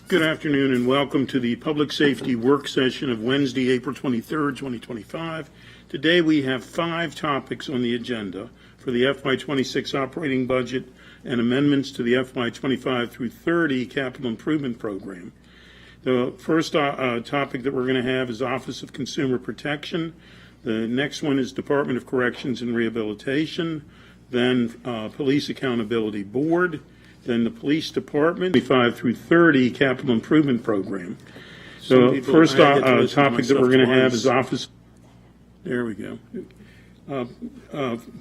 Good afternoon and welcome to the Public Safety Work Session of Wednesday, April 23rd, 2025. Today we have 5 topics on the agenda for the FY26 operating budget and amendments to the FY25 through 30 capital improvement program. The first topic that we're going to have is Office of Consumer Protection. The next one is Department of Corrections and Rehabilitation, then Police Accountability Board, then the Police Department, 25 through 30 capital improvement program. So first topic that we're going to have is Office. There we go.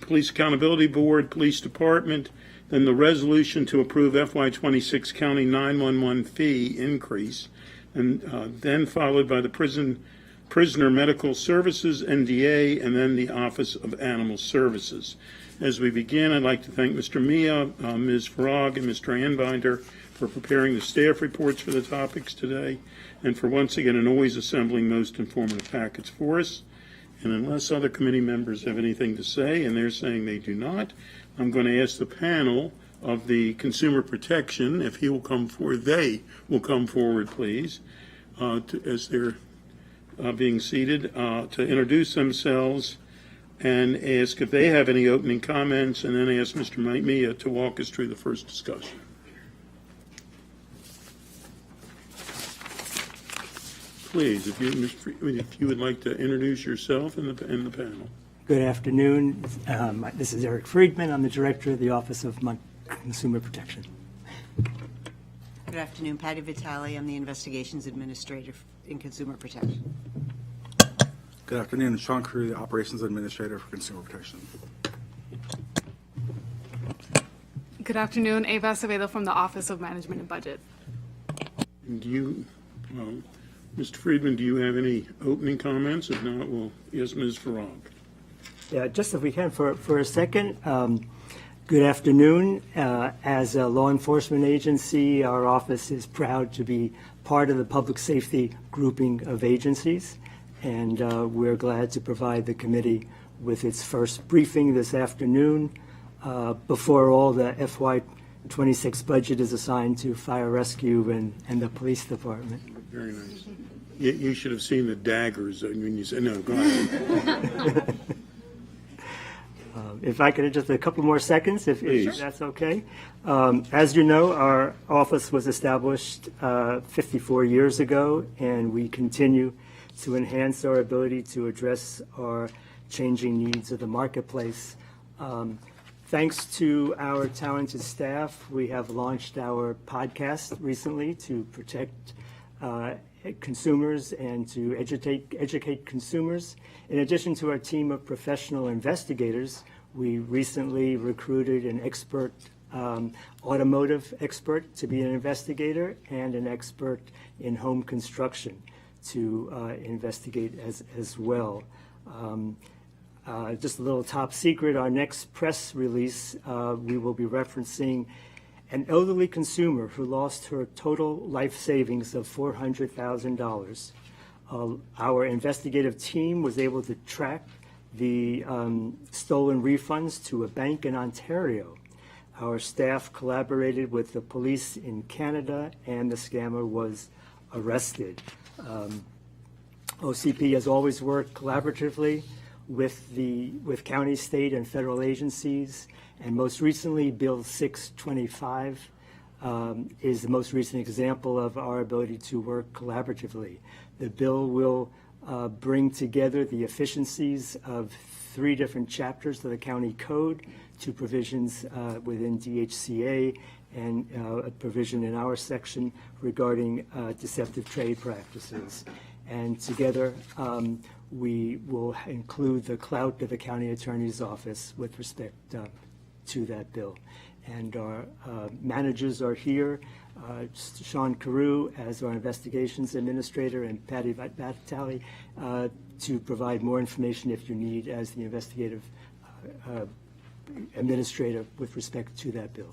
Police Accountability Board, Police Department, then the resolution to approve FY26 County 911 fee increase, and then followed by the Prisoner Medical Services, NDA, and then the Office of Animal Services. As we begin, I'd like to thank Mr. Mia, Ms. Farag, and Mr. Anbinder for preparing the staff reports for the topics today, and for once again and always assembling most informative packets for us. And unless other committee members have anything to say, and they're saying they do not, I'm going to ask the panel of the Consumer Protection, if he will come forward, they will come forward, please, as they're being seated, to introduce themselves and ask if they have any opening comments, and then ask Mr. Mia to walk us through the first discussion. Please, if you would like to introduce yourself and the panel. Good afternoon. This is Eric Friedman. I'm the Director of the Office of Consumer Protection. Good afternoon. Patty Vitale. I'm the Investigations Administrator in Consumer Protection. Good afternoon. Sean Crew, the Operations Administrator for Consumer Protection. Good afternoon. Ava Acevedo from the Office of Management and Budget. And Mr. Friedman, do you have any opening comments? If not, we'll ask Ms. Farag. Yeah, just if we can for a second. Good afternoon. As a law enforcement agency, our office is proud to be part of the public safety grouping of agencies, and we're glad to provide the committee with its first briefing this afternoon before all the FY26 budget is assigned to fire rescue and the police department. Very nice. You should have seen the daggers when you said, no, go ahead. If I could have just a couple more seconds, if that's okay. As you know, our office was established 54 years ago, and we continue to enhance our ability to address our changing needs of the marketplace. Thanks to our talented staff, we have launched our podcast recently to protect consumers and to educate consumers. In addition to our team of professional investigators, we recently recruited an expert, automotive expert to be an investigator, and an expert in home construction to investigate as well. Just a little top secret, our next press release, we will be referencing an elderly consumer who lost her total life savings of $400,000. Our investigative team was able to track the stolen refunds to a bank in Ontario. Our staff collaborated with the police in Canada, and the scammer was arrested. OCP has always worked collaboratively with county, state, and federal agencies, and most recently, Bill 625 is the most recent example of our ability to work collaboratively. The bill will bring together the efficiencies of 3 different chapters of the county code, 2 provisions within DHCA, and a provision in our section regarding deceptive trade practices. And together, we will include the clout of the county attorney's office with respect to that bill. And our managers are here, Sean Carew as our investigations administrator, and Patty Vitale to provide more information if you need as the investigative administrator with respect to that bill.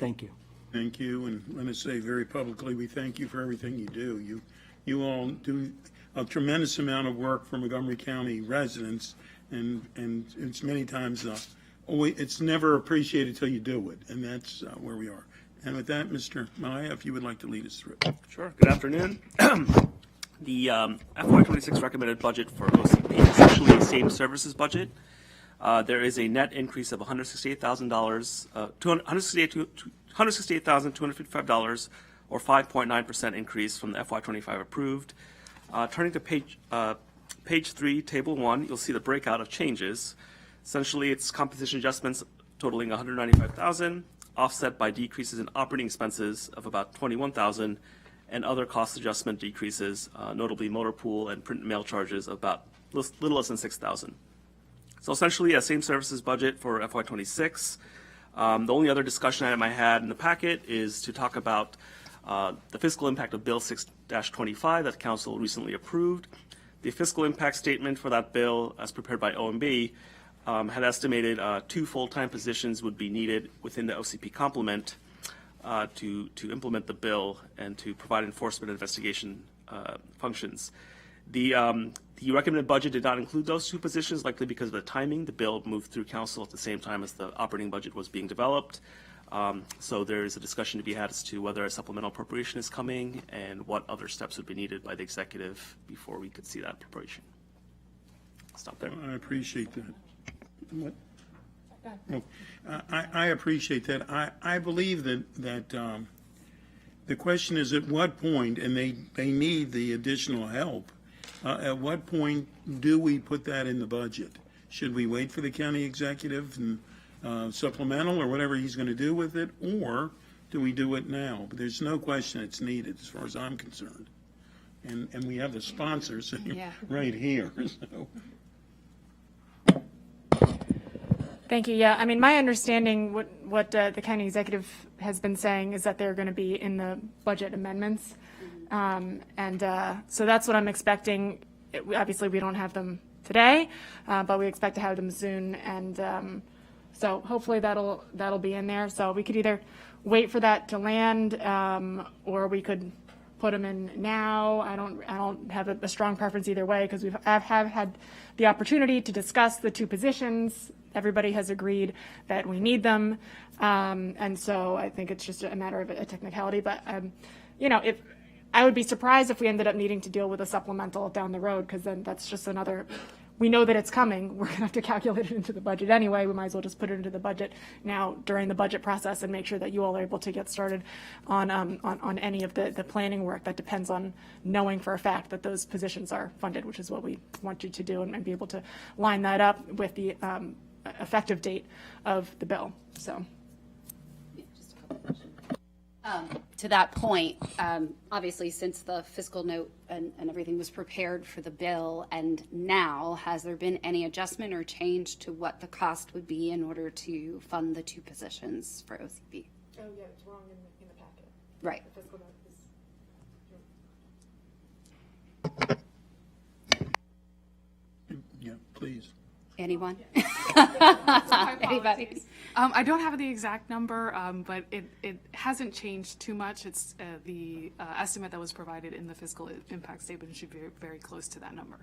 Thank you. Thank you, and let us say very publicly, we thank you for everything you do. You all do a tremendous amount of work for Montgomery County residents, and it's many times it's never appreciated till you do it, and that's where we are. And with that, Mr. Maya, if you would like to lead us through. Sure. Good afternoon. The FY26 recommended budget for OCP is essentially the same services budget. There is a net increase of $168,000, $168,255, or 5.9% increase from the FY25 approved. Turning to page 3, Table 1, you'll see the breakout of changes. Essentially, it's composition adjustments totaling $195,000, offset by decreases in operating expenses of about $21,000, and other cost adjustment decreases, notably motor pool and print and mail charges of about little less than $6,000. So essentially, a same services budget for FY26. The only other discussion item I had in the packet is to talk about the fiscal impact of Bill 6-25 that Council recently approved. The fiscal impact statement for that bill, as prepared by OMB, had estimated 2 full-time positions would be needed within the OCP complement to implement the bill and to provide enforcement and investigation functions. The recommended budget did not include those 2 positions, likely because of the timing. The bill moved through council at the same time as the operating budget was being developed. So there is a discussion to be had as to whether a supplemental appropriation is coming and what other steps would be needed by the executive before we could see that appropriation. I'll stop there. I appreciate that. What? Oh, I appreciate that. I believe that the question is at what point, and they need the additional help, at what point do we put that in the budget? Should we wait for the county executive and supplemental or whatever he's going to do with it, or do we do it now? But there's no question it's needed as far as I'm concerned. And we have the sponsors right here. So. Thank you. Yeah, I mean, my understanding, what the county executive has been saying is that they're going to be in the budget amendments. So that's what I'm expecting. Obviously, we don't have them today, but we expect to have them soon. And so hopefully that'll be in there. So we could either wait for that to land, or we could put them in now. I don't have a strong preference either way, because I've had the opportunity to discuss the 2 positions. Everybody has agreed that we need them, and so I think it's just a matter of a technicality. But if I would be surprised if we ended up needing to deal with a supplemental down the road, because then that's just another. We know that it's coming. We're going to have to calculate it into the budget anyway. We might as well just put it into the budget now during the budget process and make sure that you all are able to get started on any of the planning work that depends on knowing for a fact that those positions are funded, which is what we want you to do, and be able to line that up with the effective date of the bill. So. To that point, obviously, since the fiscal note and everything was prepared for the bill, and now, has there been any adjustment or change to what the cost would be in order to fund the 2 positions for OCP? Oh, yeah, it's wrong in the packet. Right. The fiscal note is. Yeah, please. Anyone? My Anybody? apologies. I don't have the exact number, but it hasn't changed too much. It's the estimate that was provided in the fiscal impact statement should be very close to that number.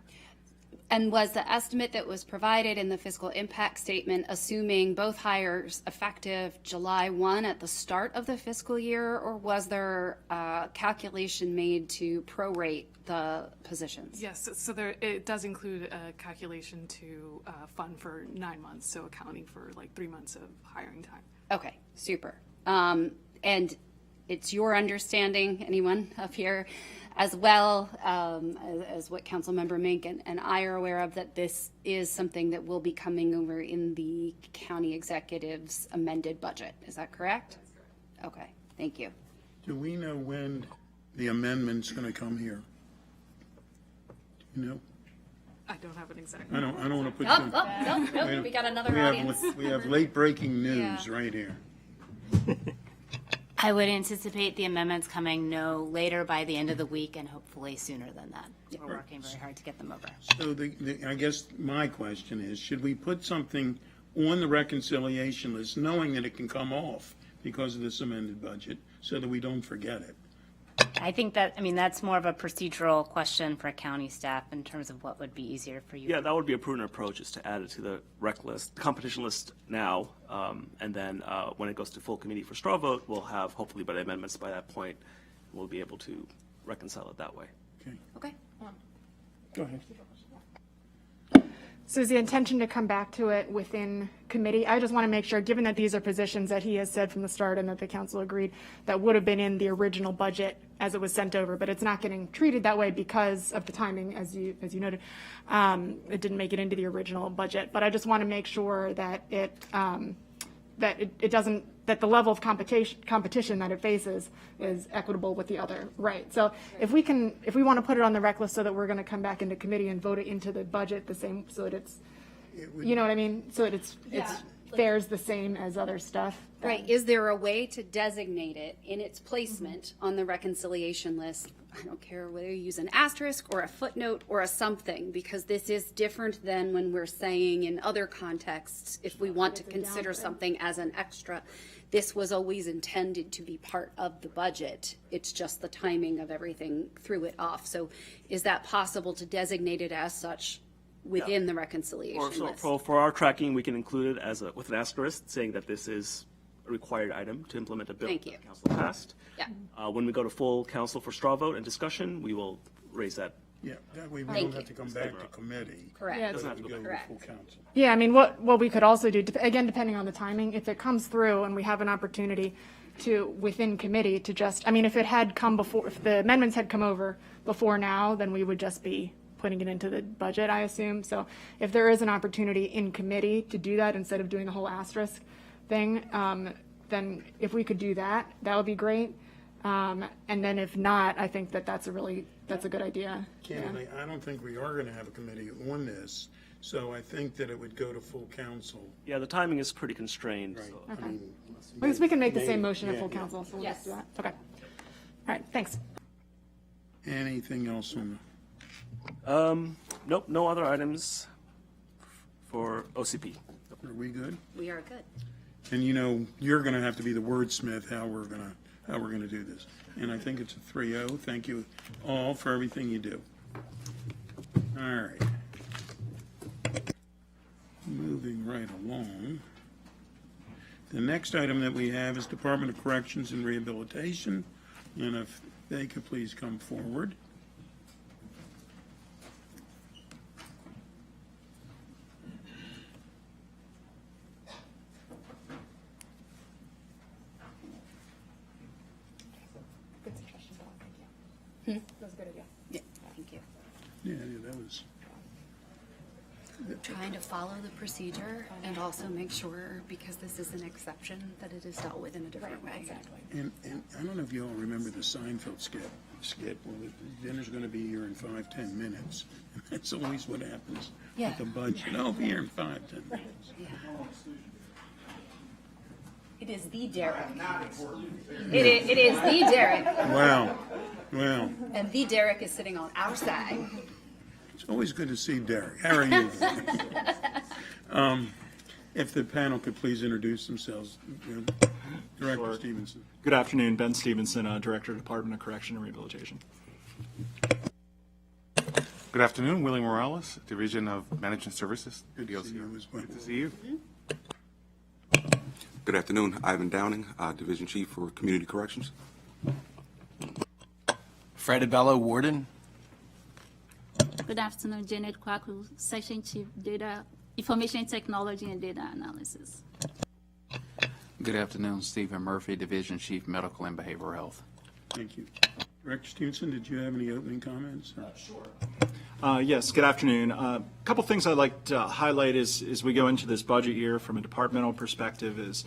And was the estimate that was provided in the fiscal impact statement assuming both hires effective July 1 at the start of the fiscal year, or was there a calculation made to prorate the positions? Yes, so it does include a calculation to fund for 9 months, so accounting for like 3 months of hiring time. Okay, super. And it's your understanding, anyone up here, as well as what Councilmember Mink and I are aware of, that this is something that will be coming over in the county executive's amended budget. Is that correct? That's correct. Okay, thank you. Do we know when the amendment's going to come here? Do you know? I don't have an exact. I don't want to put No, we got another audience. We have late breaking news right here. I would anticipate the amendments coming no later by the end of the week, and hopefully sooner than that. We're working very hard to get them over. So I guess my question is, should we put something on the reconciliation list, knowing that it can come off because of this amended budget, so that we don't forget it? I think that, I mean, that's more of a procedural question for county staff in terms of what would be easier for you. Yeah, that would be a prudent approach, is to add it to the rec list, competition list now, and then when it goes to full committee for straw vote, we'll have, hopefully by the amendments by that point, we'll be able to reconcile it that way. Okay, Okay. go ahead. So is the intention to come back to it within committee? I just want to make sure, given that these are positions that he has said from the start and that the council agreed, that would have been in the original budget as it was sent over, but it's not getting treated that way because of the timing, as you noted. It didn't make it into the original budget, but I just want to make sure that it doesn't, that the level of competition that it faces is equitable with the other, right? So if we want to put it on the rec list so that we're going to come back into committee and vote it into the budget the same, so that it's, you know what I mean? So that it's fares the same as other stuff. Right, is there a way to designate it in its placement on the reconciliation list? I don't care whether you use an asterisk or a footnote or a something, because this is different than when we're saying in other contexts, if we want to consider something as an extra. This was always intended to be part of the budget. It's just the timing of everything threw it off. So is that possible to designate it as such within the reconciliation list? For our tracking, we can include it as with an asterisk, saying that this is a required item to implement a bill Thank you. that council passed. Yeah. When we go to full council for straw vote and discussion, we will raise that. Yeah, that way we Thank don't have you. to come back to committee. Correct. Doesn't have to We go go back. to full Correct. council. Yeah, I mean, what we could also do, again, depending on the timing, if it comes through and we have an opportunity to, within committee, to just, I mean, if it had come before, if the amendments had come over before now, then we would just be putting it into the budget, I assume. So if there is an opportunity in committee to do that instead of doing the whole asterisk thing, then if we could do that, that would be great. And then if not, I think that's a good idea. Candidly, I don't think we are going to have a committee on this, so I think that it would go to full council. Yeah, the timing is pretty constrained. Right. So. I mean, Because we can make the maybe- same motion at yeah, full yeah. council, so we'll just do Yes. that. Okay. All right, thanks. Anything else on Nope, no other items for OCP. are we good? We are good. And you know, you're going to have to be the wordsmith how we're going to do this. And I think it's a 3-0. Thank you all for everything you do. All right. Moving right along. The next item that we have is Department of Corrections and Rehabilitation. And if they could please come forward. Good suggestion, Dawn, thank you. That was a good idea. Yeah, thank you. Yeah, that was. Trying to follow the procedure and also make sure, because this is an exception, that it is dealt with in a different way. And I don't know if you all remember the Seinfeld skit. Well, the dinner's going to be here in 5-10 minutes. That's always what happens Yeah. with the budget. I'll be here in 5-10 minutes. It is the Derek. It is the Derek, Wow. and the Derek is sitting on our side. It's always good to see Derek. How are you? If the panel could please introduce themselves. Director Sure. Stevenson. Good afternoon, Ben Stevenson, Director, Department of Correction and Rehabilitation. Good afternoon, Willie Morales, Division of Management Services. Good to see you as well. Good to see you. Good afternoon, Ivan Downing, Division Chief for Community Corrections. Fred Abello, Warden. Good afternoon, Janet Kwaku, Section Chief, Data Information Technology and Data Analysis. Good afternoon, Stephen Murphy, Division Chief, Medical and Behavioral Health. Thank you. Director Stevenson, did you have any opening comments? Yes, good afternoon. A couple things I'd like to highlight as we go into this budget year from a departmental perspective is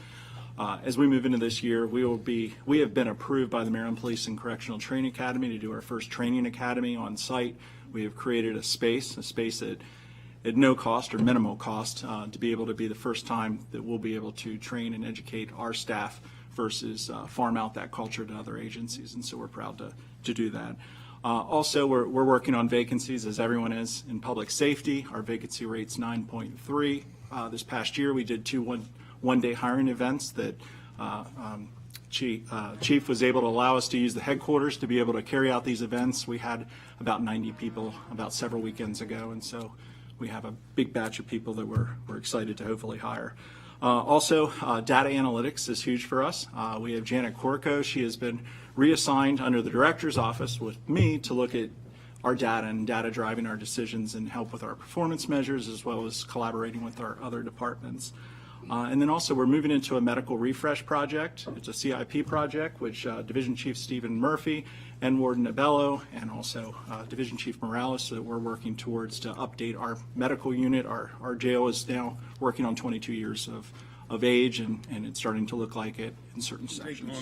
as we move into this year, we have been approved by the Maryland Police and Correctional Training Academy to do our first training academy on site. We have created a space at no cost or minimal cost to be able to be the first time that we'll be able to train and educate our staff versus farm out that culture to other agencies, and so we're proud to do that. Also, we're working on vacancies, as everyone is, in public safety. Our vacancy rate's 9.3. This past year, we did two one-day hiring events that chief was able to allow us to use the headquarters to be able to carry out these events. We had about 90 people about several weekends ago, and so we have a big batch of people that we're excited to hopefully hire. Also, data analytics is huge for us. We have Janet Corco. She has been reassigned under the director's office with me to look at our data and data driving our decisions and help with our performance measures, as well as collaborating with our other departments. And then also we're moving into a medical refresh project. It's a CIP project, which Division Chief Stephen Murphy and Warden Abello and also Division Chief Morales, so that we're working towards to update our medical unit. Our jail is now working on 22 years of age, and it's starting to look like it in certain sections.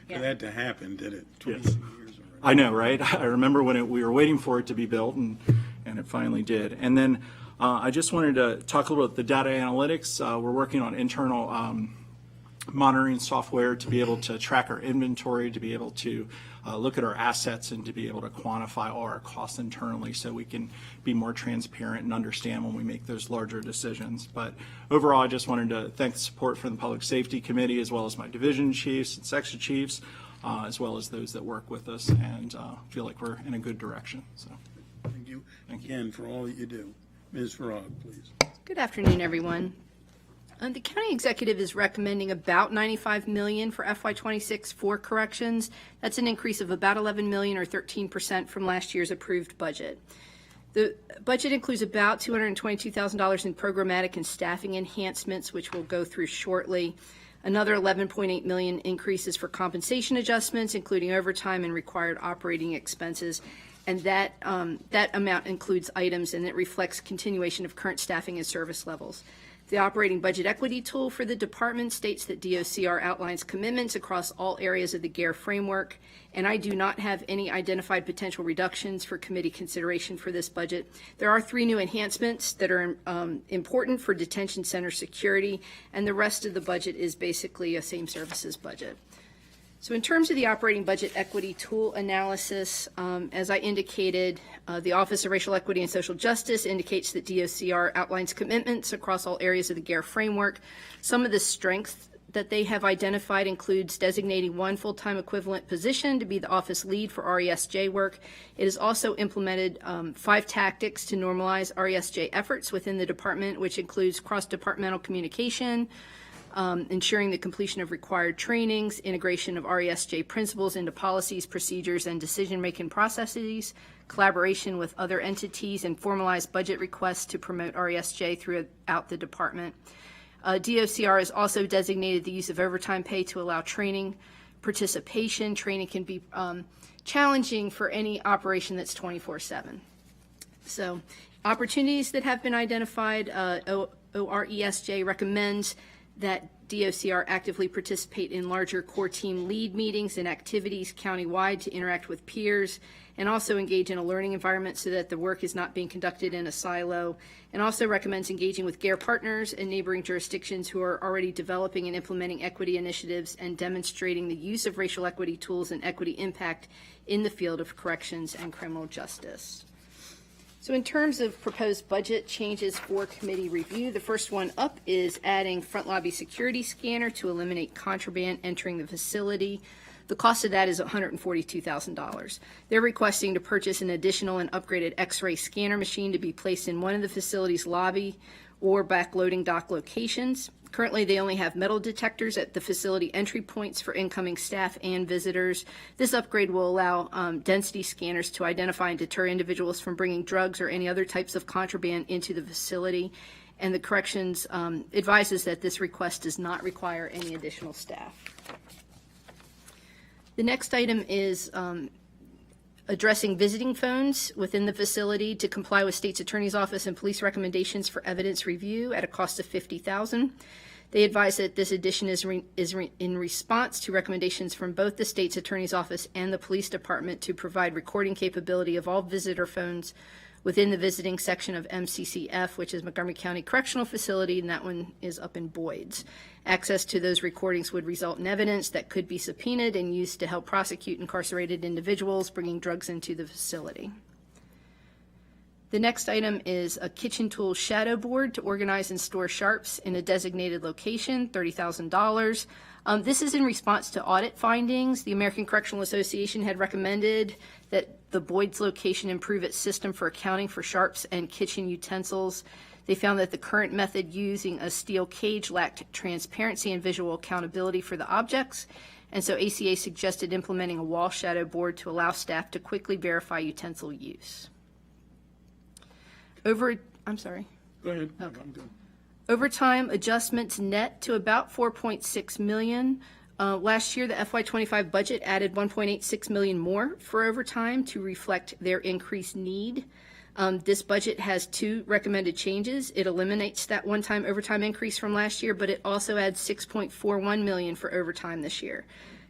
For that to happen, did it? 26 Yes. years already. I know, right? I remember when we were waiting for it to be built, and it finally did. And then I just wanted to talk a little about the data analytics. We're working on internal monitoring software to be able to track our inventory, to be able to look at our assets, and to be able to quantify all our costs internally so we can be more transparent and understand when we make those larger decisions. But overall, I just wanted to thank the support from the Public Safety Committee, as well as my division chiefs and section chiefs, as well as those that work with us, and feel like we're in a good direction. So, Thank you again for all that you do. Ms. Farag, please. Good afternoon, everyone. The county executive is recommending about $95 million for FY26 for corrections. That's an increase of about $11 million or 13% from last year's approved budget. The budget includes about $222,000 in programmatic and staffing enhancements, which we'll go through shortly. Another $11.8 million increases for compensation adjustments, including overtime and required operating expenses. And that amount includes items, and it reflects continuation of current staffing and service levels. The operating budget equity tool for the department states that DOCR outlines commitments across all areas of the GARE framework, and I do not have any identified potential reductions for committee consideration for this budget. There are 3 new enhancements that are important for detention center security, and the rest of the budget is basically a same services budget. So in terms of the operating budget equity tool analysis, as I indicated, the Office of Racial Equity and Social Justice indicates that DOCR outlines commitments across all areas of the GARE framework. Some of the strengths that they have identified includes designating 1 full-time equivalent position to be the office lead for RESJ work. It has also implemented 5 tactics to normalize RESJ efforts within the department, which includes cross-departmental communication, ensuring the completion of required trainings, integration of RESJ principles into policies, procedures, and decision-making processes, collaboration with other entities, and formalized budget requests to promote RESJ throughout the department. DOCR has also designated the use of overtime pay to allow training participation. Training can be challenging for any operation that's 24/7. So opportunities that have been identified, ORESJ recommends that DOCR actively participate in larger core team lead meetings and activities countywide to interact with peers, and also engage in a learning environment so that the work is not being conducted in a silo, and also recommends engaging with GARE partners and neighboring jurisdictions who are already developing and implementing equity initiatives and demonstrating the use of racial equity tools and equity impact in the field of corrections and criminal justice. So in terms of proposed budget changes for committee review, the first one up is adding front lobby security scanner to eliminate contraband entering the facility. The cost of that is $142,000. They're requesting to purchase an additional and upgraded X-ray scanner machine to be placed in one of the facility's lobby or backloading dock locations. Currently, they only have metal detectors at the facility entry points for incoming staff and visitors. This upgrade will allow density scanners to identify and deter individuals from bringing drugs or any other types of contraband into the facility. And the corrections advises that this request does not require any additional staff. The next item is addressing visiting phones within the facility to comply with State's Attorney's Office and police recommendations for evidence review at a cost of $50,000. They advise that this addition is in response to recommendations from both the State's Attorney's Office and the Police Department to provide recording capability of all visitor phones within the visiting section of MCCF, which is Montgomery County Correctional Facility, and that one is up in Boyd's. Access to those recordings would result in evidence that could be subpoenaed and used to help prosecute incarcerated individuals bringing drugs into the facility. The next item is a kitchen tool shadow board to organize and store sharps in a designated location, $30,000. This is in response to audit findings. The American Correctional Association had recommended that the Boyd's location improve its system for accounting for sharps and kitchen utensils. They found that the current method using a steel cage lacked transparency and visual accountability for the objects, and so ACA suggested implementing a wall shadow board to allow staff to quickly verify utensil use. I'm sorry. Go ahead. Okay. I'm good. Overtime adjustments net to about $4.6 million. Last year, the FY25 budget added $1.86 million more for overtime to reflect their increased need. This budget has two recommended changes. It eliminates that one-time overtime increase from last year, but it also adds $6.41 million for overtime this year.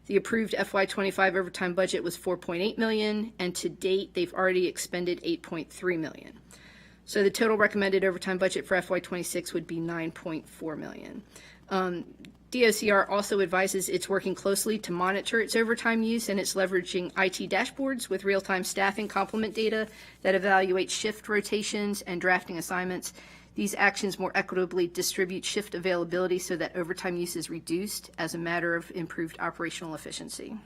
The approved FY25 overtime budget was $4.8 million, and to date, they've already expended $8.3 million. So the total recommended overtime budget for FY26 would be $9.4 million. DOCR also advises it's working closely to monitor its overtime use, and it's leveraging IT dashboards with real-time staffing complement data that evaluate shift rotations and drafting assignments. These actions more equitably distribute shift availability so that overtime use is reduced as a matter of improved operational efficiency.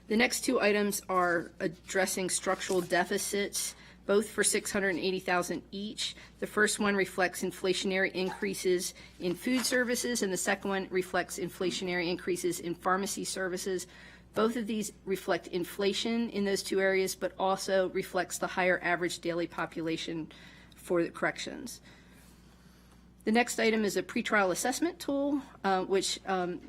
The next two items are addressing structural deficits, both for $680,000 each. The first one reflects inflationary increases in food services, and the second one reflects inflationary increases in pharmacy services. Both of these reflect inflation in those two areas, but also reflects the higher average daily population for the corrections. The next item is a pretrial assessment tool, which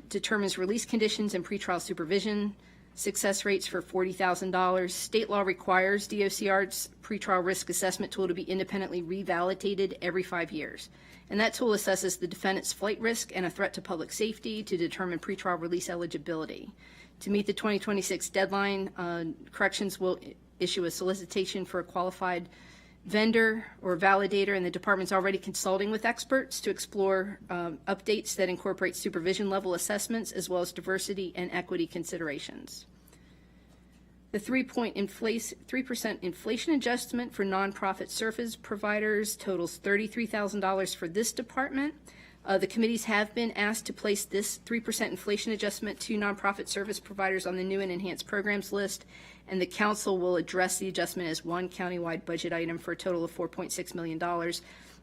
determines release conditions and pretrial supervision. Success rates for $40,000. State law requires DOCR's pretrial risk assessment tool to be independently revalidated every 5 years. And that tool assesses the defendant's flight risk and a threat to public safety to determine pretrial release eligibility. To meet the 2026 deadline, corrections will issue a solicitation for a qualified vendor or validator, and the department's already consulting with experts to explore updates that incorporate supervision level assessments as well as diversity and equity considerations. The 3% inflation adjustment for nonprofit service providers totals $33,000 for this department. The committees have been asked to place this 3% inflation adjustment to nonprofit service providers on the new and enhanced programs list, and the council will address the adjustment as one countywide budget item for a total of $4.6 million.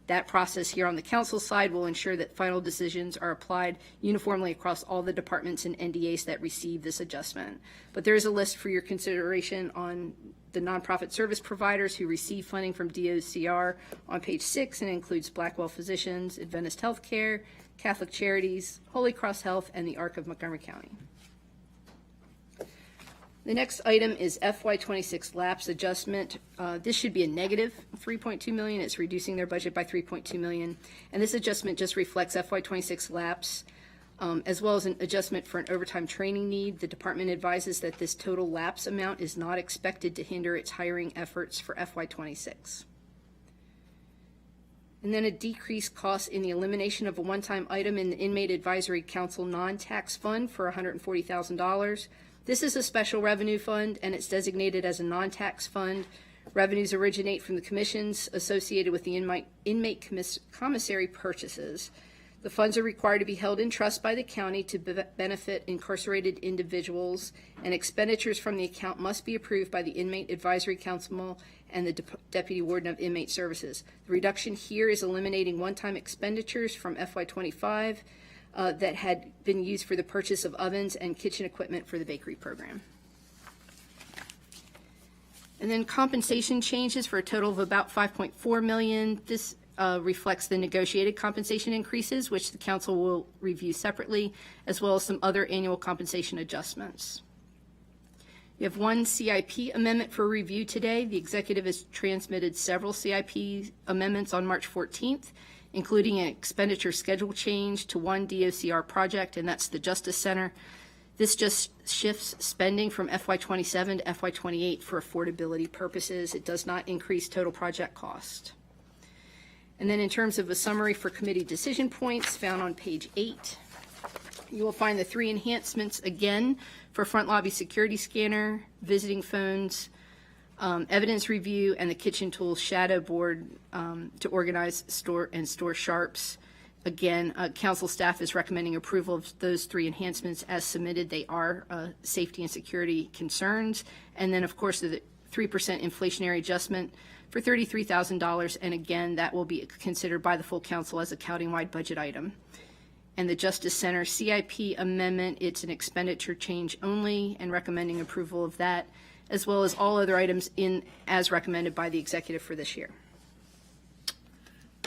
That process here on the council side will ensure that final decisions are applied uniformly across all the departments and NDAs that receive this adjustment. But there is a list for your consideration on the nonprofit service providers who receive funding from DOCR on page 6, and includes Blackwell Physicians, Adventist Healthcare, Catholic Charities, Holy Cross Health, and the Arc of Montgomery County. The next item is FY26 lapse adjustment. This should be a negative $3.2 million. It's reducing their budget by $3.2 million. And this adjustment just reflects FY26 lapse, as well as an adjustment for an overtime training need. The department advises that this total lapse amount is not expected to hinder its hiring efforts for FY26. And then a decreased cost in the elimination of a one-time item in the Inmate Advisory Council non-tax fund for $140,000. This is a special revenue fund, and it's designated as a non-tax fund. Revenues originate from the commissions associated with the inmate commissary purchases. The funds are required to be held in trust by the county to benefit incarcerated individuals, and expenditures from the account must be approved by the Inmate Advisory Council and the Deputy Warden of Inmate Services. The reduction here is eliminating one-time expenditures from FY25 that had been used for the purchase of ovens and kitchen equipment for the bakery program. And then compensation changes for a total of about $5.4 million. This reflects the negotiated compensation increases, which the council will review separately, as well as some other annual compensation adjustments. You have one CIP amendment for review today. The executive has transmitted several CIP amendments on March 14th, including an expenditure schedule change to one DOCR project, and that's the Justice Center. This just shifts spending from FY27 to FY28 for affordability purposes. It does not increase total project cost. And then in terms of a summary for committee decision points found on page 8, you will find the 3 enhancements again for front lobby security scanner, visiting phones, evidence review, and the kitchen tools shadow board to organize, store, and store sharps. Again, council staff is recommending approval of those 3 enhancements as submitted. They are safety and security concerns. And then, of course, the 3% inflationary adjustment for $33,000. And again, that will be considered by the full council as a county-wide budget item. And the Justice Center CIP amendment, it's an expenditure change only, and recommending approval of that, as well as all other items as recommended by the executive for this year.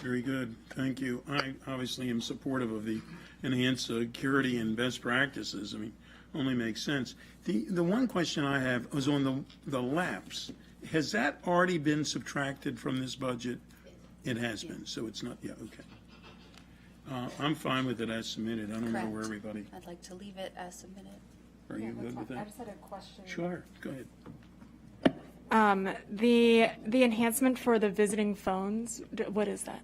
Very good, thank you. I obviously am supportive of the enhanced security and best practices. I mean, only makes sense. The one question I have is on the lapse. Has that already been subtracted from this budget? It has been, so it's not, yeah, okay. I'm fine with it as submitted. I don't know where everybody, I'd like to leave it as submitted. are you good with I that? just had a question. Sure, go ahead. The enhancement for the visiting phones, what is that?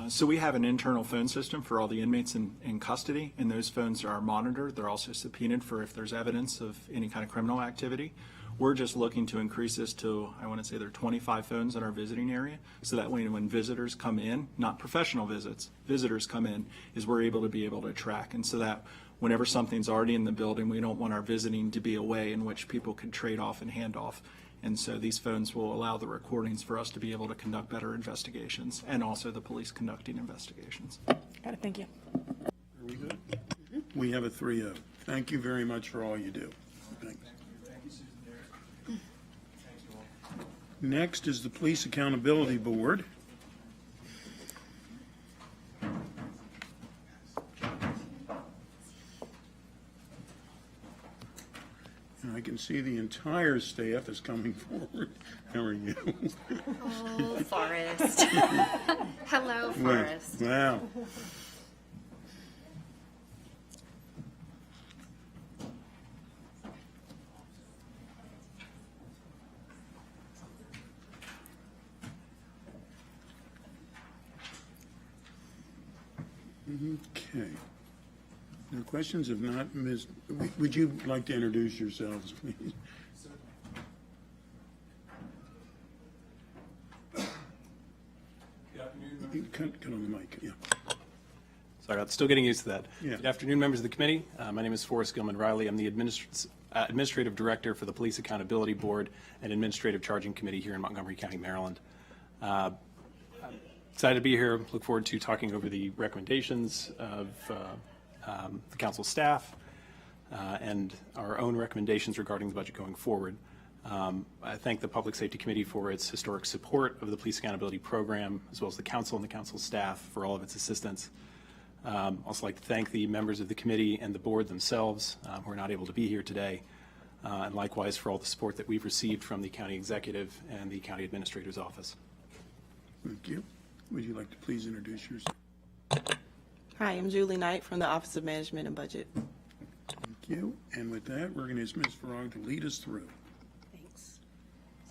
So we have an internal phone system for all the inmates in custody, and those phones are monitored. They're also subpoenaed for if there's evidence of any kind of criminal activity. We're just looking to increase this to, I want to say there are 25 phones in our visiting area, so that way when visitors come in, not professional visits, visitors come in, is we're able to track. And so that whenever something's already in the building, we don't want our visiting to be a way in which people can trade off and hand off. And so these phones will allow the recordings for us to be able to conduct better investigations, and also the police conducting investigations. Got it, thank you. Are we good? We have a 3-0. Thank you very much for all you do. Thanks. Next is the Police Accountability Board. And I can see the entire staff is coming forward. How are you? Oh, Forrest. Hello, Forrest. Wow. Okay. No questions? If not, Ms., would you like to introduce yourselves, please? Cut on the mic, yeah. Sorry, I'm still getting used to that. Yeah. Good afternoon, members of the committee. My name is Forrest Gilman Riley. I'm the Administrative Director for the Police Accountability Board and Administrative Charging Committee here in Montgomery County, Maryland. I'm excited to be here. Look forward to talking over the recommendations of the council staff and our own recommendations regarding the budget going forward. I thank the Public Safety Committee for its historic support of the Police Accountability Program, as well as the council and the council staff for all of its assistance. Also like to thank the members of the committee and the board themselves who are not able to be here today, and likewise for all the support that we've received from the county executive and the county administrator's office. Thank you. Would you like to please introduce yourself? Hi, I'm Julie Knight from the Office of Management and Budget. Thank you. And with that, we're going to ask Ms. Farag to lead us through.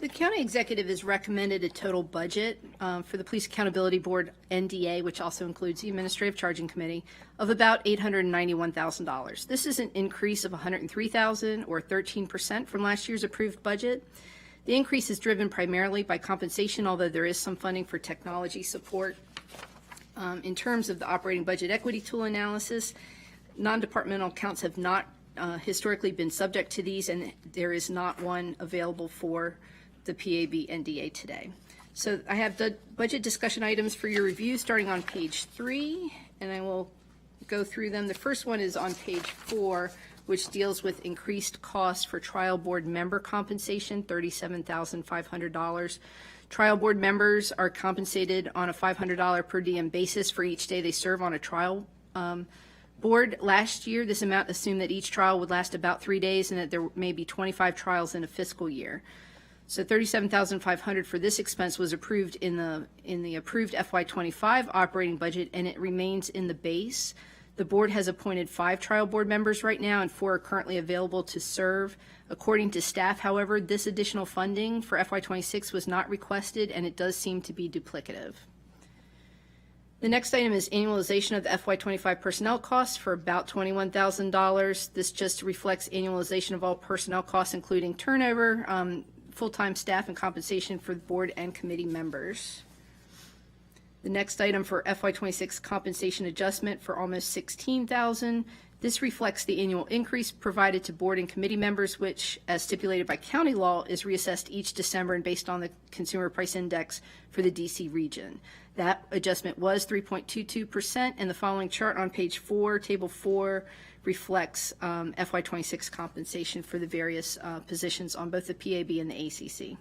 The county executive has recommended a total budget for the Police Accountability Board NDA, which also includes the Administrative Charging Committee, of about $891,000. This is an increase of $103,000 or 13% from last year's approved budget. The increase is driven primarily by compensation, although there is some funding for technology support. In terms of the operating budget equity tool analysis, non-departmental accounts have not historically been subject to these, and there is not one available for the PAB NDA today. So I have the budget discussion items for your review starting on page 3, and I will go through them. The first one is on page 4, which deals with increased costs for trial board member compensation, $37,500. Trial board members are compensated on a $500 per diem basis for each day they serve on a trial board. Last year, this amount assumed that each trial would last about 3 days and that there may be 25 trials in a fiscal year. So $37,500 for this expense was approved in the approved FY25 operating budget, and it remains in the base. The board has appointed 5 trial board members right now, and 4 are currently available to serve. According to staff, however, this additional funding for FY26 was not requested, and it does seem to be duplicative. The next item is annualization of the FY25 personnel costs for about $21,000. This just reflects annualization of all personnel costs, including turnover. full-time staff and compensation for the board and committee members. The next item for FY26 compensation adjustment for almost $16,000. This reflects the annual increase provided to board and committee members, which, as stipulated by county law, is reassessed each December and based on the Consumer Price Index for the DC region. That adjustment was 3.22%, and the following chart on page 4, table 4, reflects FY26 compensation for the various positions on both the PAB and the ACC.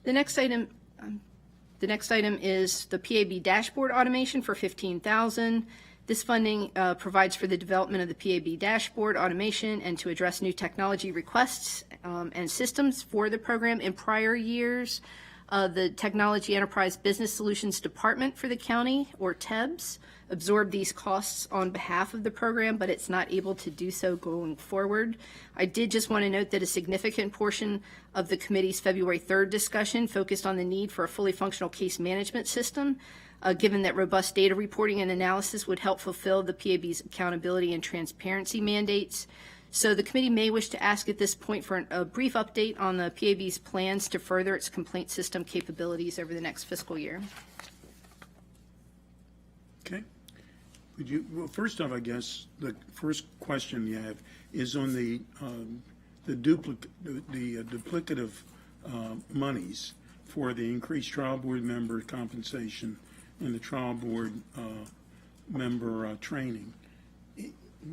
The next item is the PAB dashboard automation for $15,000. This funding provides for the development of the PAB dashboard automation and to address new technology requests and systems for the program. In prior years, the Technology Enterprise Business Solutions Department for the county, or TEBS, absorbed these costs on behalf of the program, but it's not able to do so going forward. I did just want to note that a significant portion of the committee's February 3rd discussion focused on the need for a fully functional case management system, given that robust data reporting and analysis would help fulfill the PAB's accountability and transparency mandates. So the committee may wish to ask at this point for a brief update on the PAB's plans to further its complaint system capabilities over the next fiscal year. Okay. Well, first off, I guess the first question you have is on the duplicative monies for the increased trial board member compensation and the trial board member training.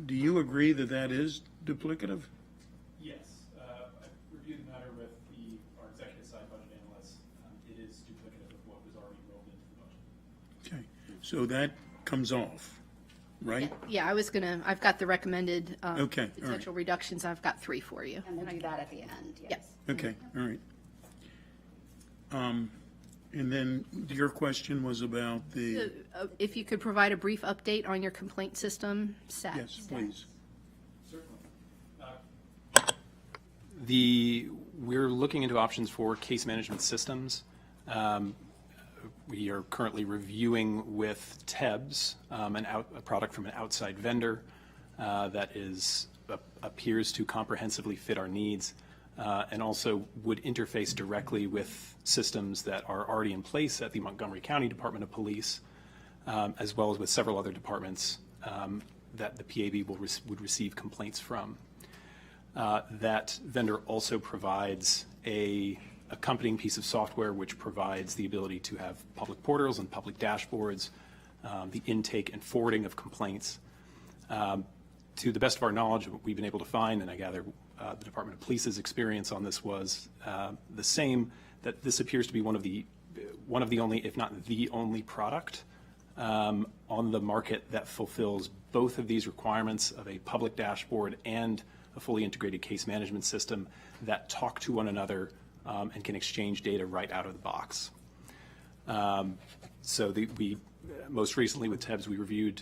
Do you agree that that is duplicative? Yes. I've reviewed the matter with our executive side budget analysts. It is duplicative of what was already rolled into the budget. Okay, so that comes off, right? Yeah, I've got the recommended Okay, all potential reductions. I've got 3 for you. And we'll do that at the end, yes. Okay, all right. And then your question was about the, If you could provide a brief update on your complaint system status. yes, please. We're looking into options for case management systems. We are currently reviewing with TEBS, a product from an outside vendor that appears to comprehensively fit our needs, and also would interface directly with systems that are already in place at the Montgomery County Department of Police, as well as with several other departments that the PAB would receive complaints from. That vendor also provides a accompanying piece of software which provides the ability to have public portals and public dashboards, the intake and forwarding of complaints. To the best of our knowledge, what we've been able to find, and I gather the Department of Police's experience on this was the same, that this appears to be one of the only, if not the only product on the market that fulfills both of these requirements of a public dashboard and a fully integrated case management system that talk to one another and can exchange data right out of the box. So we most recently with TEBS, we reviewed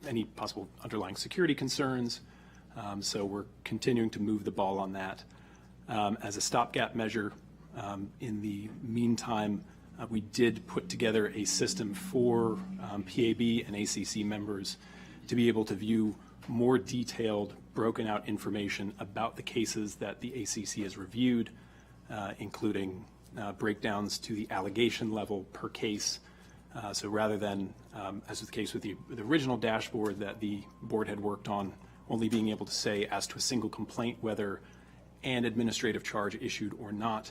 any possible underlying security concerns. So we're continuing to move the ball on that. As a stopgap measure, in the meantime, we did put together a system for PAB and ACC members to be able to view more detailed, broken out information about the cases that the ACC has reviewed, including breakdowns to the allegation level per case. So rather than, as was the case with the original dashboard that the board had worked on, only being able to say as to a single complaint whether an administrative charge issued or not,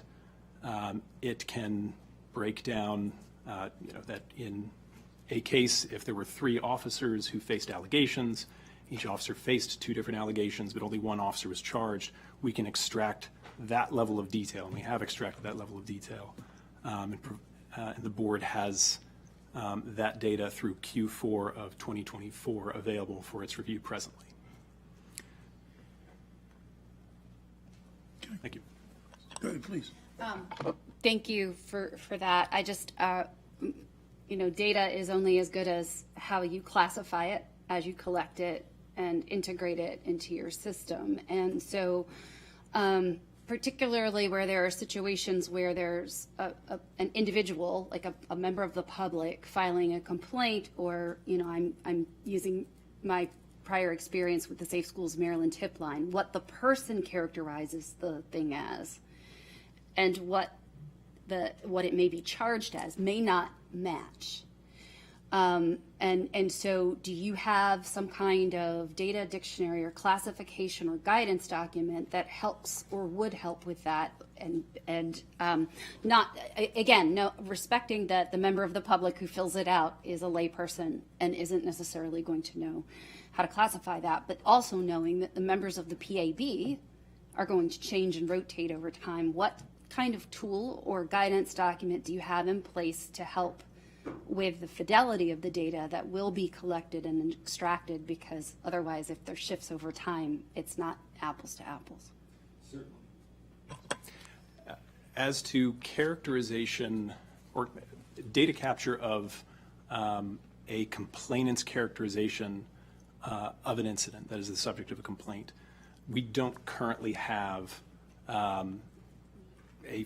it can break down, that in a case, if there were 3 officers who faced allegations, each officer faced 2 different allegations, but only one officer was charged, we can extract that level of detail, and we have extracted that level of detail. And the board has that data through Q4 of 2024 available for its review presently. Okay. Thank you. Go ahead, please. Thank you for that. I just, data is only as good as how you classify it as you collect it and integrate it into your system. And so particularly where there are situations where there's an individual, like a member of the public filing a complaint, or, I'm using my prior experience with the Safe Schools Maryland tip line, what the person characterizes the thing as, and what it may be charged as may not match. And so do you have some kind of data dictionary or classification or guidance document that helps or would help with that? And not, again, no, respecting that the member of the public who fills it out is a layperson and isn't necessarily going to know how to classify that, but also knowing that the members of the PAB are going to change and rotate over time. What kind of tool or guidance document do you have in place to help with the fidelity of the data that will be collected and extracted? Because otherwise, if there shifts over time, it's not apples to apples. Certainly. As to characterization or data capture of a complainant's characterization of an incident that is the subject of a complaint, we don't currently have a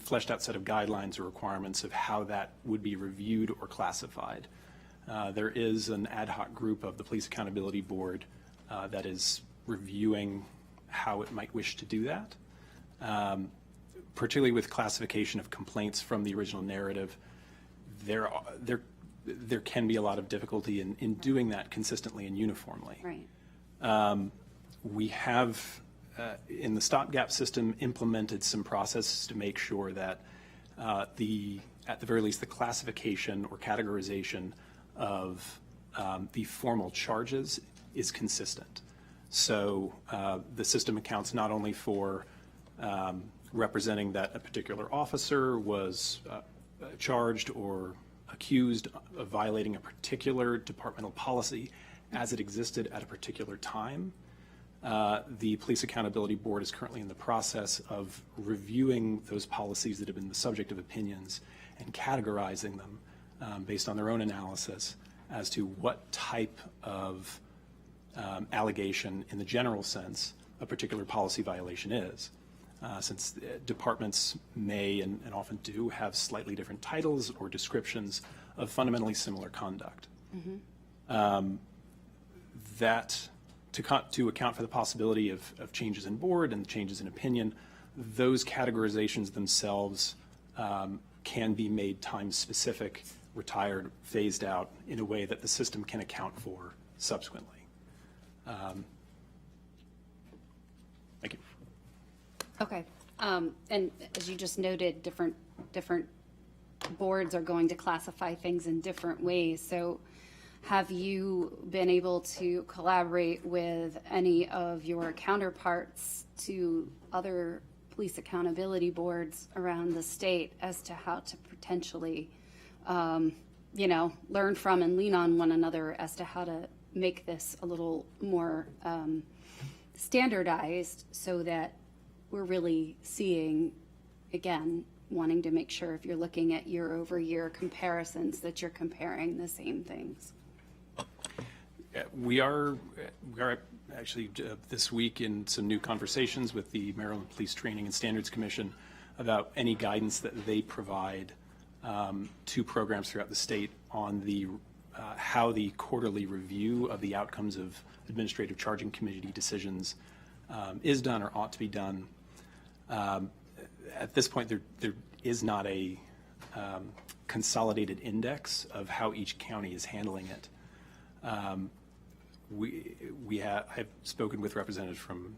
fleshed out set of guidelines or requirements of how that would be reviewed or classified. There is an ad hoc group of the Police Accountability Board that is reviewing how it might wish to do that. Particularly with classification of complaints from the original narrative, there can be a lot of difficulty in doing that consistently and uniformly. Right. We have, in the stopgap system, implemented some processes to make sure that at the very least, the classification or categorization of the formal charges is consistent. So the system accounts not only for representing that a particular officer was charged or accused of violating a particular departmental policy as it existed at a particular time. The Police Accountability Board is currently in the process of reviewing those policies that have been the subject of opinions and categorizing them based on their own analysis as to what type of allegation in the general sense a particular policy violation is. Since departments may and often do have slightly different titles or descriptions of fundamentally similar conduct. Mm-hmm. That to account for the possibility of changes in board and changes in opinion, those categorizations themselves can be made time specific, retired, phased out in a way that the system can account for subsequently. Thank you. Okay, and as you just noted, different boards are going to classify things in different ways. So have you been able to collaborate with any of your counterparts to other police accountability boards around the state as to how to potentially, learn from and lean on one another as to how to make this a little more standardized so that we're really seeing, again, wanting to make sure if you're looking at year-over-year comparisons that you're comparing the same things? We are actually this week in some new conversations with the Maryland Police Training and Standards Commission about any guidance that they provide to programs throughout the state on the how the quarterly review of the outcomes of administrative charging committee decisions is done or ought to be done. At this point, there is not a consolidated index of how each county is handling it. I've spoken with representatives from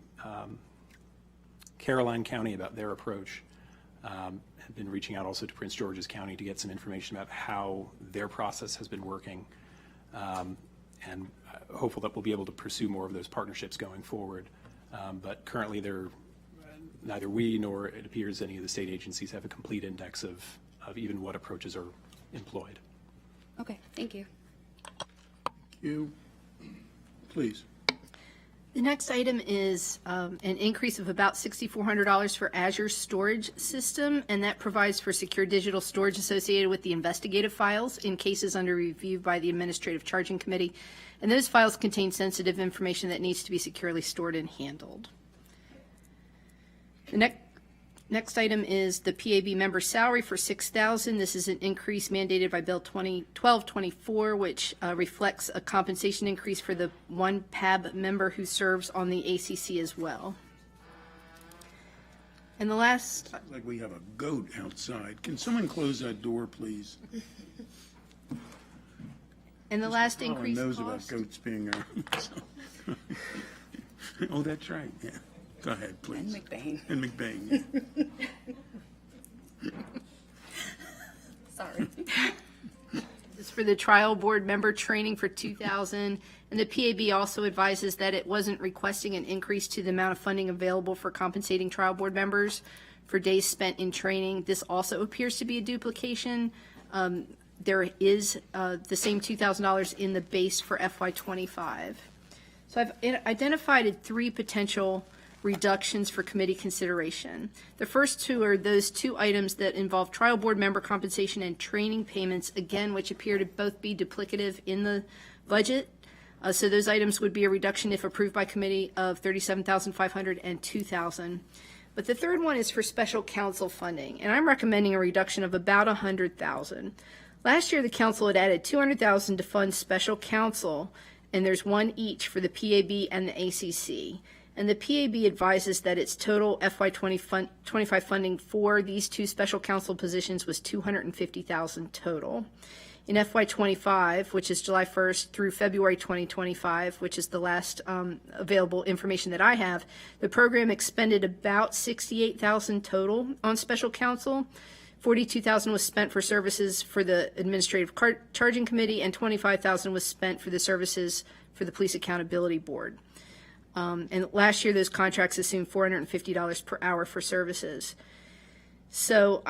Caroline County about their approach. Have been reaching out also to Prince George's County to get some information about how their process has been working, and hopeful that we'll be able to pursue more of those partnerships going forward. But currently, neither we nor it appears any of the state agencies have a complete index of even what approaches are employed. Okay, thank you. You, please. The next item is an increase of about $6,400 for Azure storage system, and that provides for secure digital storage associated with the investigative files in cases under review by the Administrative Charging Committee. And those files contain sensitive information that needs to be securely stored and handled. The Next item is the PAB member salary for $6,000. This is an increase mandated by Bill 1224, which reflects a compensation increase for the one PAB member who serves on the ACC as well. And the last, Like we have a goat outside. Can someone close that door, please? and the last Colin increase knows about cost. goats being around. So. Oh, that's right, yeah. Go ahead, please. And McBain. And McBain, yeah. Sorry. This is for the trial board member training for 2,000. And the PAB also advises that it wasn't requesting an increase to the amount of funding available for compensating trial board members for days spent in training. This also appears to be a duplication. There is the same $2,000 in the base for FY25. So I've identified 3 potential reductions for committee consideration. The first 2 are those 2 items that involve trial board member compensation and training payments, again, which appear to both be duplicative in the budget. So those items would be a reduction, if approved by committee, of $37,500 and $2,000. But the third one is for special counsel funding, and I'm recommending a reduction of about $100,000. Last year, the council had added $200,000 to fund special counsel, and there's one each for the PAB and the ACC. And the PAB advises that its total FY25 funding for these 2 special counsel positions was $250,000 total. In FY25, which is July 1st through February 2025, which is the last available information that I have, the program expended about $68,000 total on special counsel. $42,000 was spent for services for the Administrative Charging Committee, and $25,000 was spent for the services for the Police Accountability Board. And last year, those contracts assumed $450 per hour for services. So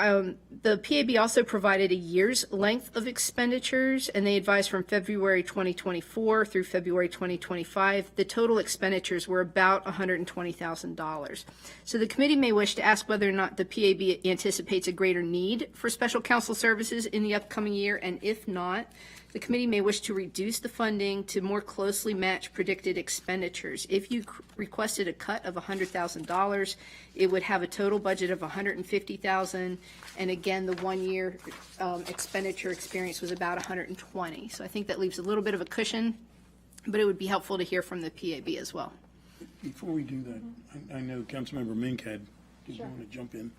the PAB also provided a year's length of expenditures, and they advised from February 2024 through February 2025, the total expenditures were about $120,000. So the committee may wish to ask whether or not the PAB anticipates a greater need for special counsel services in the upcoming year, and if not, the committee may wish to reduce the funding to more closely match predicted expenditures. If you requested a cut of $100,000, it would have a total budget of $150,000, and again, the 1-year expenditure experience was about $120,000. So I think that leaves a little bit of a cushion, but it would be helpful to hear from the PAB as well. Before we do that, I know Councilmember Mink did you want to jump in?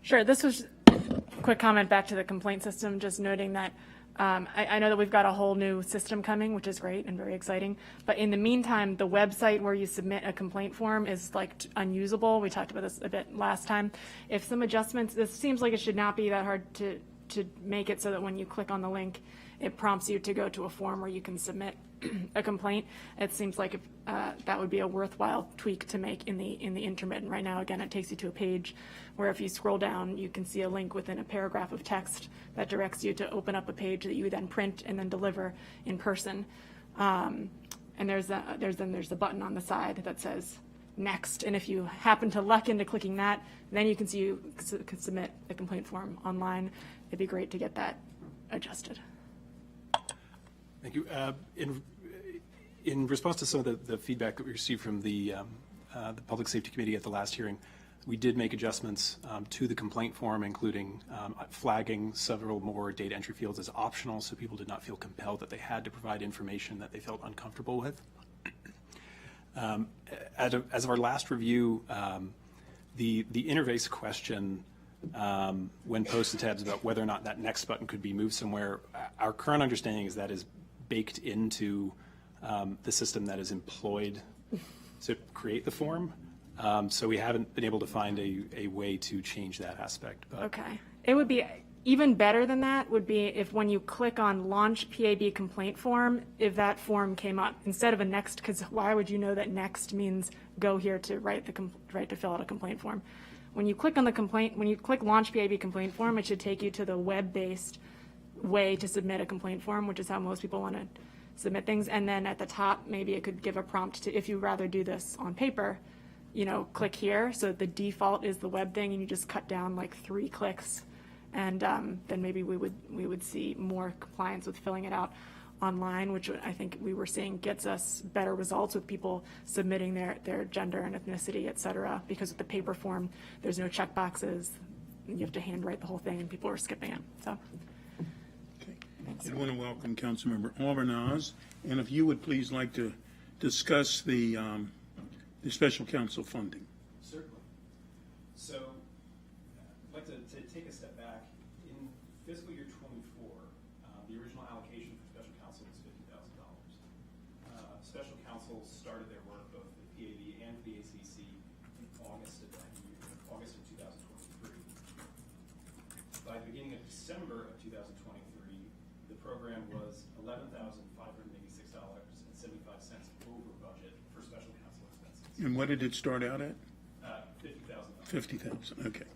Sure, this was a quick comment back to the complaint system, just noting that I know that we've got a whole new system coming, which is great and very exciting. But in the meantime, the website where you submit a complaint form is unusable. We talked about this a bit last time. If some adjustments, this seems like it should not be that hard to make it so that when you click on the link, it prompts you to go to a form where you can submit a complaint. It seems like that would be a worthwhile tweak to make in the intermittent. Right now, again, it takes you to a page where if you scroll down, you can see a link within a paragraph of text that directs you to open up a page that you then print and then deliver in person. And there's a button on the side that says next, and if you happen to luck into clicking that, then you can see you can submit the complaint form online. It'd be great to get that adjusted. Thank you. In response to some of the feedback that we received from the Public Safety Committee at the last hearing, we did make adjustments to the complaint form, including flagging several more data entry fields as optional, so people did not feel compelled that they had to provide information that they felt uncomfortable with. As of our last review, the interface question, when posted tabs about whether or not that next button could be moved somewhere, our current understanding is that is baked into the system that is employed to create the form. So we haven't been able to find a way to change that aspect. But Okay. It would be even better than that would be if when you click on Launch PAB Complaint Form, if that form came up instead of a next, because why would you know that next means go here to to fill out a complaint form? When you click on the complaint, when you click Launch PAB Complaint Form, it should take you to the web-based way to submit a complaint form, which is how most people want to submit things. And then at the top, maybe it could give a prompt to, if you rather do this on paper, click here. So the default is the web thing, and you just cut down like 3 clicks, and then maybe we would see more compliance with filling it out online, which I think we were seeing gets us better results with people submitting their gender and ethnicity, et cetera, because with the paper form, there's no check boxes. You have to handwrite the whole thing, and people are skipping it. So, I want to welcome Councilmember Albernaz, and if you would please like to discuss the special counsel funding. Certainly. So, I'd like to take a step back. In fiscal year 24, the original allocation for special counsel was $50,000. Special counsel started their work both with PAB and the ACC in August of that year, August of 2023. By the beginning of December of 2023, the program was $11,586.75 over budget for special counsel expenses. And what did it start out at? $50,000. 50,000, okay.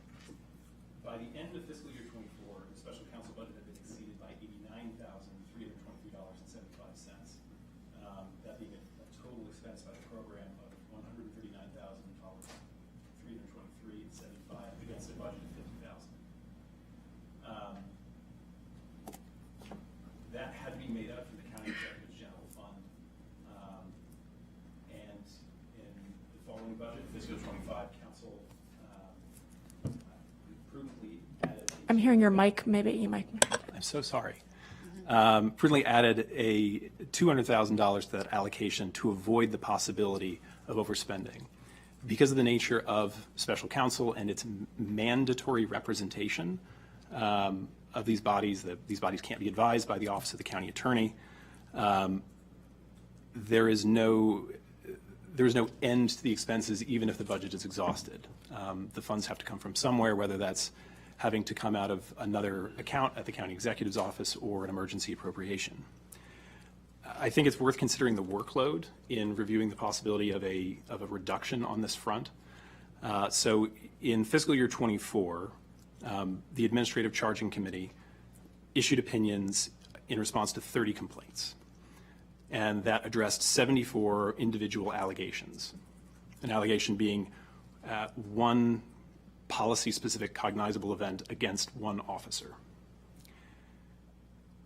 By the end of fiscal year 24, the special counsel budget had been exceeded by $89,323.75. That being a total expense by the program of $139,323.75 against a budget of $50,000. That had to be made up from the county executive's general fund. And in the following budget, fiscal 25, council prudently added. I'm hearing your mic. Maybe you might. I'm so sorry. Prudently added a $200,000 to that allocation to avoid the possibility of overspending. Because of the nature of special counsel and its mandatory representation of these bodies, that these bodies can't be advised by the Office of the County Attorney. There is no end to the expenses, even if the budget is exhausted. The funds have to come from somewhere, whether that's having to come out of another account at the county executive's office or an emergency appropriation. I think it's worth considering the workload in reviewing the possibility of a reduction on this front. So in fiscal year 24, the Administrative Charging Committee issued opinions in response to 30 complaints, and that addressed 74 individual allegations. An allegation being one policy-specific cognizable event against one officer.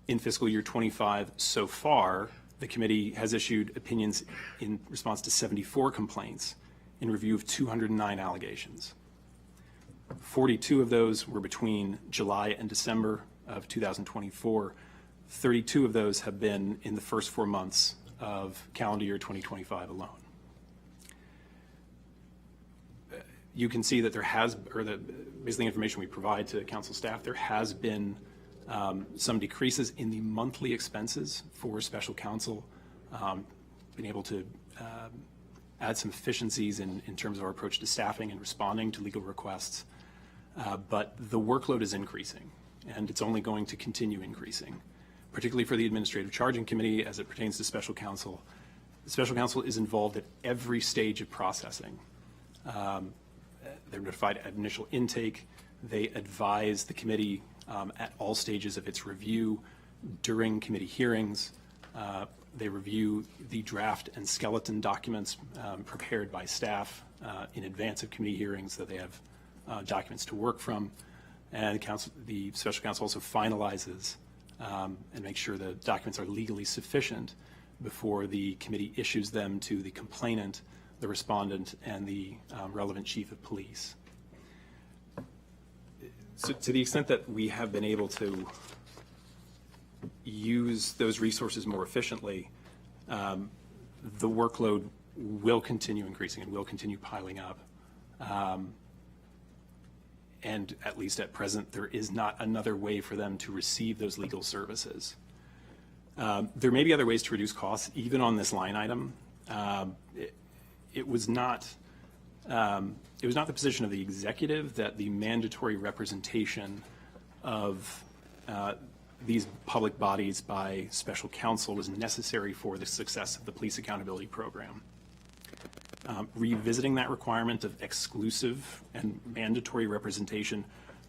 In fiscal year 25 so far, the committee has issued opinions in response to 74 complaints in review of 209 allegations. 42 of those were between July and December of 2024. 32 of those have been in the first 4 months of calendar year 2025 alone. You can see that there has, or based on the information we provide to council staff, there has been some decreases in the monthly expenses for special counsel, been able to add some efficiencies in terms of our approach to staffing and responding to legal requests. But the workload is increasing, and it's only going to continue increasing, particularly for the Administrative Charging Committee as it pertains to special counsel. The special counsel is involved at every stage of processing. They're notified at initial intake. They advise the committee at all stages of its review during committee hearings. They review the draft and skeleton documents prepared by staff in advance of committee hearings, so they have documents to work from. And the special counsel also finalizes and makes sure the documents are legally sufficient before the committee issues them to the complainant, the respondent, and the relevant chief of police. So to the extent that we have been able to use those resources more efficiently, the workload will continue increasing and will continue piling up. And at least at present, there is not another way for them to receive those legal services. There may be other ways to reduce costs, even on this line item. It was not the position of the executive that the mandatory representation of these public bodies by special counsel was necessary for the success of the police accountability program. Revisiting that requirement of exclusive and mandatory representation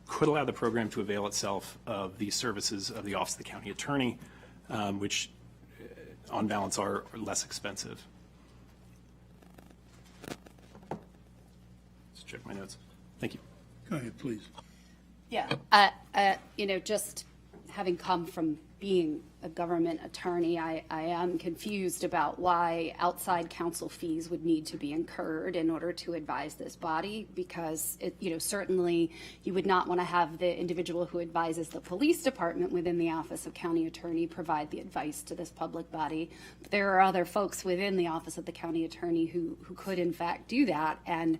could allow the program to avail itself of the services of the Office of the County Attorney, which on balance are less expensive. Let's check my notes. Thank you. Go ahead, please. Yeah, just having come from being a government attorney, I am confused about why outside counsel fees would need to be incurred in order to advise this body, because certainly you would not want to have the individual who advises the police department within the Office of County Attorney provide the advice to this public body. But there are other folks within the Office of the County Attorney who could in fact do that. And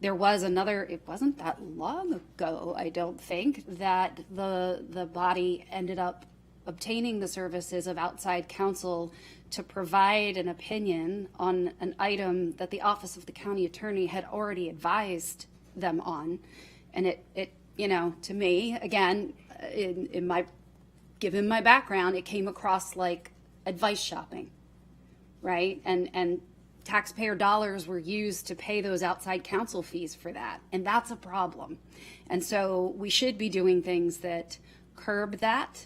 there was another, it wasn't that long ago, I don't think, that the body ended up obtaining the services of outside counsel to provide an opinion on an item that the Office of the County Attorney had already advised them on. And it to me, again, given my background, it came across like advice shopping, right? And taxpayer dollars were used to pay those outside counsel fees for that. And that's a problem. And so we should be doing things that curb that,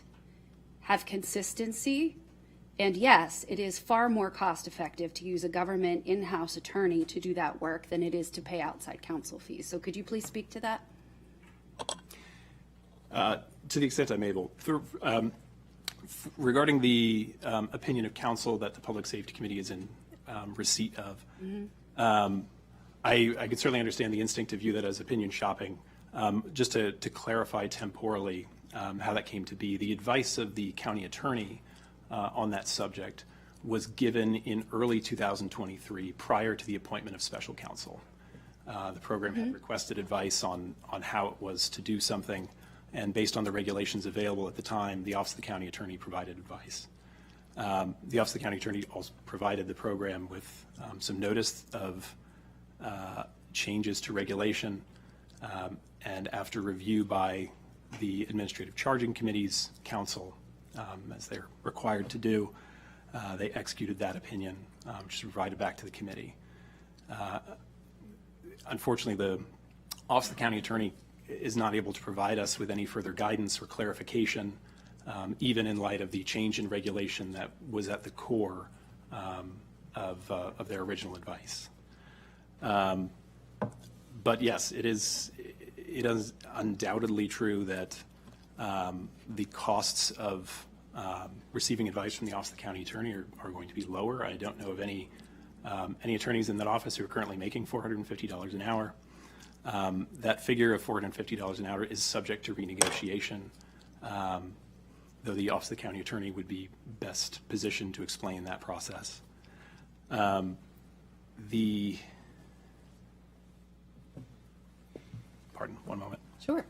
have consistency, and yes, it is far more cost effective to use a government in-house attorney to do that work than it is to pay outside counsel fees. So could you please speak to that? To the extent I'm able. Regarding the opinion of counsel that the Public Safety Committee is in receipt of, I could certainly understand the instinctive view that as opinion shopping. Just to clarify temporally how that came to be, the advice of the county attorney on that subject was given in early 2023 prior to the appointment of special counsel. The program had requested advice on how it was to do something, and based on the regulations available at the time, the Office of the County Attorney provided advice. The Office of the County Attorney also provided the program with some notice of changes to regulation, and after review by the Administrative Charging Committee's counsel, as they're required to do, they executed that opinion, which is provided back to the committee. Unfortunately, the Office of the County Attorney is not able to provide us with any further guidance or clarification, even in light of the change in regulation that was at the core of their original advice. But yes, it is undoubtedly true that the costs of receiving advice from the Office of the County Attorney are going to be lower. I don't know of any attorneys in that office who are currently making $450 an hour. That figure of $450 an hour is subject to renegotiation, though the Office of the County Attorney would be best positioned to explain that process. Pardon, one moment. Sure.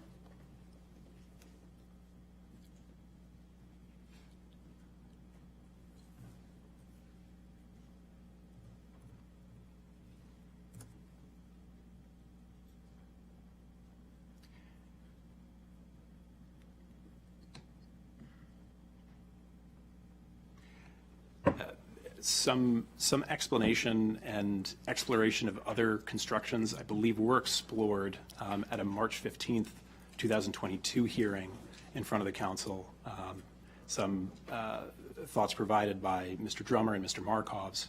Some explanation and exploration of other constructions, I believe, were explored at a March 15th, 2022 hearing in front of the council. Some thoughts provided by Mr. Drummer and Mr. Markovs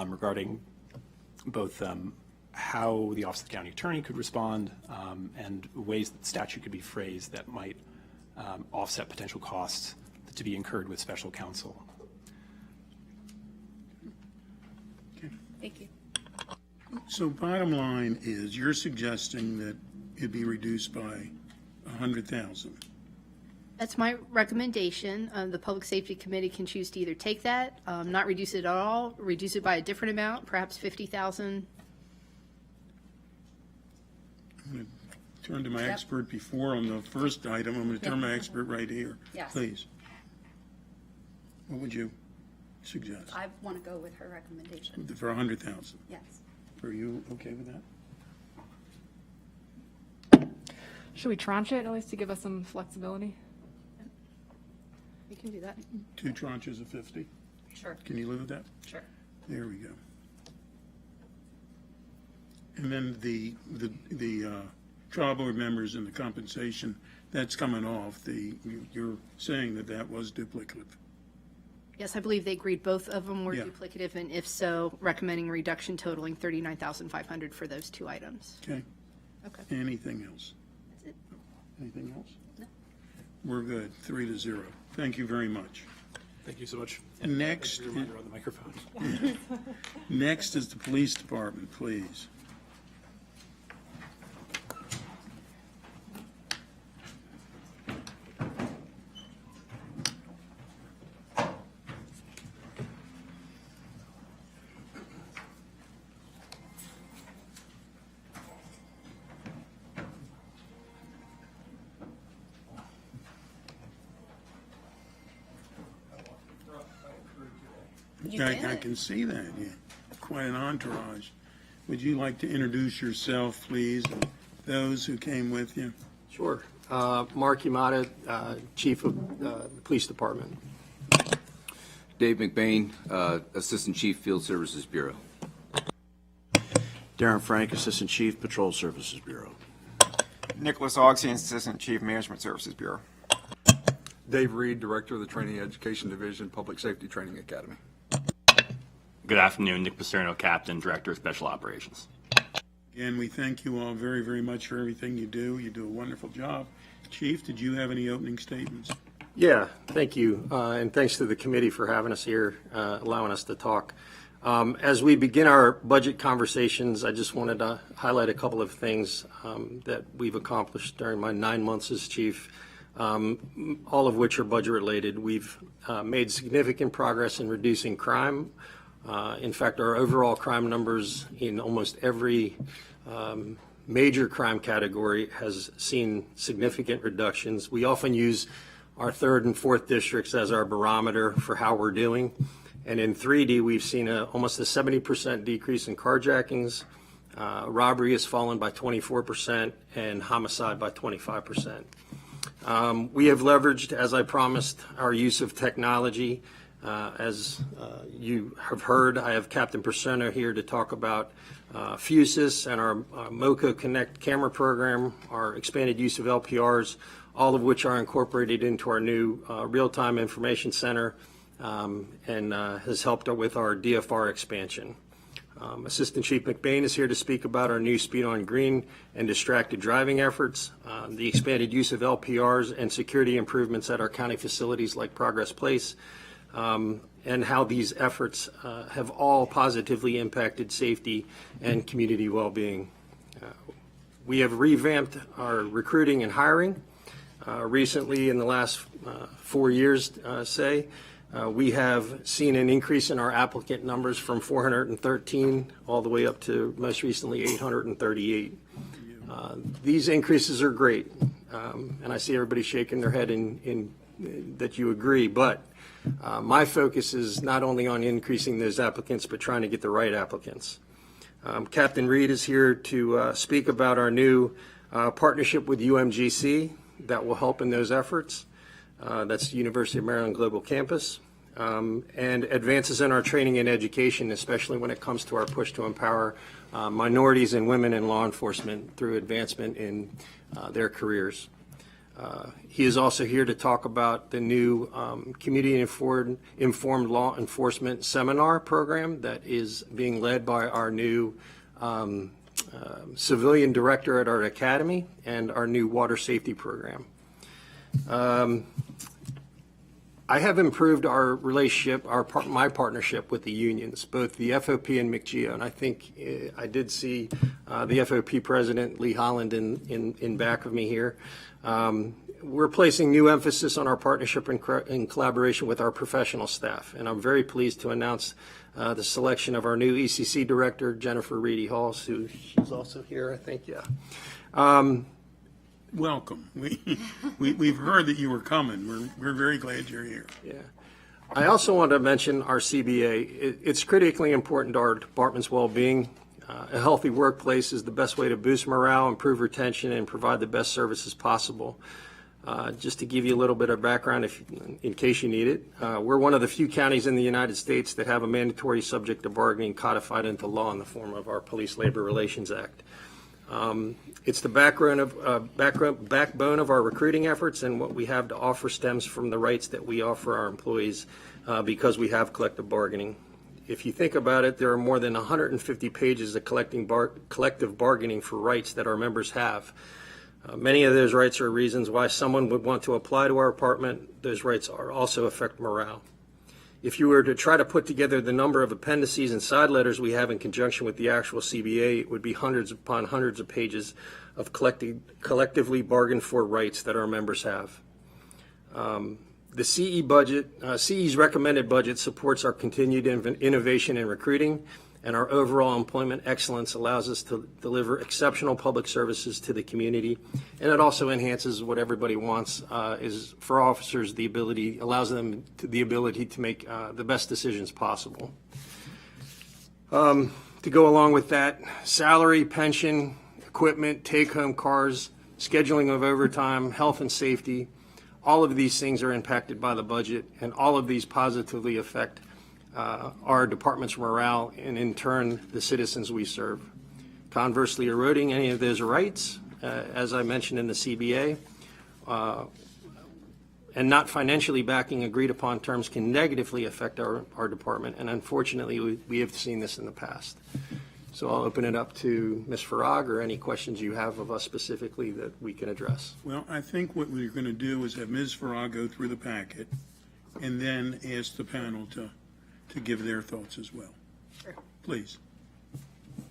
regarding both how the Office of the County Attorney could respond and ways that the statute could be phrased that might offset potential costs to be incurred with special counsel. Thank you. So bottom line is, you're suggesting that it be reduced by 100,000. That's my recommendation. The Public Safety Committee can choose to either take that, not reduce it at all, reduce it by a different amount, perhaps 50,000. I'm going to turn to my expert before on the first item. I'm going to turn to my expert right here. Yes. Please. What would you suggest? I want to go with her recommendation. For 100,000? Yes. Are you okay with that? Should we tranche it at least to give us some flexibility? We can do that. 2 tranches of 50? Sure. Can you live with that? Sure. There we go. And then the trial board members and the compensation, that's coming off. You're saying that was duplicative. Yes, I believe they agreed both of them were Yeah. duplicative, and if so, recommending reduction totaling $39,500 for those 2 items. Okay. Okay. Anything else? That's it. Anything else? No. We're good, 3-0. Thank you very much. Thank you so much. And next, Reminder on the microphone. next is the police department, please. You I did. can see that, yeah. Quite an entourage. Would you like to introduce yourself, please, and those who came with you? Sure. Mark Yamada, Chief of the Police Department. Dave McBain, Assistant Chief Field Services Bureau. Darren Frank, Assistant Chief Patrol Services Bureau. Nicholas Augstein, Assistant Chief Management Services Bureau. Dave Reed, Director of the Training Education Division, Public Safety Training Academy. Good afternoon, Nick Paserno, Captain, Director of Special Operations. Again, we thank you all very, very much for everything you do. You do a wonderful job. Chief, did you have any opening statements? Yeah, thank you. And thanks to the committee for having us here, allowing us to talk. As we begin our budget conversations, I just wanted to highlight a couple of things that we've accomplished during my 9 months as chief, all of which are budget related. We've made significant progress in reducing crime. In fact, our overall crime numbers in almost every major crime category has seen significant reductions. We often use our 3rd and 4th districts as our barometer for how we're doing. And in 3D, we've seen almost a 70% decrease in carjackings. Robbery has fallen by 24% and homicide by 25%. We have leveraged, as I promised, our use of technology. As you have heard, I have Captain Persona here to talk about FUSIS and our MoCo Connect camera program, our expanded use of LPRs, all of which are incorporated into our new real-time information center and has helped with our DFR expansion. Assistant Chief McBain is here to speak about our new speed on green and distracted driving efforts, the expanded use of LPRs and security improvements at our county facilities like Progress Place, and how these efforts have all positively impacted safety and community well-being. We have revamped our recruiting and hiring. Recently, in the last 4 years, we have seen an increase in our applicant numbers from 413 all the way up to most recently 838. These increases are great, and I see everybody shaking their head in that you agree, but my focus is not only on increasing those applicants, but trying to get the right applicants. Captain Reed is here to speak about our new partnership with UMGC that will help in those efforts. That's the University of Maryland Global Campus, and advances in our training and education, especially when it comes to our push to empower minorities and women in law enforcement through advancement in their careers. He is also here to talk about the new community-informed law enforcement seminar program that is being led by our new civilian director at our academy and our new water safety program. I have improved our relationship, my partnership with the unions, both the FOP and McGeo, and I think I did see the FOP president, Lee Holland, in back of me here. We're placing new emphasis on our partnership in collaboration with our professional staff, and I'm very pleased to announce the selection of our new ECC director, Jennifer Reedy Halls, who she's also here, I think, yeah. Welcome. We've heard that you were coming. We're very glad you're here. Yeah. I also want to mention our CBA. It's critically important to our department's well-being. A healthy workplace is the best way to boost morale, improve retention, and provide the best services possible. Just to give you a little bit of background, in case you need it, we're one of the few counties in the United States that have a mandatory subject to bargaining codified into law in the form of our Police Labor Relations Act. It's the backbone of our recruiting efforts, and what we have to offer stems from the rights that we offer our employees because we have collective bargaining. If you think about it, there are more than 150 pages of collective bargaining for rights that our members have. Many of those rights are reasons why someone would want to apply to our department. Those rights are also affect morale. If you were to try to put together the number of appendices and side letters we have in conjunction with the actual CBA, it would be hundreds upon hundreds of pages of collectively bargained for rights that our members have. The CE's recommended budget supports our continued innovation in recruiting, and our overall employment excellence allows us to deliver exceptional public services to the community. And it also enhances what everybody wants, is for officers allows them the ability to make the best decisions possible. To go along with that, salary, pension, equipment, take-home cars, scheduling of overtime, health and safety, all of these things are impacted by the budget, and all of these positively affect our department's morale and, in turn, the citizens we serve. Conversely, eroding any of those rights, as I mentioned in the CBA, and not financially backing agreed-upon terms can negatively affect our department, and unfortunately, we have seen this in the past. So I'll open it up to Ms. Farag or any questions you have of us specifically that we can address. Well, I think what we're going to do is have Ms. Farag go through the packet and then ask the panel to give their thoughts as well. Sure. Please.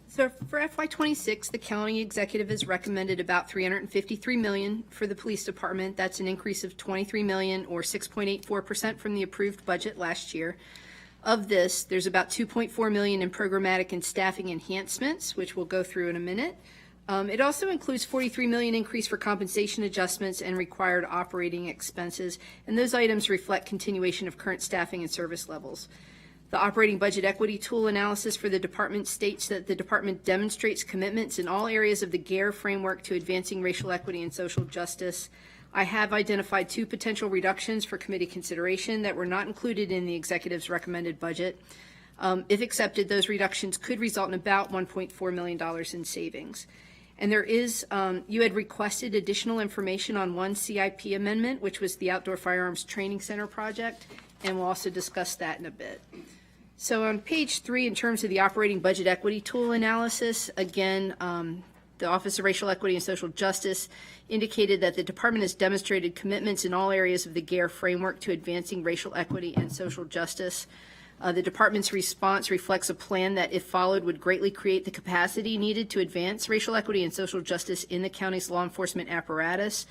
So for FY26, the county executive has recommended about $353 million for the police department. That's an increase of $23 million or 6.84% from the approved budget last year. Of this, there's about $2.4 million in programmatic and staffing enhancements, which we'll go through in a minute. It also includes $43 million increase for compensation adjustments and required operating expenses, and those items reflect continuation of current staffing and service levels. The operating budget equity tool analysis for the department states that the department demonstrates commitments in all areas of the GARE framework to advancing racial equity and social justice. I have identified 2 potential reductions for committee consideration that were not included in the executive's recommended budget. If accepted, those reductions could result in about $1.4 million in savings. And there is, you had requested additional information on one CIP amendment, which was the Outdoor Firearms Training Center project, and we'll also discuss that in a bit. So on page 3, in terms of the operating budget equity tool analysis, again, the Office of Racial Equity and Social Justice indicated that the department has demonstrated commitments in all areas of the GARE framework to advancing racial equity and social justice. The department's response reflects a plan that, if followed, would greatly create the capacity needed to advance racial equity and social justice in the county's law enforcement apparatus.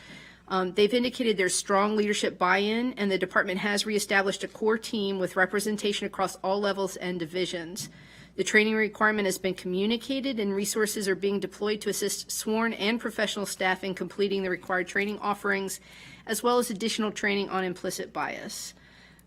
They've indicated there's strong leadership buy-in, and the department has reestablished a core team with representation across all levels and divisions. The training requirement has been communicated, and resources are being deployed to assist sworn and professional staff in completing the required training offerings, as well as additional training on implicit bias.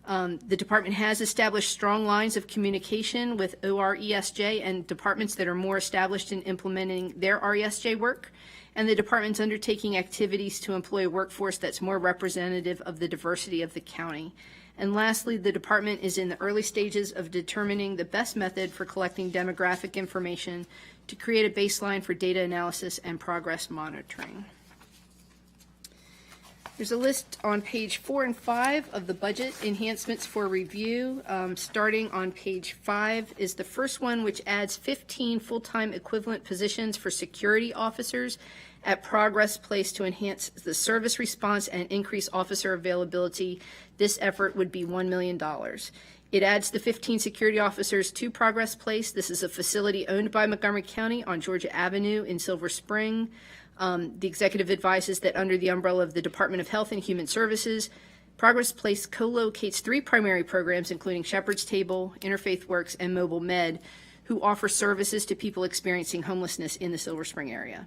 The department has established strong lines of communication with ORESJ and departments that are more established in implementing their RESJ work, and the department's undertaking activities to employ a workforce that's more representative of the diversity of the county. And lastly, the department is in the early stages of determining the best method for collecting demographic information to create a baseline for data analysis and progress monitoring. There's a list on page 4 and 5 of the budget enhancements for review. Starting on page 5 is the first one, which adds 15 full-time equivalent positions for security officers at Progress Place to enhance the service response and increase officer availability. This effort would be $1 million. It adds the 15 security officers to Progress Place. This is a facility owned by Montgomery County on Georgia Avenue in Silver Spring. The executive advises that under the umbrella of the Department of Health and Human Services, Progress Place co-locates 3 primary programs, including Shepherd's Table, Interfaith Works, and Mobile Med, who offer services to people experiencing homelessness in the Silver Spring area.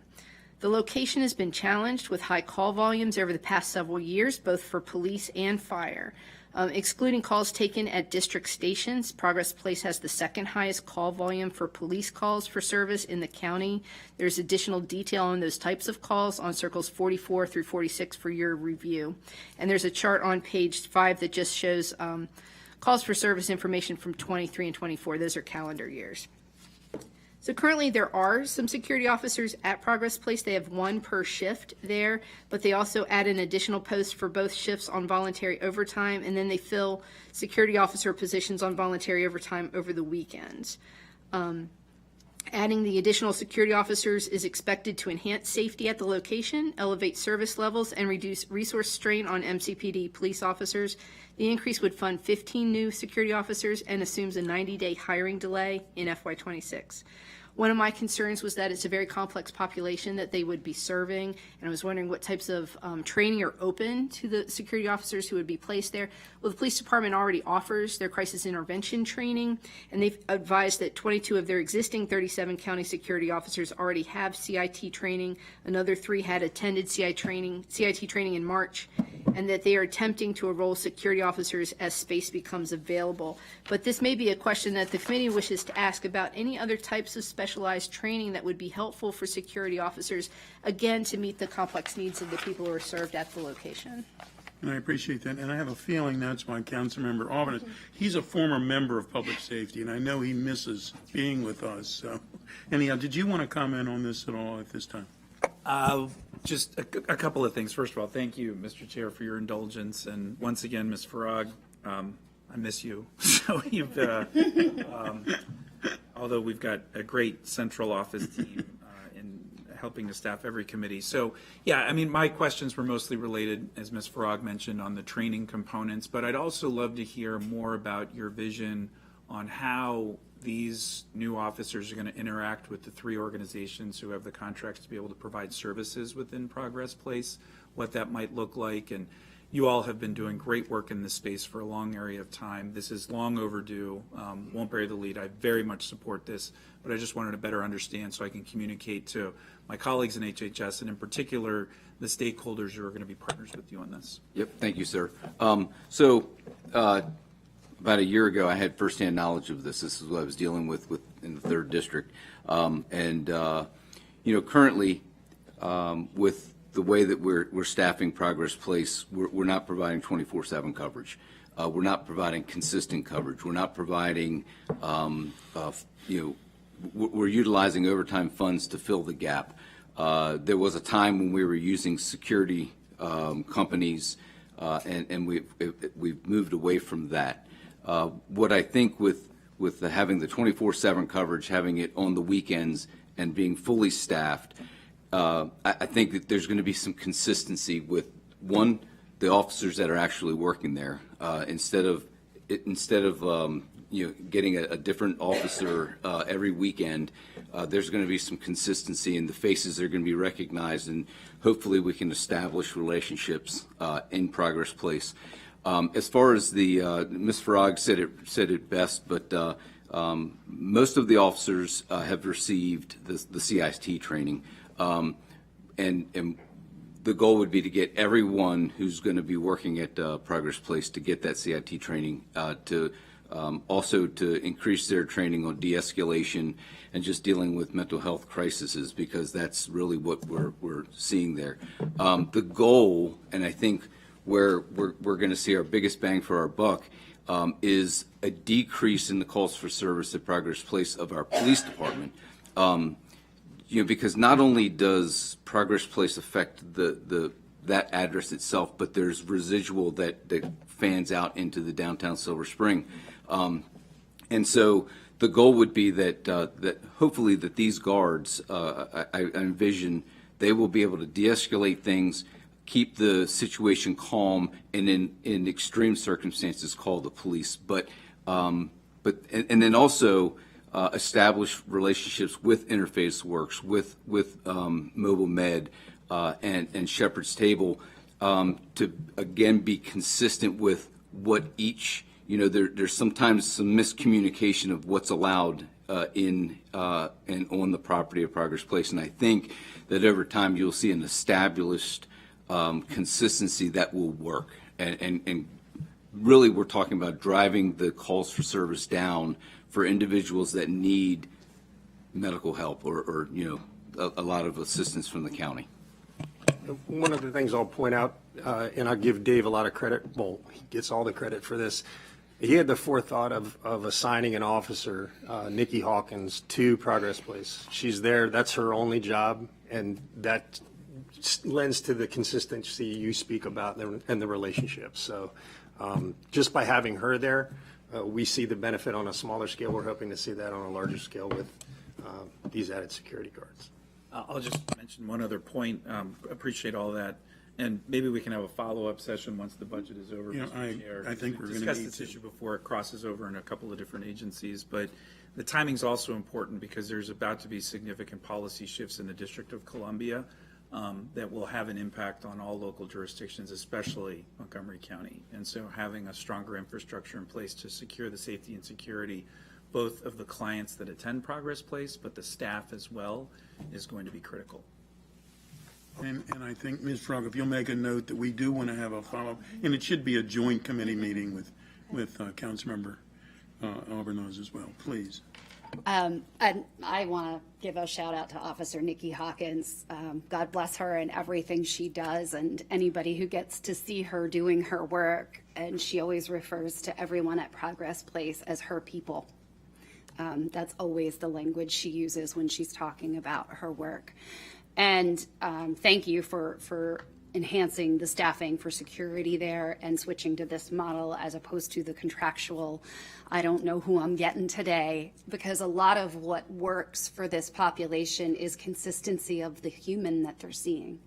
The location has been challenged with high call volumes over the past several years, both for police and fire. Excluding calls taken at district stations, Progress Place has the second highest call volume for police calls for service in the county. There's additional detail on those types of calls on circles 44 through 46 for your review. And there's a chart on page 5 that just shows calls for service information from 23 and 24. Those are calendar years. So currently there are some security officers at Progress Place. They have 1 per shift there, but they also add an additional post for both shifts on voluntary overtime, and then they fill security officer positions on voluntary overtime over the weekends. Adding the additional security officers is expected to enhance safety at the location, elevate service levels, and reduce resource strain on MCPD police officers. The increase would fund 15 new security officers and assumes a 90-day hiring delay in FY26. One of my concerns was that it's a very complex population that they would be serving, and I was wondering what types of training are open to the security officers who would be placed there. Well, the police department already offers their crisis intervention training, and they've advised that 22 of their existing 37 county security officers already have CIT training. Another 3 had attended CIT training in March, and that they are attempting to enroll security officers as space becomes available. But this may be a question that the committee wishes to ask about any other types of specialized training that would be helpful for security officers, again, to meet the complex needs of the people who are served at the location. And I appreciate that, and I have a feeling that's why Councilmember Alvin is. He's a former member of Public Safety, and I know he misses being with us. So, anyhow, did you want to comment on this at all at this time? Just a couple of things. First of all, thank you, Mr. Chair, for your indulgence, and once again, Ms. Farag, I miss you. So you've, although we've got a great central office team in helping to staff every committee. So, yeah, I mean, my questions were mostly related, as Ms. Farag mentioned, on the training components, but I'd also love to hear more about your vision on how these new officers are going to interact with the 3 organizations who have the contracts to be able to provide services within Progress Place, what that might look like. And you all have been doing great work in this space for a long area of time. This is long overdue. Won't bury the lead. I very much support this, but I just wanted to better understand so I can communicate to my colleagues in HHS and in particular the stakeholders who are going to be partners with you on this. Yep, thank you, sir. About a year ago, I had firsthand knowledge of this. This is what I was dealing with in the 3rd District. Currently, with the way that we're staffing Progress Place, we're not providing 24/7 coverage. We're not providing consistent coverage. We're not providing, we're utilizing overtime funds to fill the gap. There was a time when we were using security companies, and we've moved away from that. What I think with having the 24/7 coverage, having it on the weekends, and being fully staffed, I think that there's going to be some consistency with, one, the officers that are actually working there. Instead of getting a different officer every weekend, there's going to be some consistency, and the faces are going to be recognized, and hopefully we can establish relationships in Progress Place. As far as the Ms. Farag said it best, but most of the officers have received the CIT training, and the goal would be to get everyone who's going to be working at Progress Place to get that CIT training, also to increase their training on de-escalation and just dealing with mental health crises, because that's really what we're seeing there. The goal, and I think where we're going to see our biggest bang for our buck, is a decrease in the calls for service at Progress Place of our police department. Because not only does Progress Place affect that address itself, but there's residual that fans out into the downtown Silver Spring. And so the goal would be that hopefully that these guards, I envision, they will be able to de-escalate things, keep the situation calm, and in extreme circumstances call the police. But then also establish relationships with Interface Works, with Mobile Med, and Shepherd's Table, to again be consistent with what each. There's sometimes some miscommunication of what's allowed in and on the property of Progress Place, and I think that over time you'll see an established consistency that will work. And really, we're talking about driving the calls for service down for individuals that need medical help or a lot of assistance from the county. One of the things I'll point out, and I'll give Dave a lot of credit, well, he gets all the credit for this. He had the forethought of assigning an officer, Nikki Hawkins, to Progress Place. She's there, that's her only job, and that lends to the consistency you speak about and the relationships. So just by having her there, we see the benefit on a smaller scale. We're hoping to see that on a larger scale with these added security guards. I'll just mention one other point. Appreciate all that. And maybe we can have a follow-up session once the budget is over. Yeah, Mr. Chair. I think we're gonna discuss need this to. issue before it crosses over in a couple of different agencies. But the timing's also important because there's about to be significant policy shifts in the District of Columbia that will have an impact on all local jurisdictions, especially Montgomery County. And so having a stronger infrastructure in place to secure the safety and security both of the clients that attend Progress Place, but the staff as well, is going to be critical. And I think, Ms. Frog, if you'll make a note that we do want to have a follow-up, and it should be a joint committee meeting with Councilmember Albornoz as well, please. And I want to give a shout out to Officer Nikki Hawkins. God bless her and everything she does, and anybody who gets to see her doing her work. And she always refers to everyone at Progress Place as her people. That's always the language she uses when she's talking about her work. And thank you for enhancing the staffing for security there and switching to this model as opposed to the contractual, I don't know who I'm getting today, because a lot of what works for this population is consistency of the human that they're seeing.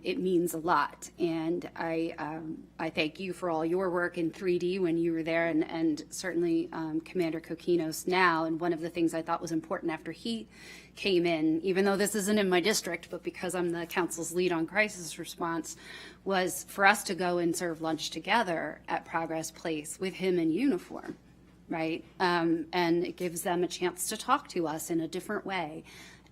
It means a lot, and I thank you for all your work in 3D when you were there, and certainly Commander Coquinos now. And one of the things I thought was important after he came in, even though this isn't in my district, but because I'm the council's lead on crisis response, was for us to go and serve lunch together at Progress Place with him in uniform, right? And it gives them a chance to talk to us in a different way.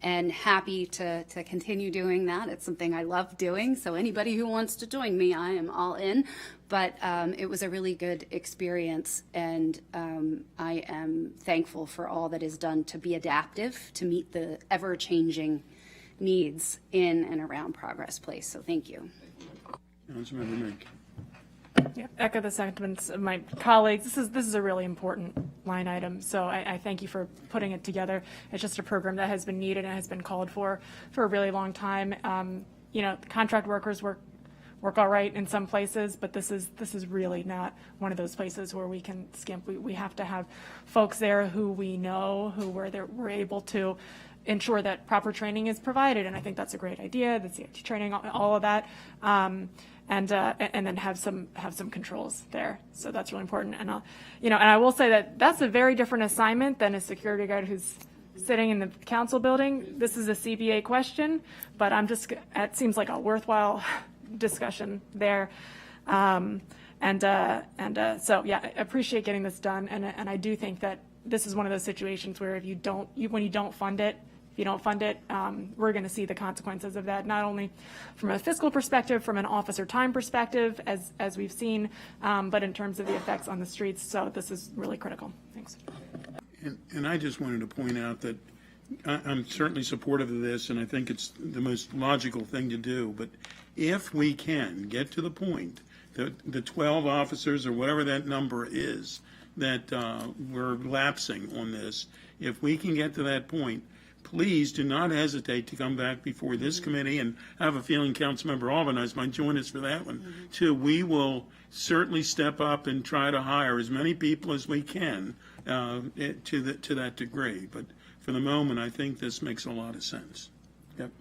And happy to continue doing that. It's something I love doing. So anybody who wants to join me, I am all in. But it was a really good experience, and I am thankful for all that is done to be adaptive, to meet the ever-changing needs in and around Progress Place. So thank you. Councilmember Mink. Yeah, echo the sentiments of my colleagues. This is a really important line item, so I thank you for putting it together. It's just a program that has been needed and has been called for a really long time. Contract workers work all right in some places, but this is really not one of those places where we can skimp. We have to have folks there who we know, who we're able to ensure that proper training is provided, and I think that's a great idea. The CIT training, all of that. And then have some controls there. So that's really important. And I will say that that's a very different assignment than a security guard who's sitting in the council building. This is a CBA question, but it seems like a worthwhile discussion there. So yeah, I appreciate getting this done. And I do think that this is one of those situations where when you don't fund it, we're going to see the consequences of that, not only from a fiscal perspective, from an officer time perspective, as we've seen, but in terms of the effects on the streets. So this is really critical. Thanks. And I just wanted to point out that I'm certainly supportive of this, and I think it's the most logical thing to do. But if we can get to the point that the 12 officers or whatever that number is that we're lapsing on this, if we can get to that point, please do not hesitate to come back before this committee, and I have a feeling Councilmember Albornoz might join us for that one, too. We will certainly step up and try to hire as many people as we can to that degree. But for the moment, I think this makes a lot of sense. Yep.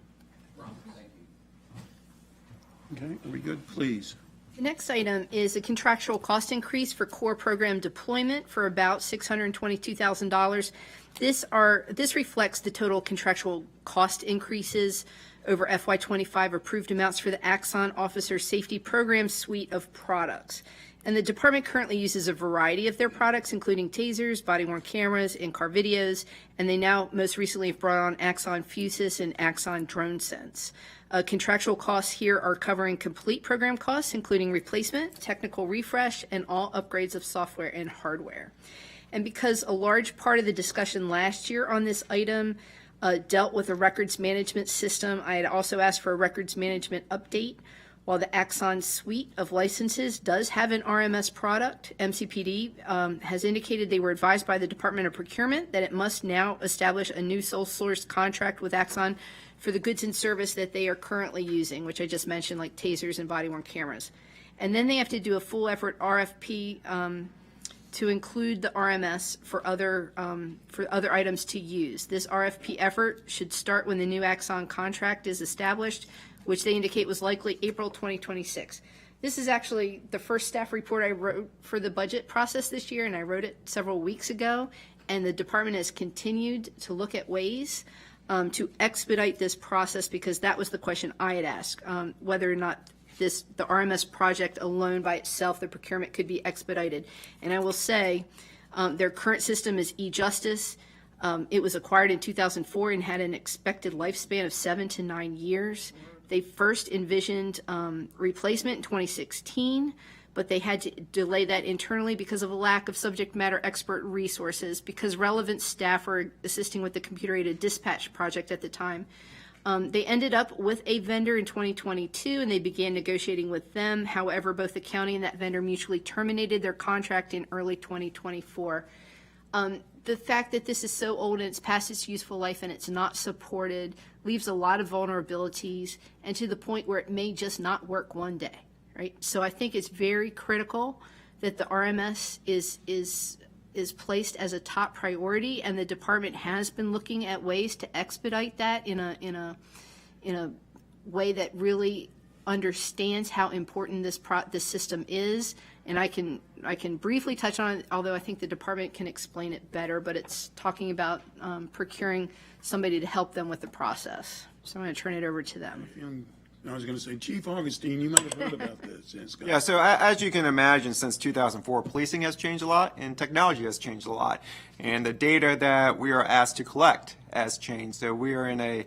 Okay, are we good? Please. The next item is a contractual cost increase for core program deployment for about $622,000. This reflects the total contractual cost increases over FY25 approved amounts for the Axon Officer Safety Program suite of products. And the department currently uses a variety of their products, including tasers, body-worn cameras, in-car videos, and they now most recently have brought on Axon Fusus and Axon Drone Sense. Contractual costs here are covering complete program costs, including replacement, technical refresh, and all upgrades of software and hardware. And because a large part of the discussion last year on this item dealt with a records management system, I had also asked for a records management update. While the Axon suite of licenses does have an RMS product, MCPD has indicated they were advised by the Department of Procurement that it must now establish a new sole source contract with Axon for the goods and service that they are currently using, which I just mentioned, like tasers and body-worn cameras. And then they have to do a full effort RFP to include the RMS for other items to use. This RFP effort should start when the new Axon contract is established, which they indicate was likely April 2026. This is actually the first staff report I wrote for the budget process this year, and I wrote it several weeks ago, and the department has continued to look at ways to expedite this process, because that was the question I had asked, whether or not the RMS project alone by itself, the procurement could be expedited. And I will say, their current system is e-justice. It was acquired in 2004 and had an expected lifespan of 7 to 9 years. They first envisioned replacement in 2016, but they had to delay that internally because of a lack of subject matter expert resources, because relevant staff were assisting with the computer-aided dispatch project at the time. They ended up with a vendor in 2022, and they began negotiating with them. However, both the county and that vendor mutually terminated their contract in early 2024. The fact that this is so old and it's past its useful life and it's not supported leaves a lot of vulnerabilities, and to the point where it may just not work one day, right? So I think it's very critical that the RMS is placed as a top priority, and the department has been looking at ways to expedite that in a way that really understands how important this system is. And I can briefly touch on it, although I think the department can explain it better, but it's talking about procuring somebody to help them with the process. So I'm going to turn it over to them. I was going to say, Chief Augustine, you might have heard about this. Yes, Yeah, so as you can imagine, since 2004, policing has changed a lot and technology has changed a lot. And the data that we are asked to collect has changed. So we are in a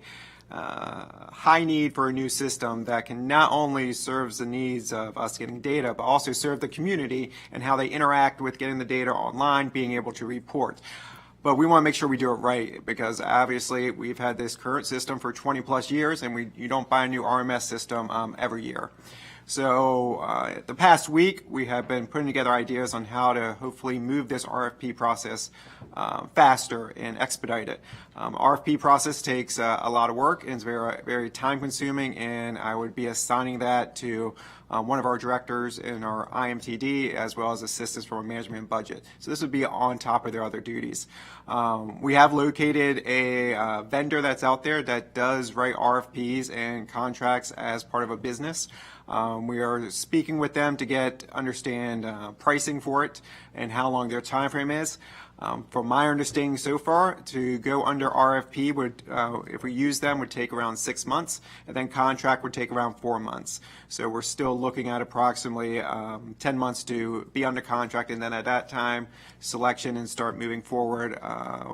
high need for a new system that can not only serve the needs of us getting data, but also serve the community and how they interact with getting the data online, being able to report. But we want to make sure we do it right, because obviously we've had this current system for 20 plus years, and you don't buy a new RMS system every year. So the past week, we have been putting together ideas on how to hopefully move this RFP process faster and expedite it. RFP process takes a lot of work and it's very, very time consuming, and I would be assigning that to one of our directors in our IMTD, as well as assistance from our management budget. So this would be on top of their other duties. We have located a vendor that's out there that does write RFPs and contracts as part of a business. We are speaking with them to understand pricing for it and how long their time frame is. From my understanding so far, to go under RFP would, if we use them, would take around 6 months, and then contract would take around 4 months. So we're still looking at approximately 10 months to be under contract, and then at that time, selection and start moving forward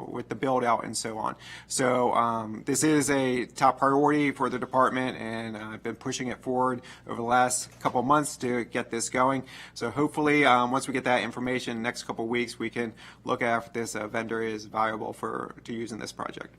with the build out and so on. So this is a top priority for the department, and I've been pushing it forward over the last couple of months to get this going. So hopefully, once we get that information, the next couple of weeks, we can look at if this vendor is viable to use in this project.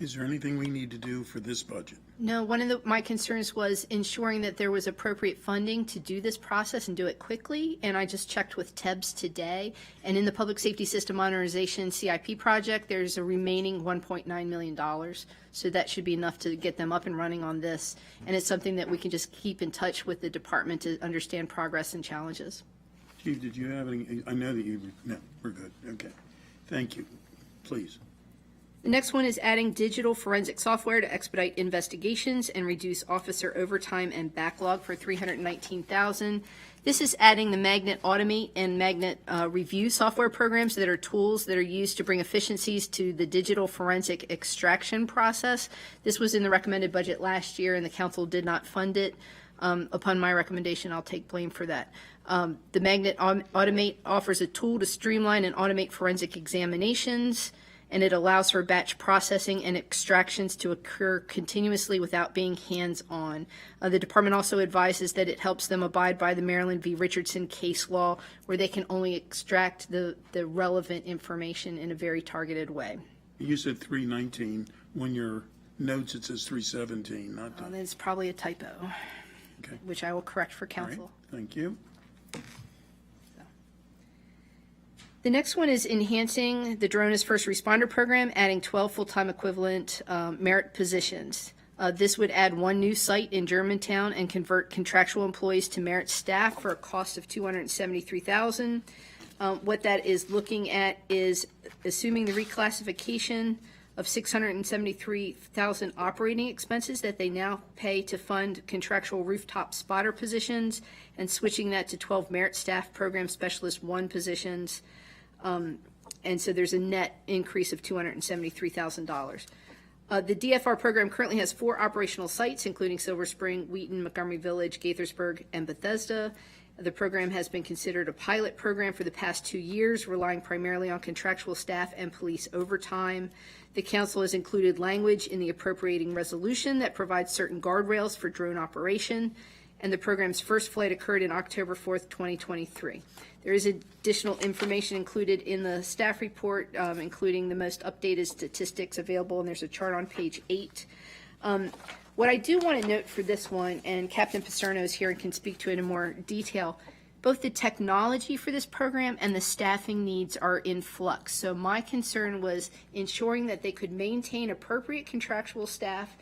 Is there anything we need to do for this budget? No, one of my concerns was ensuring that there was appropriate funding to do this process and do it quickly. And I just checked with TEBS today. And in the Public Safety System Modernization CIP project, there's a remaining $1.9 million. So that should be enough to get them up and running on this. And it's something that we can just keep in touch with the department to understand progress and challenges. Chief, did you have any? I know that you, no, we're good. Okay. Thank you. Please. The next one is adding digital forensic software to expedite investigations and reduce officer overtime and backlog for $319,000. This is adding the Magnet Automate and Magnet Review software programs that are tools that are used to bring efficiencies to the digital forensic extraction process. This was in the recommended budget last year, and the council did not fund it. Upon my recommendation, I'll take blame for that. The Magnet Automate offers a tool to streamline and automate forensic examinations, and it allows for batch processing and extractions to occur continuously without being hands-on. The department also advises that it helps them abide by the Maryland v. Richardson case law, where they can only extract the relevant information in a very targeted way. You said 319. When your notes, it says 317, not Then it's probably a typo, okay. Which I will correct for council. All right. Thank you. The next one is enhancing the Drone as First Responder program, adding 12 full-time equivalent merit positions. This would add one new site in Germantown and convert contractual employees to merit staff for a cost of $273,000. What that is looking at is assuming the reclassification of $673,000 operating expenses that they now pay to fund contractual rooftop spotter positions and switching that to 12 merit staff program specialist 1 positions. And so there's a net increase of $273,000. The DFR program currently has 4 operational sites, including Silver Spring, Wheaton, Montgomery Village, Gaithersburg, and Bethesda. The program has been considered a pilot program for the past 2 years, relying primarily on contractual staff and police overtime. The council has included language in the appropriating resolution that provides certain guardrails for drone operation, and the program's first flight occurred in October 4th, 2023. There is additional information included in the staff report, including the most updated statistics available, and there's a chart on page 8. What I do want to note for this one, and Captain Paserno is here and can speak to it in more detail, both the technology for this program and the staffing needs are in flux. So my concern was ensuring that they could maintain appropriate contractual staff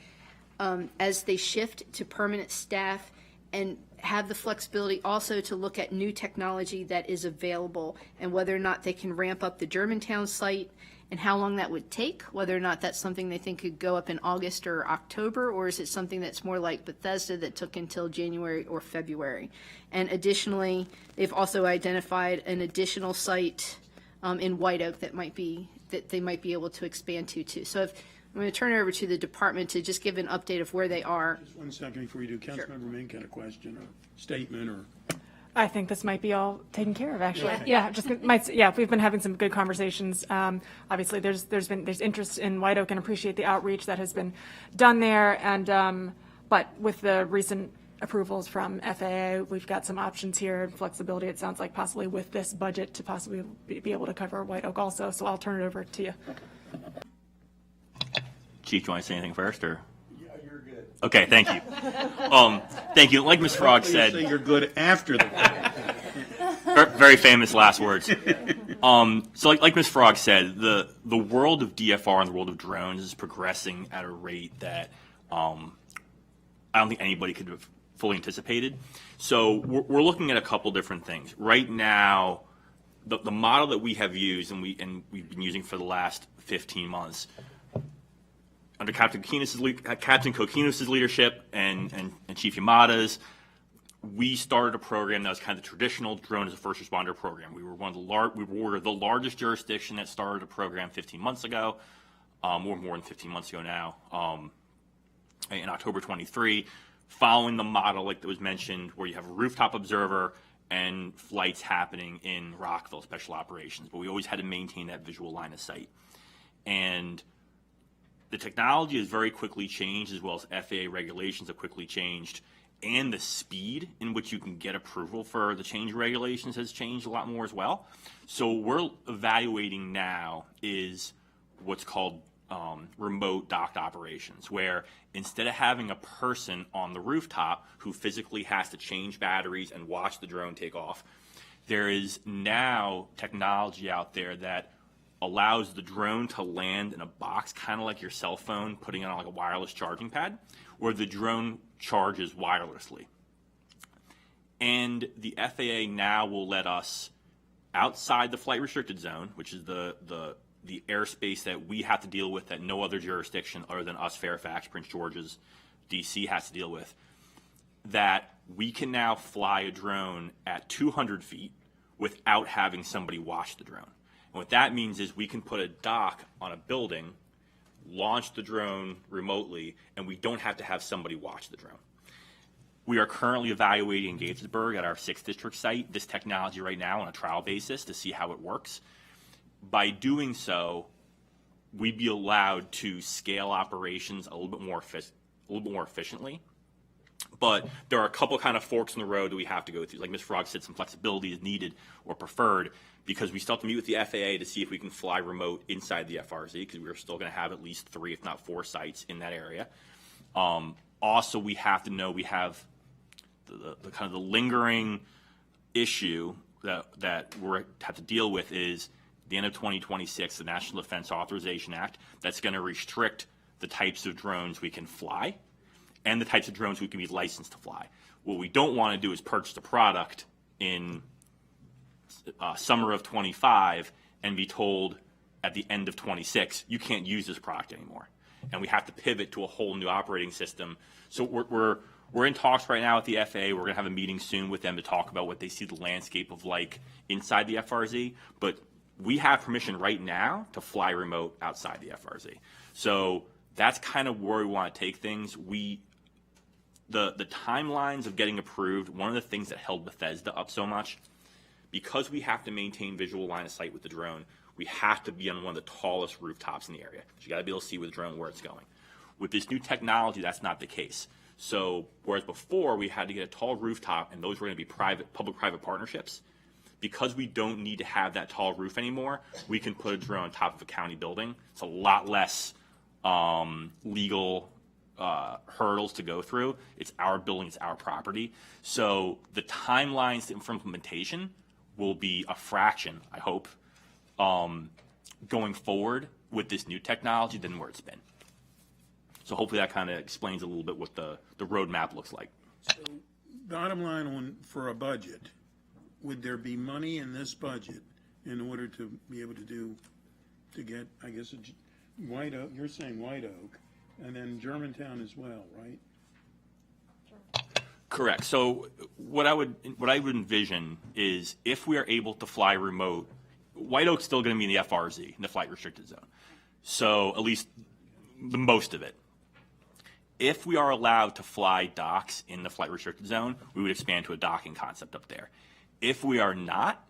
as they shift to permanent staff, and have the flexibility also to look at new technology that is available and whether or not they can ramp up the Germantown site and how long that would take, whether or not that's something they think could go up in August or October, or is it something that's more like Bethesda that took until January or February. And additionally, they've also identified an additional site in White Oak that they might be able to expand to too. So I'm going to turn it over to the department to just give an update of where they are. Just 1 second before you do. Councilmember Mink had a question or statement or. I think this might be all taken care of, actually. Yeah. We've been having some good conversations. Obviously, there's interest in White Oak and appreciate the outreach that has been done there. And but with the recent approvals from FAA, we've got some options here and flexibility. It sounds like possibly with this budget to possibly be able to cover White Oak also. So I'll turn it over to you. Chief, do you want to say anything first, or? Yeah, you're good. Okay, thank you. Thank you. Like Ms. Frog said, you say you're good after the very famous last words. So like Ms. Frog said, the world of DFR and the world of drones is progressing at a rate that I don't think anybody could have fully anticipated. So we're looking at a couple different things. Right now, the model that we have used and we've been using for the last 15 months, under Captain Kokinos' leadership and Chief Yamada's, we started a program that was kind of the traditional drone as a first responder program. We were the largest jurisdiction that started a program 15 months ago, more than 15 months ago now, in October 23, following the model like that was mentioned, where you have a rooftop observer and flights happening in Rockville, special operations. But we always had to maintain that visual line of sight. And the technology has very quickly changed, as well as FAA regulations have quickly changed, and the speed in which you can get approval for the change regulations has changed a lot more as well. So we're evaluating now is what's called remote docked operations, where instead of having a person on the rooftop who physically has to change batteries and watch the drone take off, there is now technology out there that allows the drone to land in a box, kind of like your cell phone, putting it on like a wireless charging pad, where the drone charges wirelessly. And the FAA now will let us, outside the flight restricted zone, which is the airspace that we have to deal with that no other jurisdiction other than us, Fairfax, Prince George's, DC has to deal with, that we can now fly a drone at 200 feet without having somebody watch the drone. And what that means is we can put a dock on a building, launch the drone remotely, and we don't have to have somebody watch the drone. We are currently evaluating in Gaithersburg at our 6th District site this technology right now on a trial basis to see how it works. By doing so, we'd be allowed to scale operations a little bit more efficiently. But there are a couple kind of forks in the road that we have to go through. Like Ms. Frog said, some flexibility is needed or preferred, because we still have to meet with the FAA to see if we can fly remote inside the FRZ, because we're still going to have at least 3, if not 4 sites in that area. Also, we have to know we have the kind of the lingering issue that we have to deal with is the end of 2026, the National Defense Authorization Act, that's going to restrict the types of drones we can fly and the types of drones we can be licensed to fly. What we don't want to do is purchase a product in summer of 25 and be told at the end of 26, you can't use this product anymore. And we have to pivot to a whole new operating system. So we're in talks right now with the FAA. We're going to have a meeting soon with them to talk about what they see the landscape of like inside the FRZ. But we have permission right now to fly remote outside the FRZ. So that's kind of where we want to take things. The timelines of getting approved, one of the things that held Bethesda up so much, because we have to maintain visual line of sight with the drone, we have to be on one of the tallest rooftops in the area. So you got to be able to see with the drone where it's going. With this new technology, that's not the case. So whereas before we had to get a tall rooftop and those were going to be public-private partnerships, because we don't need to have that tall roof anymore, we can put a drone on top of a county building. It's a lot less legal hurdles to go through. It's our building, it's our property. So the timelines for implementation will be a fraction, I hope, going forward with this new technology than where it's been. So hopefully that kind of explains a little bit what the roadmap looks like. So bottom line for a budget, would there be money in this budget in order to be able to get, I guess, White Oak, you're saying White Oak, and then Germantown as well, right? Correct. So what I would envision is if we are able to fly remote, White Oak's still going to be in the FRZ, in the flight restricted zone. So at least the most of it. If we are allowed to fly docks in the flight restricted zone, we would expand to a docking concept up there. If we are not,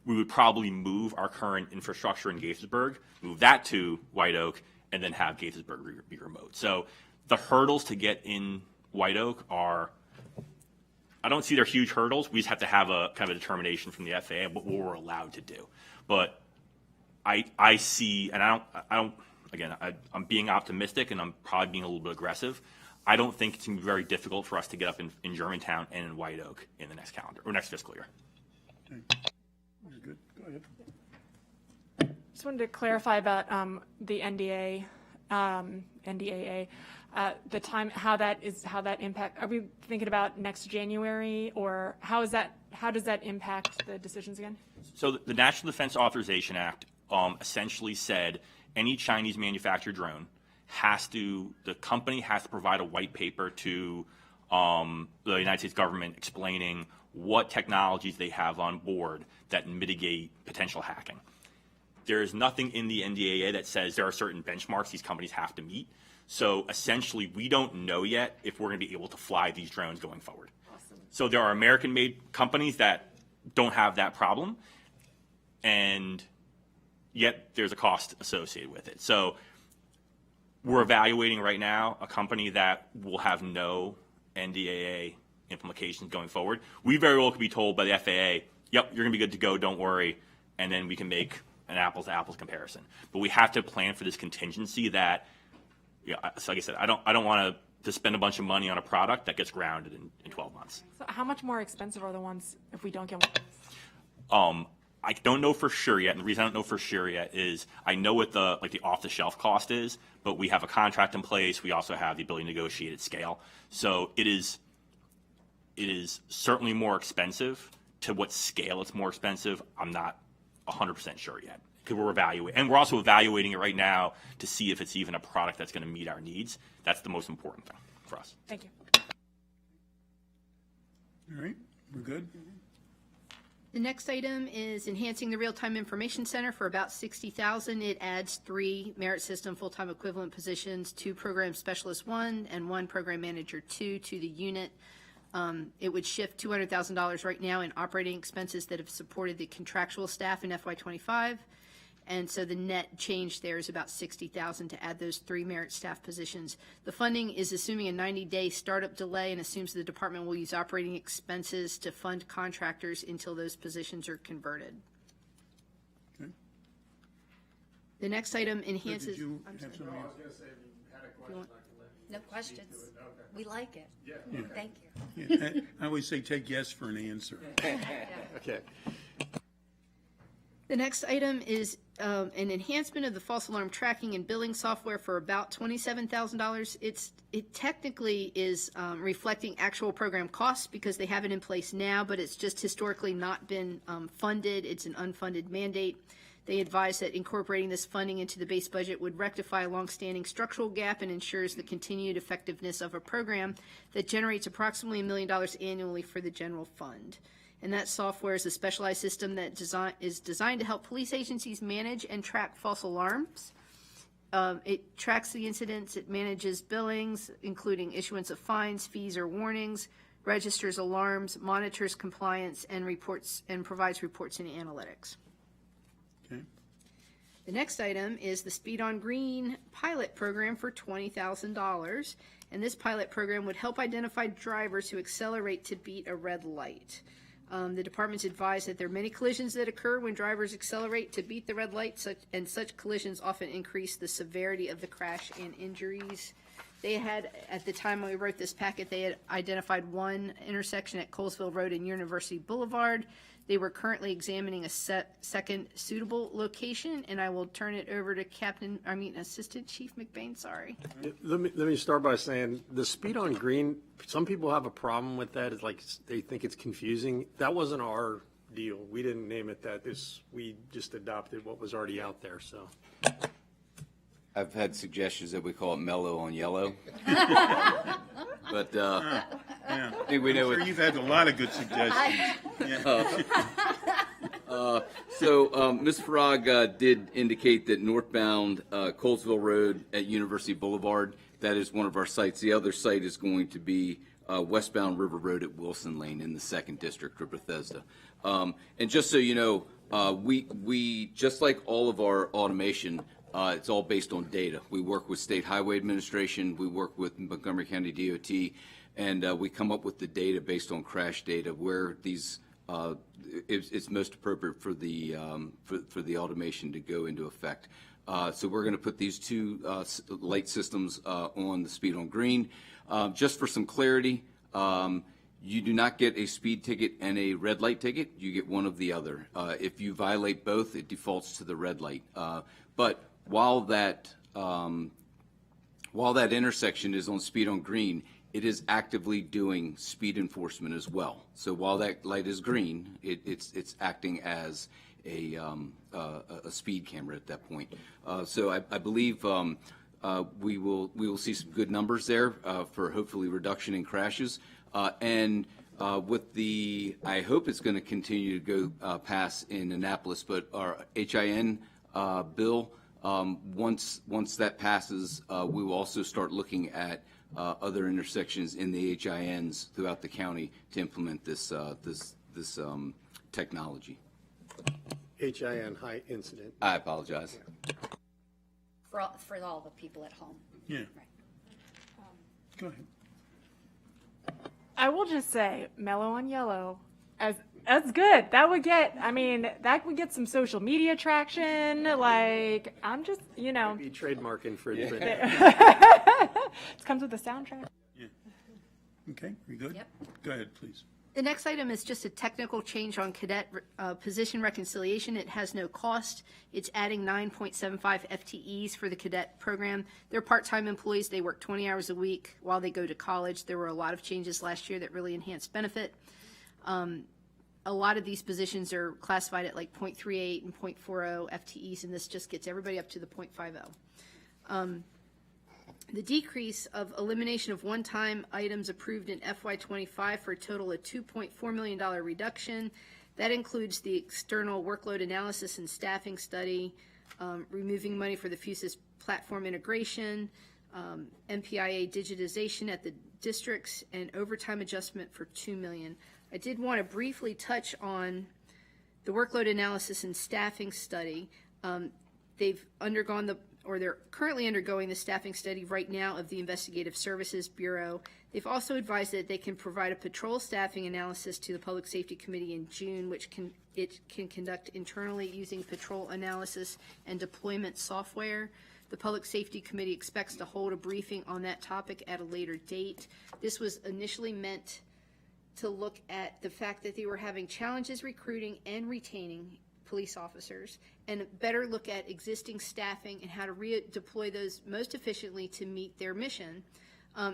we would probably move our current infrastructure in Gaithersburg, move that to White Oak, and then have Gaithersburg be remote. So the hurdles to get in White Oak are, I don't see they're huge hurdles. We just have to have a kind of a determination from the FAA what we're allowed to do. But I see, and I don't. Again, I'm being optimistic, and I'm probably being a little bit aggressive. I don't think it's going to be very difficult for us to get up in Germantown and in White Oak in the next calendar or next fiscal year. Okay. Good. Go ahead. Just wanted to clarify about the NDAA, the time, how that impact. Are we thinking about next January, or how does that impact the decisions again? So the National Defense Authorization Act essentially said any Chinese manufactured drone the company has to provide a white paper to the United States government explaining what technologies they have on board that mitigate potential hacking. There is nothing in the NDAA that says there are certain benchmarks these companies have to meet. So essentially, we don't know yet if we're going to be able to fly these drones going forward. Awesome. So there are American-made companies that don't have that problem, and yet there's a cost associated with it. So we're evaluating right now a company that will have no NDAA implications going forward. We very well could be told by the FAA, yep, you're going to be good to go, don't worry, and then we can make an apples-to-apples comparison. But we have to plan for this contingency that, so like I said, I don't want to spend a bunch of money on a product that gets grounded in 12 months. So how much more expensive are the ones if we don't get one? I don't know for sure yet, and the reason I don't know for sure yet is I know what the off-the-shelf cost is, but we have a contract in place. We also have the ability to negotiate at scale. So it is certainly more expensive. To what scale it's more expensive, I'm not 100% sure yet, because we're evaluating, and we're also evaluating it right now to see if it's even a product that's going to meet our needs. That's the most important thing for us. Thank you. All right, we're good. The next item is enhancing the real-time information center for about $60,000. It adds 3 merit system full-time equivalent positions, 2 program specialist 1 and 1 program manager 2 to the unit. It would shift $200,000 right now in operating expenses that have supported the contractual staff in FY25. And so the net change there is about $60,000 to add those 3 merit staff positions. The funding is assuming a 90-day startup delay and assumes the department will use operating expenses to fund contractors until those positions are converted. Okay. The next item enhances. Did you have something else? No questions. We like it. Yeah. Thank you. Yeah, I always say take yes for an answer. Okay. The next item is an enhancement of the false alarm tracking and billing software for about $27,000. It technically is reflecting actual program costs because they have it in place now, but it's just historically not been funded. It's an unfunded mandate. They advise that incorporating this funding into the base budget would rectify a longstanding structural gap and ensures the continued effectiveness of a program that generates approximately $1 million annually for the general fund. And that software is a specialized system that is designed to help police agencies manage and track false alarms. It tracks the incidents, it manages billings, including issuance of fines, fees, or warnings, registers alarms, monitors compliance, and provides reports and analytics. Okay. The next item is the Speed on Green pilot program for $20,000. And this pilot program would help identify drivers who accelerate to beat a red light. The department's advised that there are many collisions that occur when drivers accelerate to beat the red light, and such collisions often increase the severity of the crash and injuries. They had, at the time we wrote this packet, they had identified one intersection at Colesville Road and University Boulevard. They were currently examining a second suitable location, and I will turn it over to Assistant Chief McBain, sorry. Let me start by saying the Speed on Green, some people have a problem with that. It's like they think it's confusing. That wasn't our deal. We didn't name it that. We just adopted what was already out there, so. I've had suggestions that we call it mellow on yellow. But Yeah. I think we know I'm sure you've had a lot of good suggestions. Ms. Farag did indicate that northbound Colesville Road at University Boulevard, that is one of our sites. The other site is going to be westbound River Road at Wilson Lane in the 2nd District of Bethesda. And just so you know, we just like all of our automation, it's all based on data. We work with State Highway Administration, we work with Montgomery County DOT, and we come up with the data based on crash data where these it's most appropriate for the automation to go into effect. So we're going to put these two light systems on the Speed on Green. Just for some clarity, you do not get a speed ticket and a red light ticket. You get one of the other. If you violate both, it defaults to the red light. But while that intersection is on Speed on Green, it is actively doing speed enforcement as well. So while that light is green, it's acting as a speed camera at that point. So I believe we will see some good numbers there for hopefully reduction in crashes. And with I hope it's going to continue to go pass in Annapolis, but our HIN bill, once that passes, we will also start looking at other intersections in the HINs throughout the county to implement this technology. HIN, high incident. I apologize. For all the people at home. Yeah. Go ahead. I will just say, mellow on yellow, that's good. That would get some social media traction. Like, I'm just, Maybe trademark infringement. It comes with the soundtrack. Yeah. Okay, we good? Yep. Go ahead, please. The next item is just a technical change on cadet position reconciliation. It has no cost. It's adding 9.75 FTEs for the cadet program. They're part-time employees. They work 20 hours a week while they go to college. There were a lot of changes last year that really enhanced benefit. A lot of these positions are classified at like 0.38 and 0.40 FTEs, and this just gets everybody up to the 0.50. The decrease of elimination of one-time items approved in FY25 for a total of $2.4 million reduction. That includes the external workload analysis and staffing study, removing money for the FUSIS platform integration, MPIA digitization at the districts, and overtime adjustment for $2 million. I did want to briefly touch on the workload analysis and staffing study. They've undergone they're currently undergoing the staffing study right now of the Investigative Services Bureau. They've also advised that they can provide a patrol staffing analysis to the Public Safety Committee in June, which it can conduct internally using patrol analysis and deployment software. The Public Safety Committee expects to hold a briefing on that topic at a later date. This was initially meant to look at the fact that they were having challenges recruiting and retaining police officers and better look at existing staffing and how to redeploy those most efficiently to meet their mission.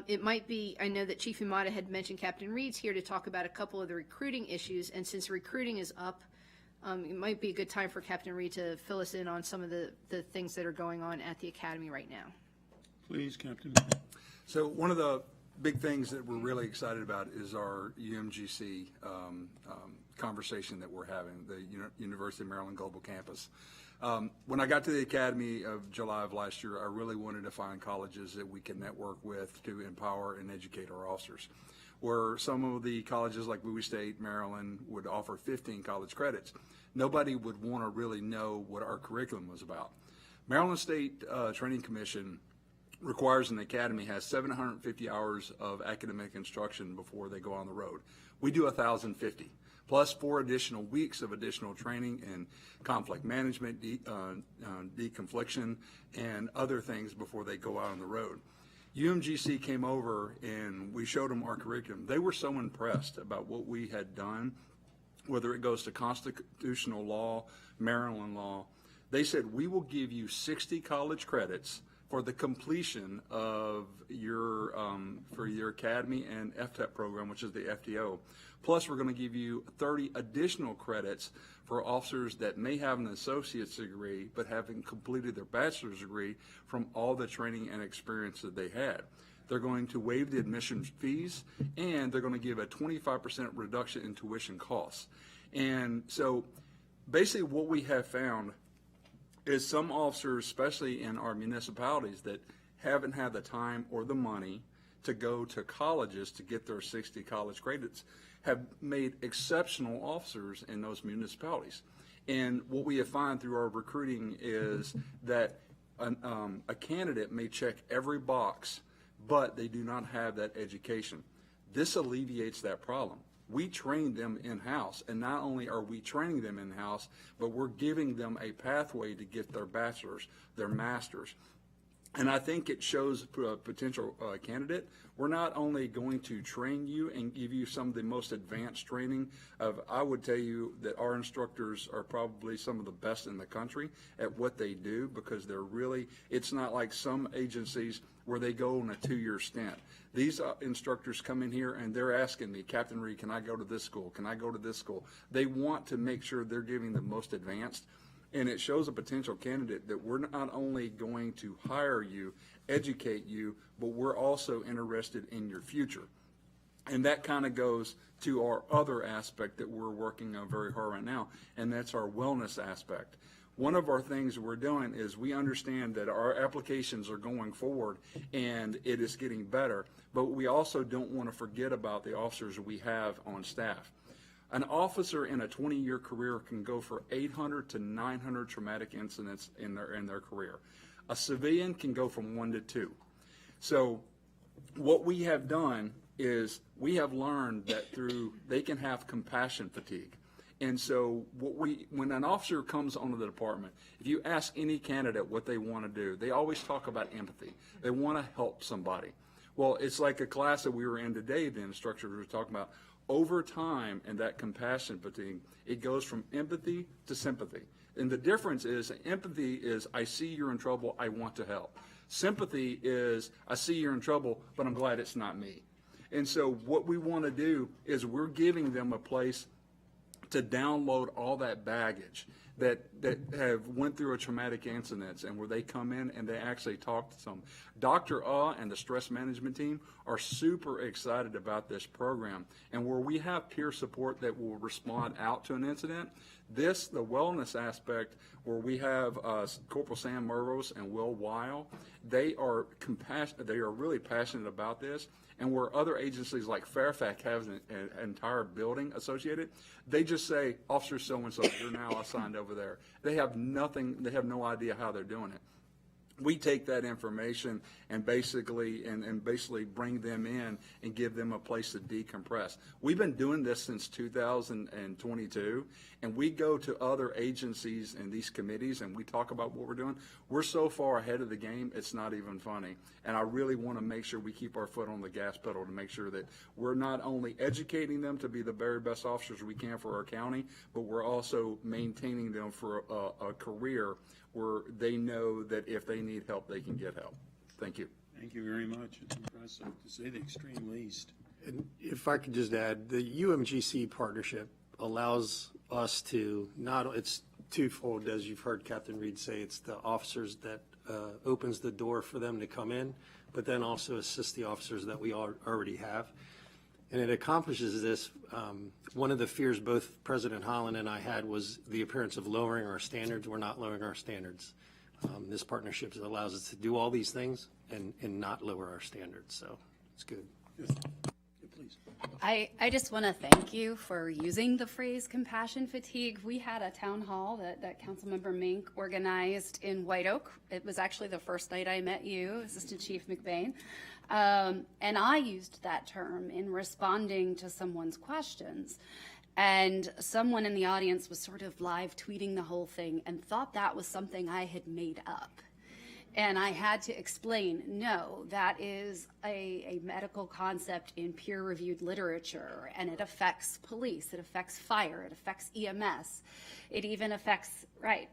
It might be, I know that Chief Imada had mentioned Captain Reed's here to talk about a couple of the recruiting issues, and since recruiting is up, it might be a good time for Captain Reed to fill us in on some of the things that are going on at the Academy right now. Please, Captain. So one of the big things that we're really excited about is our UMGC conversation that we're having, the University of Maryland Global Campus. When I got to the Academy of July of last year, I really wanted to find colleges that we can network with to empower and educate our officers. Where some of the colleges like Bowie State, Maryland would offer 15 college credits, nobody would want to really know what our curriculum was about. Maryland State Training Commission requires an academy has 750 hours of academic instruction before they go on the road. We do 1,050, plus 4 additional weeks of additional training in conflict management, deconfliction, and other things before they go out on the road. UMGC came over and we showed them our curriculum. They were so impressed about what we had done, whether it goes to constitutional law, Maryland law. They said, we will give you 60 college credits for the completion of your for your academy and FTEP program, which is the FTO. Plus, we're going to give you 30 additional credits for officers that may have an associate's degree but haven't completed their bachelor's degree from all the training and experience that they had. They're going to waive the admission fees, and they're going to give a 25% reduction in tuition costs. And so basically what we have found is some officers, especially in our municipalities, that haven't had the time or the money to go to colleges to get their 60 college credits, have made exceptional officers in those municipalities. And what we have found through our recruiting is that a candidate may check every box, but they do not have that education. This alleviates that problem. We train them in-house, and not only are we training them in-house, but we're giving them a pathway to get their bachelor's, their master's. And I think it shows a potential candidate. We're not only going to train you and give you some of the most advanced training I would tell you that our instructors are probably some of the best in the country at what they do, because they're really, it's not like some agencies where they go on a 2-year stint. These instructors come in here and they're asking me, Captain Reed, can I go to this school? Can I go to this school? They want to make sure they're giving the most advanced. And it shows a potential candidate that we're not only going to hire you, educate you, but we're also interested in your future. And that kind of goes to our other aspect that we're working on very hard right now, and that's our wellness aspect. One of our things we're doing is we understand that our applications are going forward and it is getting better, but we also don't want to forget about the officers we have on staff. An officer in a 20-year career can go for 800 to 900 traumatic incidents in their career. A civilian can go from 1 to 2. So what we have done is we have learned that they can have compassion fatigue. And so when an officer comes onto the department, if you ask any candidate what they want to do, they always talk about empathy. They want to help somebody. Well, it's like a class that we were in today, the instructors were talking about. Over time, and that compassion fatigue, it goes from empathy to sympathy. And the difference is empathy is, I see you're in trouble, I want to help. Sympathy is, I see you're in trouble, but I'm glad it's not me. And so what we want to do is we're giving them a place to download all that baggage that have went through a traumatic incident, and where they come in and they actually talk to some. Dr. and the stress management team are super excited about this program, and where we have peer support that will respond out to an incident, the wellness aspect, where we have Corporal Sam Mervos and Will Weil, they are really passionate about this. And where other agencies like Fairfax have an entire building associated, they just say, Officer so-and-so, you're now assigned over there. They have nothing, they have no idea how they're doing it. we take that information and basically bring them in and give them a place to decompress. We've been doing this since 2022, and we go to other agencies and these committees and we talk about what we're doing. We're so far ahead of the game, it's not even funny. And I really want to make sure we keep our foot on the gas pedal to make sure that we're not only educating them to be the very best officers we can for our county, but we're also maintaining them for a career where they know that if they need help, they can get help. Thank you. Thank you very much. It's impressive, to say the extreme least. And if I could just add, the UMGC partnership allows us to it's twofold, as you've heard Captain Reed say. It's the officers that opens the door for them to come in, but then also assist the officers that we already have. And it accomplishes this. One of the fears both President Holland and I had was the appearance of lowering our standards. We're not lowering our standards. This partnership allows us to do all these things and not lower our standards. So it's good. Please. I just want to thank you for using the phrase compassion fatigue. We had a town hall that Councilmember Mink organized in White Oak. It was actually the first night I met you, Assistant Chief McBain. And I used that term in responding to someone's questions. And someone in the audience was sort of live tweeting the whole thing and thought that was something I had made up. And I had to explain, no, that is a medical concept in peer-reviewed literature, and it affects police, it affects fire, it affects EMS. It even affects, I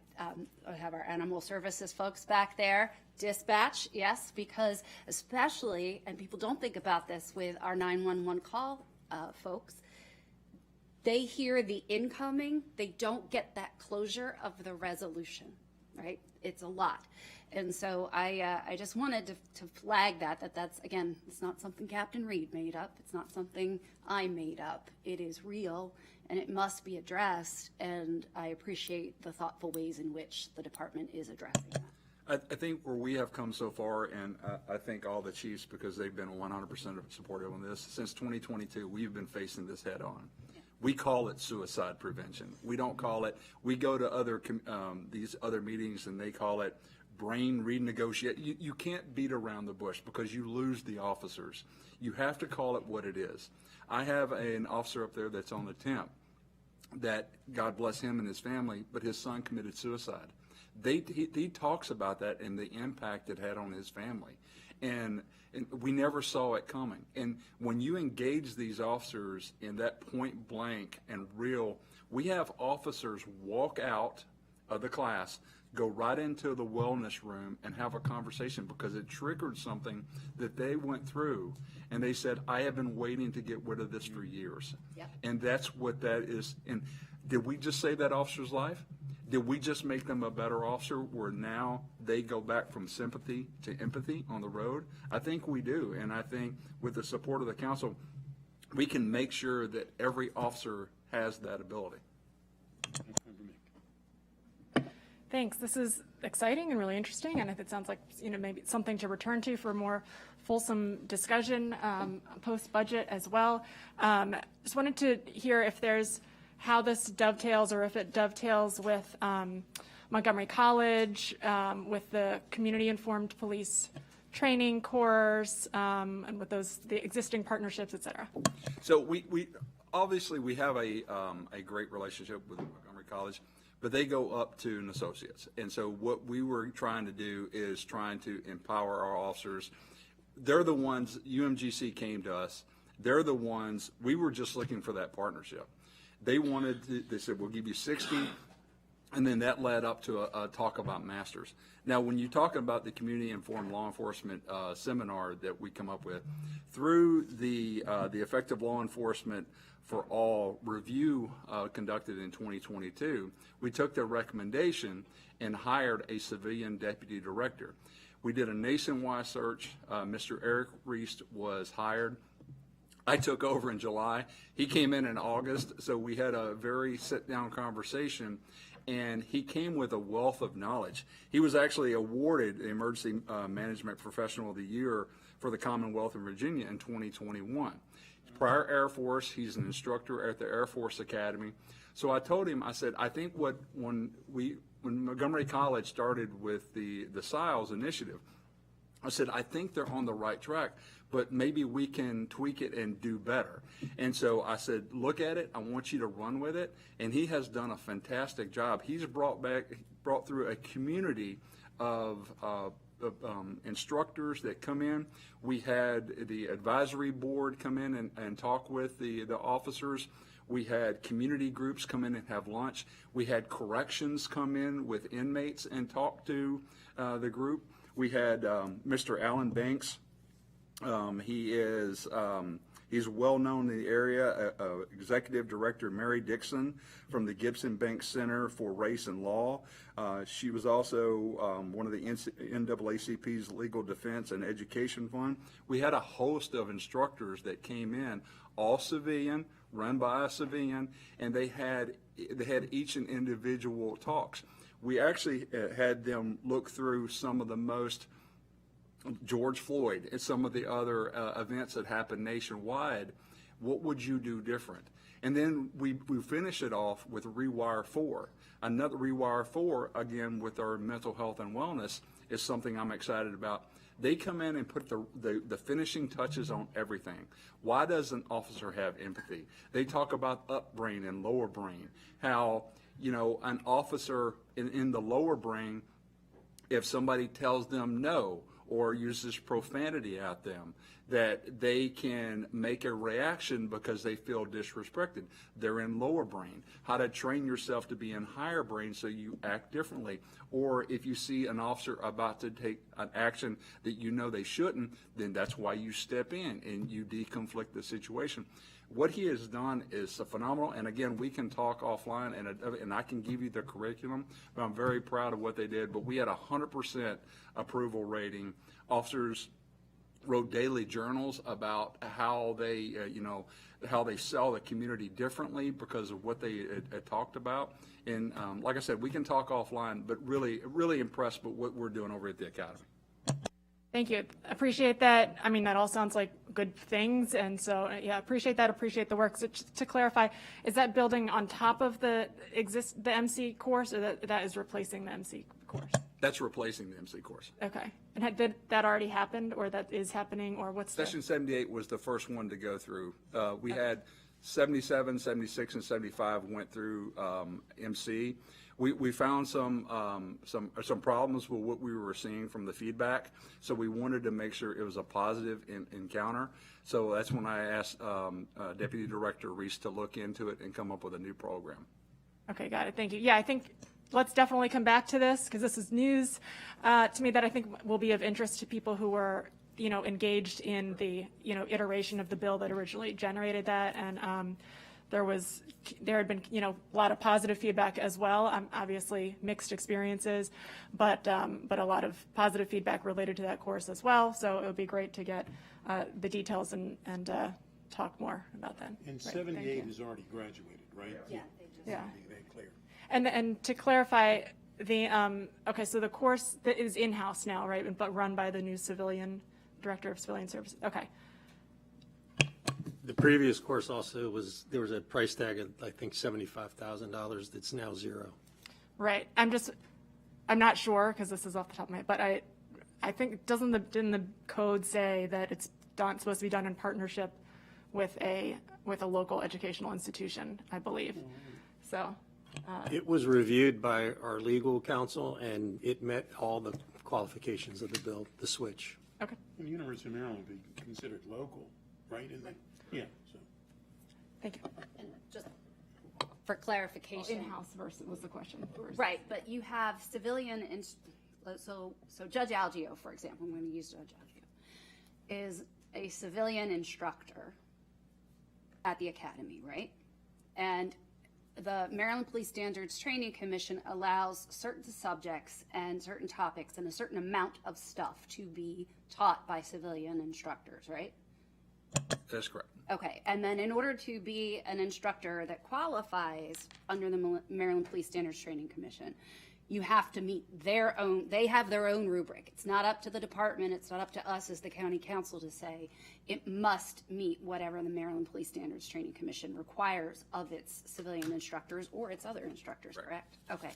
have our animal services folks back there, dispatch, yes, because especially, and people don't think about this with our 911 call folks, they hear the incoming, they don't get that closure of the resolution, right? It's a lot. And so I just wanted to flag that's, again, it's not something Captain Reed made up. It's not something I made up. It is real, and it must be addressed, and I appreciate the thoughtful ways in which the department is addressing that. I think where we have come so far, and I thank all the chiefs because they've been 100% supportive on this. Since 2022, we've been facing this head on. We call it suicide prevention. We don't call it, we go to other these other meetings and they call it brain renegotiate. You can't beat around the bush because you lose the officers. You have to call it what it is. I have an officer up there that's on the temp that, God bless him and his family, but his son committed suicide. He talks about that and the impact it had on his family. And we never saw it coming. And when you engage these officers in that point blank and real, we have officers walk out of the class, go right into the wellness room and have a conversation because it triggered something that they went through. And they said, I have been waiting to get rid of this for years. Yep. And that's what that is. And did we just save that officer's life? Did we just make them a better officer where now they go back from sympathy to empathy on the road? I think we do. And I think with the support of the council, we can make sure that every officer has that ability. Thanks. This is exciting and really interesting, and it sounds like maybe something to return to for more fulsome discussion post-budget as well. Just wanted to hear if there's how this dovetails, or if it dovetails with Montgomery College, with the community-informed police training course, and with the existing partnerships, et cetera. So we obviously we have a great relationship with Montgomery College, but they go up to an associate's. And so what we were trying to do is trying to empower our officers. They're the ones, UMGC came to us. They're the ones, we were just looking for that partnership. They said, we'll give you 60, and then that led up to a talk about masters. Now, when you talk about the community-informed law enforcement seminar that we come up with, through the Effective Law Enforcement for All review conducted in 2022, we took their recommendation and hired a civilian deputy director. We did a nationwide search. Mr. Eric Reist was hired. I took over in July. He came in August, so we had a very sit-down conversation, and he came with a wealth of knowledge. He was actually awarded the Emergency Management Professional of the Year for the Commonwealth of Virginia in 2021. Prior Air Force, he's an instructor at the Air Force Academy. So I told him, I said, I think when we when Montgomery College started with the SILES initiative, I said, I think they're on the right track, but maybe we can tweak it and do better. And so I said, look at it. I want you to run with it. And he has done a fantastic job. He's brought through a community of instructors that come in. We had the advisory board come in and talk with the officers. We had community groups come in and have lunch. We had corrections come in with inmates and talk to the group. We had Mr. Alan Banks. He's well known in the area. Executive Director Mary Dixon from the Gibson Banks Center for Race and Law. She was also one of the NAACP's Legal Defense and Education Fund. We had a host of instructors that came in, all civilian, run by a civilian, and they had each an individual talks. We actually had them look through some of the most George Floyd and some of the other events that happened nationwide. What would you do different? And then we finish it off with Rewire 4. Another Rewire 4, again, with our mental health and wellness, is something I'm excited about. They come in and put the finishing touches on everything. Why does an officer have empathy? They talk about up brain and lower brain, how, an officer in the lower brain, if somebody tells them no or uses profanity at them, that they can make a reaction because they feel disrespected. They're in lower brain. How to train yourself to be in higher brain so you act differently. Or if you see an officer about to take an action that you know they shouldn't, then that's why you step in and you deconflict the situation. What he has done is phenomenal, and again, we can talk offline, and I can give you the curriculum, but I'm very proud of what they did. But we had 100% approval rating. Officers wrote daily journals about how they, how they sell the community differently because of what they had talked about. And like I said, we can talk offline, but really impressed with what we're doing over at the Academy. Thank you. Appreciate that. I mean, that all sounds like good things. And so, yeah, appreciate that. Appreciate the work. So just to clarify, is that building on top of the MC course, or that is replacing the MC course? That's replacing the MC course. Okay. And did that already happen, or that is happening, or what's Session 78 was the first one to go through. We had 77, 76, and 75 went through MC. We found some problems with what we were seeing from the feedback, so we wanted to make sure it was a positive encounter. So that's when I asked Deputy Director Reese to look into it and come up with a new program. Okay, got it. Thank you. Yeah, I think let's definitely come back to this, because this is news to me that I think will be of interest to people who were engaged in the iteration of the bill that originally generated that. And there had been a lot of positive feedback as well. Obviously mixed experiences, but a lot of positive feedback related to that course as well. So it would be great to get the details and talk more about that. And 78 has already graduated, right? Yeah. Yeah. Very clear. And to clarify, okay, so the course that is in-house now, right, but run by the new Director of Civilian Services. Okay. The previous course also there was a price tag of, I think, $75,000 that's now zero. Right. I'm not sure, because this is off the top of my head, but I think, didn't the code say that it's supposed to be done in partnership with a local educational institution, I believe. So. It was reviewed by our legal counsel, and it met all the qualifications of the bill, the switch. Okay. And the University of Maryland would be considered local, right? Yeah. So. Thank you. And just for clarification. In-house versus was the question. Right, but you have civilian, so Judge Algio, for example, I'm going to use Judge Algio, is a civilian instructor at the academy, right? And the Maryland Police Standards Training Commission allows certain subjects and certain topics and a certain amount of stuff to be taught by civilian instructors, right? That's correct. Okay, and then in order to be an instructor that qualifies under the Maryland Police Standards Training Commission, you have to meet their own, they have their own rubric. It's not up to the department, it's not up to us as the county council to say, it must meet whatever the Maryland Police Standards Training Commission requires of its civilian instructors or its other instructors, correct? Okay.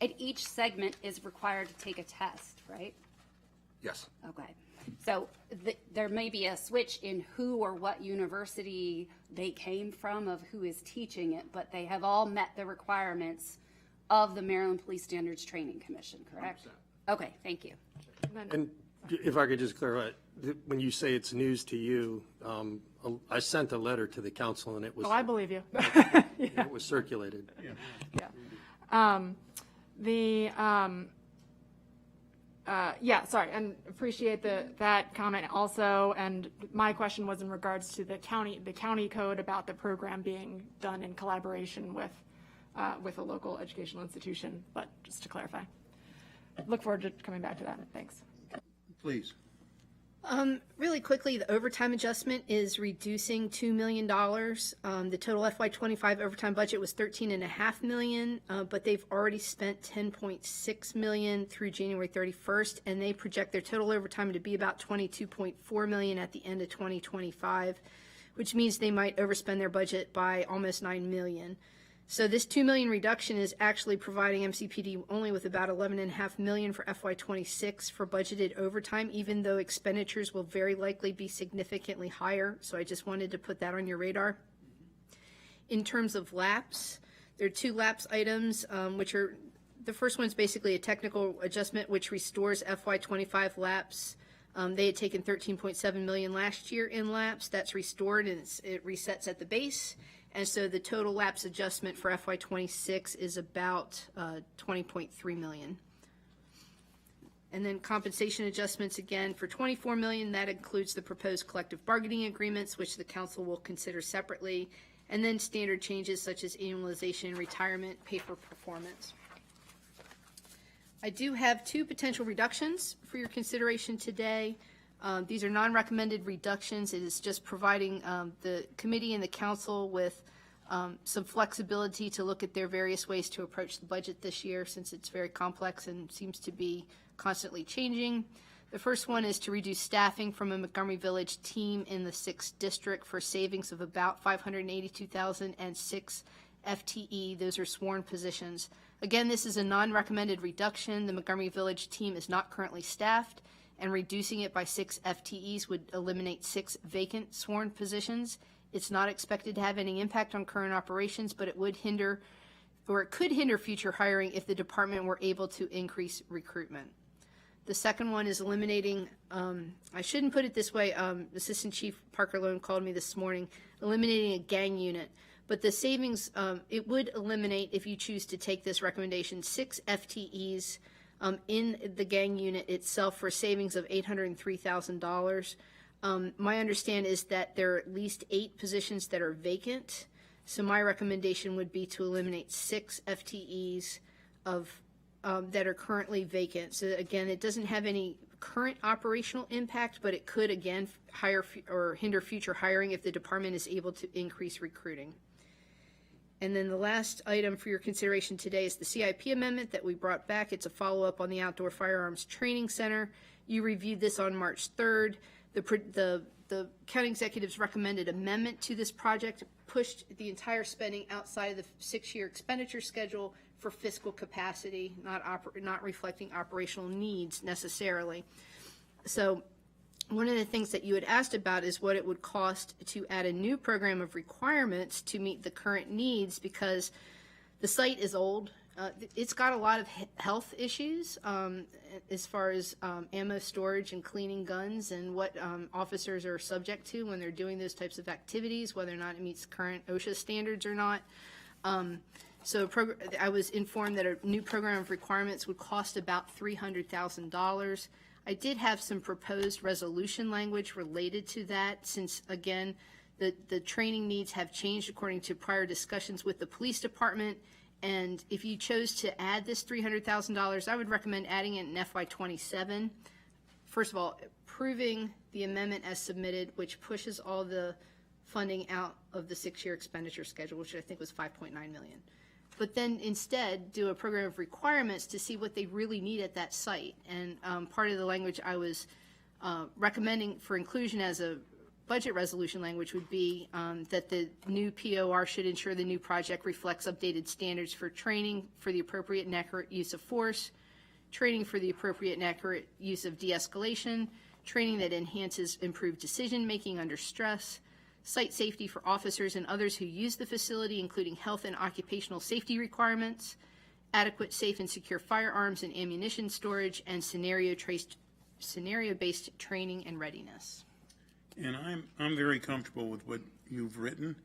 And each segment is required to take a test, right? Yes. Okay. So there may be a switch in who or what university they came from of who is teaching it, but they have all met the requirements of the Maryland Police Standards Training Commission, correct? 100%. Okay, thank you. And if I could just clarify, when you say it's news to you, I sent a letter to the council and it was. Oh, I believe you. It was circulated. Sorry, and appreciate that comment also. And my question was in regards to the county code about the program being done in collaboration with a local educational institution. But just to clarify, look forward to coming back to that. Thanks. Please. Really quickly, the overtime adjustment is reducing $2 million. The total FY25 overtime budget was $13.5 million, but they've already spent $10.6 million through January 31st, and they project their total overtime to be about $22.4 million at the end of 2025, which means they might overspend their budget by almost $9 million. So this $2 million reduction is actually providing MCPD only with about $11.5 million for FY26 for budgeted overtime, even though expenditures will very likely be significantly higher. So I just wanted to put that on your radar. In terms of lapse, there are two lapse items, which are, the first one's basically a technical adjustment which restores FY25 lapse. They had taken $13.7 million last year in lapse. That's restored and it resets at the base. And so the total lapse adjustment for FY26 is about $20.3 million. And then compensation adjustments again for $24 million. That includes the proposed collective bargaining agreements, which the council will consider separately, and then standard changes such as annualization, retirement, pay for performance. I do have two potential reductions for your consideration today. These are non-recommended reductions. It is just providing the committee and the council with some flexibility to look at their various ways to approach the budget this year, since it's very complex and seems to be constantly changing. The first one is to reduce staffing from a Montgomery Village team in the 6th district for savings of about $582,000 and 6 FTE. Those are sworn positions. Again, this is a non-recommended reduction. The Montgomery Village team is not currently staffed, and reducing it by 6 FTEs would eliminate 6 vacant sworn positions. It's not expected to have any impact on current operations, but it would hinder, or it could hinder future hiring if the department were able to increase recruitment. The second one is eliminating, I shouldn't put it this way, Assistant Chief Parker Lone called me this morning, eliminating a gang unit. But the savings, it would eliminate, if you choose to take this recommendation, 6 FTEs in the gang unit itself for savings of $803,000. My understanding is that there are at least 8 positions that are vacant. So my recommendation would be to eliminate 6 FTEs of that are currently vacant. So again, it doesn't have any current operational impact, but it could again hire or hinder future hiring if the department is able to increase recruiting. And then the last item for your consideration today is the CIP amendment that we brought back. It's a follow-up on the Outdoor Firearms Training Center. You reviewed this on March 3rd. The county executive's recommended amendment to this project pushed the entire spending outside of the 6-year expenditure schedule for fiscal capacity, not reflecting operational needs necessarily. So one of the things that you had asked about is what it would cost to add a new program of requirements to meet the current needs, because the site is old. It's got a lot of health issues as far as ammo storage and cleaning guns and what officers are subject to when they're doing those types of activities, whether or not it meets current OSHA standards or not. So I was informed that a new program of requirements would cost about $300,000. I did have some proposed resolution language related to that, since, again, the training needs have changed according to prior discussions with the police department. And if you chose to add this $300,000, I would recommend adding it in FY27. First of all, approving the amendment as submitted, which pushes all the funding out of the 6-year expenditure schedule, which I think was $5.9 million. but then instead do a program of requirements to see what they really need at that site. And part of the language I was recommending for inclusion as a budget resolution language would be that the new POR should ensure the new project reflects updated standards for training for the appropriate and accurate use of force, training for the appropriate and accurate use of de-escalation, training that enhances improved decision-making under stress, site safety for officers and others who use the facility, including health and occupational safety requirements, adequate, safe, and secure firearms and ammunition storage, and scenario-based training and readiness. And I'm very comfortable with what you've written.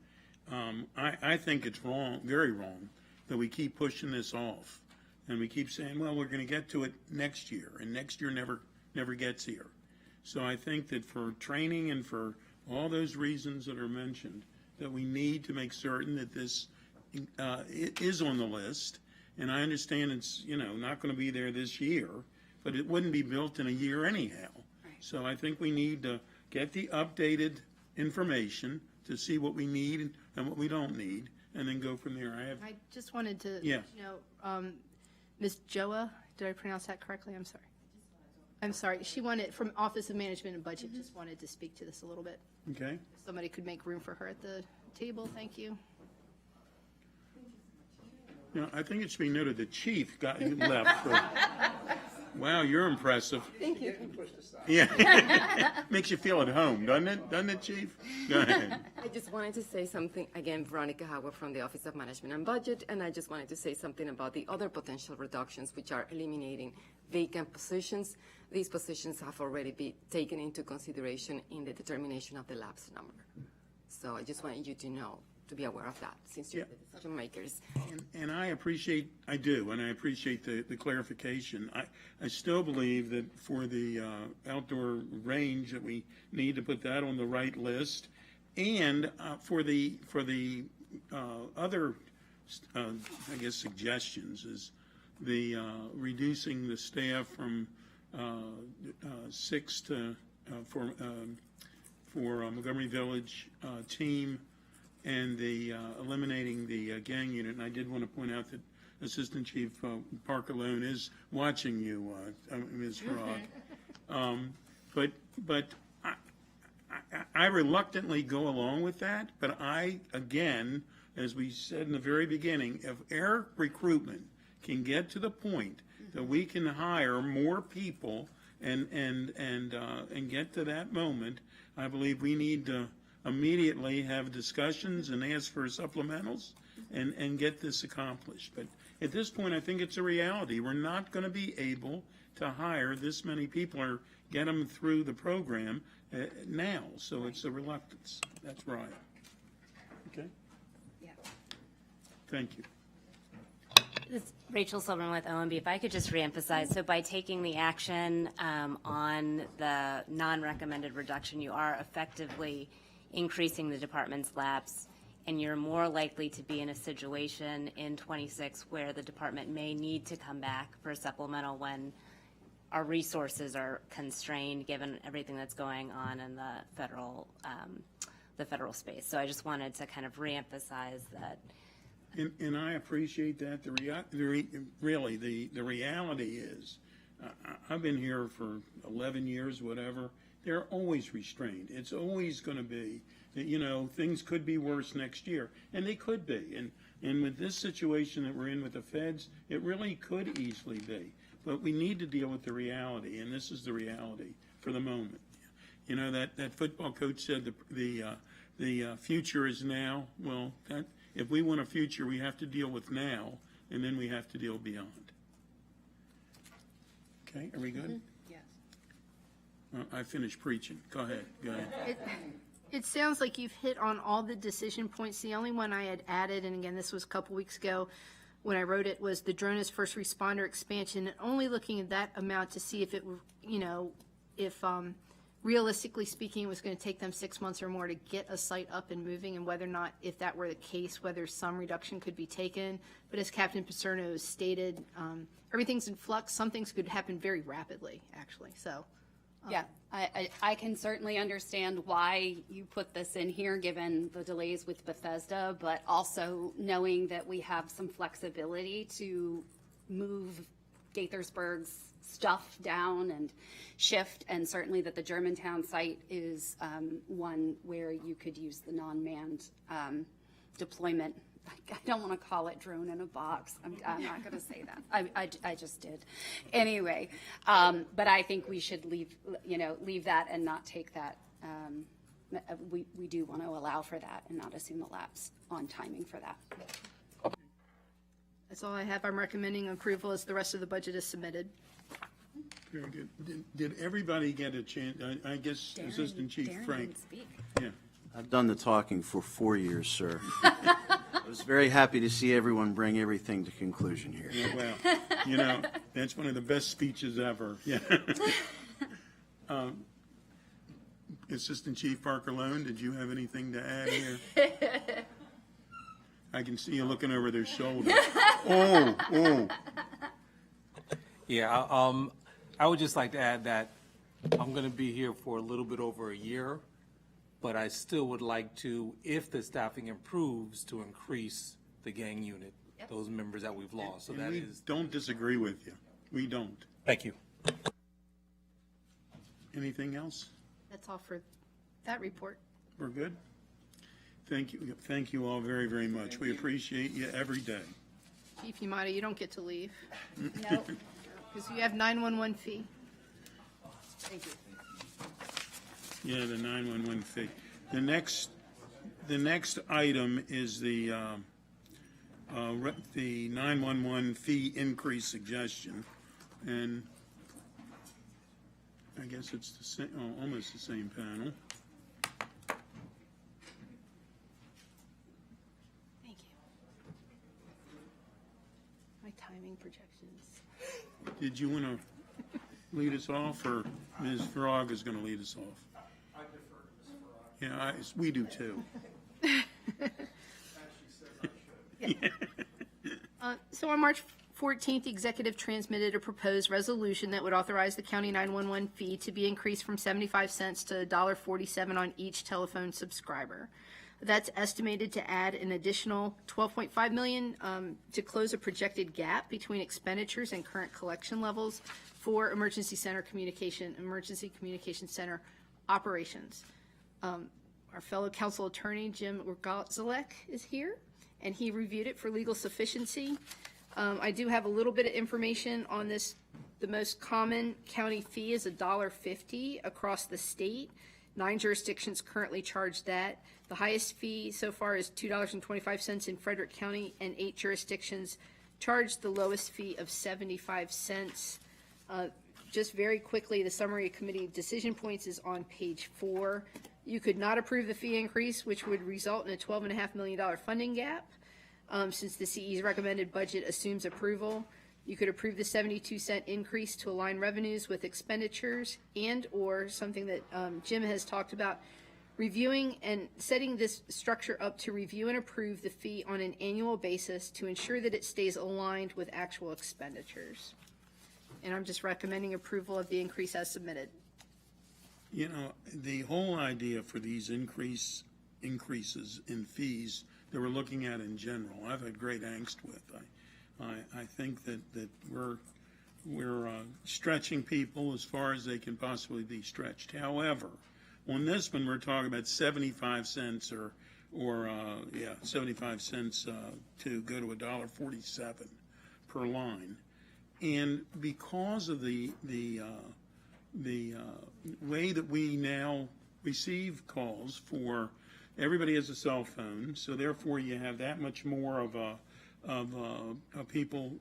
I think it's wrong, very wrong, that we keep pushing this off. And we keep saying, well, we're going to get to it next year, and next year never gets here. So I think that for training and for all those reasons that are mentioned, that we need to make certain that this it is on the list. And I understand it's, not going to be there this year, but it wouldn't be built in a year anyhow. So I think we need to get the updated information to see what we need and what we don't need, and then go from there. I just wanted to, Yeah. Ms. Joa, did I pronounce that correctly? I'm sorry. I'm sorry. She wanted, from Office of Management and Budget, just wanted to speak to this a little bit. Okay. If somebody could make room for her at the table, thank you. I think it should be noted the chief got left. Wow, you're impressive. Thank you. Yeah. Makes you feel at home, doesn't it? Doesn't it, Chief? Go ahead. I just wanted to say something, again, Veronica Howard from the Office of Management and Budget, and I just wanted to say something about the other potential reductions, which are eliminating vacant positions. These positions have already been taken into consideration in the determination of the lapse number. So I just wanted you to know, to be aware of that, since you're the decision makers. And I appreciate the clarification. I still believe that for the outdoor range that we need to put that on the right list, and for the other, I guess, suggestions is the reducing the staff from 6 to for Montgomery Village team, and the eliminating the gang unit. And I did want to point out that Assistant Chief Parkalone is watching you, Ms. Frog. But I reluctantly go along with that. But I, again, as we said in the very beginning, if air recruitment can get to the point that we can hire more people and get to that moment, I believe we need to immediately have discussions and ask for supplementals and get this accomplished. But at this point, I think it's a reality. We're not going to be able to hire this many people or get them through the program now. So it's a reluctance. That's right. Okay? Yeah. Thank you. This is Rachel Silverman with OMB. If I could just reemphasize, so by taking the action on the non-recommended reduction, you are effectively increasing the department's lapse, and you're more likely to be in a situation in 26 where the department may need to come back for a supplemental when our resources are constrained given everything that's going on in the federal space. So I just wanted to kind of reemphasize that. And I appreciate that. The reality is, I've been here for 11 years, whatever. They're always restrained. It's always going to be that, things could be worse next year, and they could be. And with this situation that we're in with the feds, it really could easily be. But we need to deal with the reality, and this is the reality for the moment. That football coach said the future is now. Well, if we want a future, we have to deal with now, and then we have to deal beyond. Okay, are we good? Mm-hmm. Yes. I finished preaching. Go ahead. It sounds like you've hit on all the decision points. The only one I had added, and again, this was a couple weeks ago when I wrote it, was the drone as first responder expansion, and only looking at that amount to see if it were, if realistically speaking, it was going to take them 6 months or more to get a site up and moving, and whether or not, if that were the case, whether some reduction could be taken. But as Captain Paserno stated, everything's in flux. Some things could happen very rapidly, actually. So Yeah, I can certainly understand why you put this in here, given the delays with Bethesda, but also knowing that we have some flexibility to move Gaithersburg's stuff down and shift, and certainly that the Germantown site is one where you could use the non-manned deployment. I don't want to call it drone in a box. I'm not going to say that. I just did. Anyway, but I think we should leave that and not take that. We do want to allow for that and not assume a lapse on timing for that. That's all I have. I'm recommending approval as the rest of the budget is submitted. Very good. Did everybody get a chance? I guess Assistant Chief Frank. Yeah. I've done the talking for 4 years, sir. I was very happy to see everyone bring everything to conclusion here. Yeah, well, that's one of the best speeches ever. Yeah. Assistant Chief Parker Lone, did you have anything to add here? I can see you looking over their shoulder. Oh. Yeah, I would just like to add that I'm going to be here for a little bit over a year, but I still would like to, if the staffing improves, to increase the gang unit, those members that we've lost. So And that we is. don't disagree with you. We don't. Thank you. Anything else? That's all for that report. We're good? Thank you. Thank you all very, very much. We appreciate you every day. Chief Yamada, you don't get to leave. Nope. Because you have 911 fee. Thank you. Yeah, the 911 fee. The next item is the 911 fee increase suggestion, and I guess it's the same, almost the same panel. Thank you. My timing projections. Did you want to lead us off, or Ms. Frog is going to lead us off? I defer to Ms. Farag. Yeah, we do too. So on March 14th, the executive transmitted a proposed resolution that would authorize the county 911 fee to be increased from 75 cents to $1.47 on each telephone subscriber. That's estimated to add an additional $12.5 million to close a projected gap between expenditures and current collection levels for emergency communication center operations. Our fellow council attorney, Jim Urgazalek, is here, and he reviewed it for legal sufficiency. I do have a little bit of information on this. The most common county fee is $1.50 across the state. 9 jurisdictions currently charge that. The highest fee so far is $2.25 in Frederick County, and 8 jurisdictions charge the lowest fee of 75 cents. Just very quickly, the summary of committee decision points is on page 4. You could not approve the fee increase, which would result in a $12.5 million funding gap, since the CE's recommended budget assumes approval. You could approve the 72-cent increase to align revenues with expenditures, and/or something that Jim has talked about, reviewing and setting this structure up to review and approve the fee on an annual basis to ensure that it stays aligned with actual expenditures. And I'm just recommending approval of the increase as submitted. You know, the whole idea for these increases in fees that we're looking at in general, I've had great angst with. I think that we're stretching people as far as they can possibly be stretched. However, on this one, we're talking about 75 cents or 75 cents to go to $1.47 per line. And because of the way that we now receive calls for, everybody has a cell phone, so therefore you have that much more of people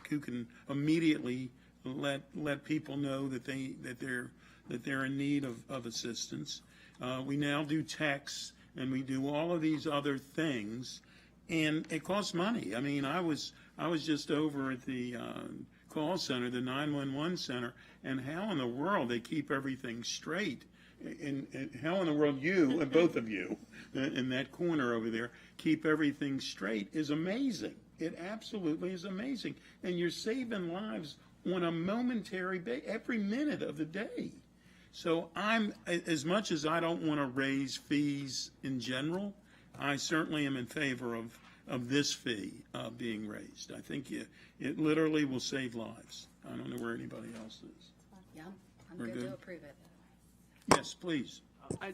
who can immediately let people know that they're in need of assistance. We now do texts, and we do all of these other things, and it costs money. I mean, I was just over at the call center, the 911 center, and how in the world they keep everything straight. And how in the world you, and both of you, in that corner over there, keep everything straight is amazing. It absolutely is amazing. And you're saving lives on a momentary basis, every minute of the day. So as much as I don't want to raise fees in general, I certainly am in favor of this fee being raised. I think it literally will save lives. I don't know where anybody else is. Yeah, I'm We're good good? to approve it. Yes, please.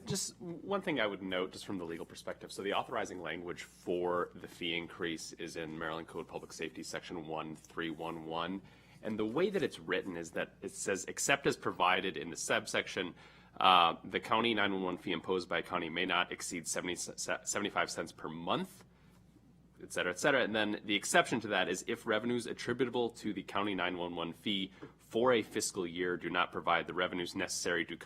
Just one thing I would note, just from the legal perspective. So the authorizing language for the fee increase is in Maryland Code Public Safety, Section 1311. And the way that it's written is that it says, except as provided in the subsection, the county 911 fee imposed by a county may not exceed 75 cents per month, et cetera, et cetera. And then the exception to that is if revenues attributable to the county 911 fee for a fiscal year do not provide the revenues necessary to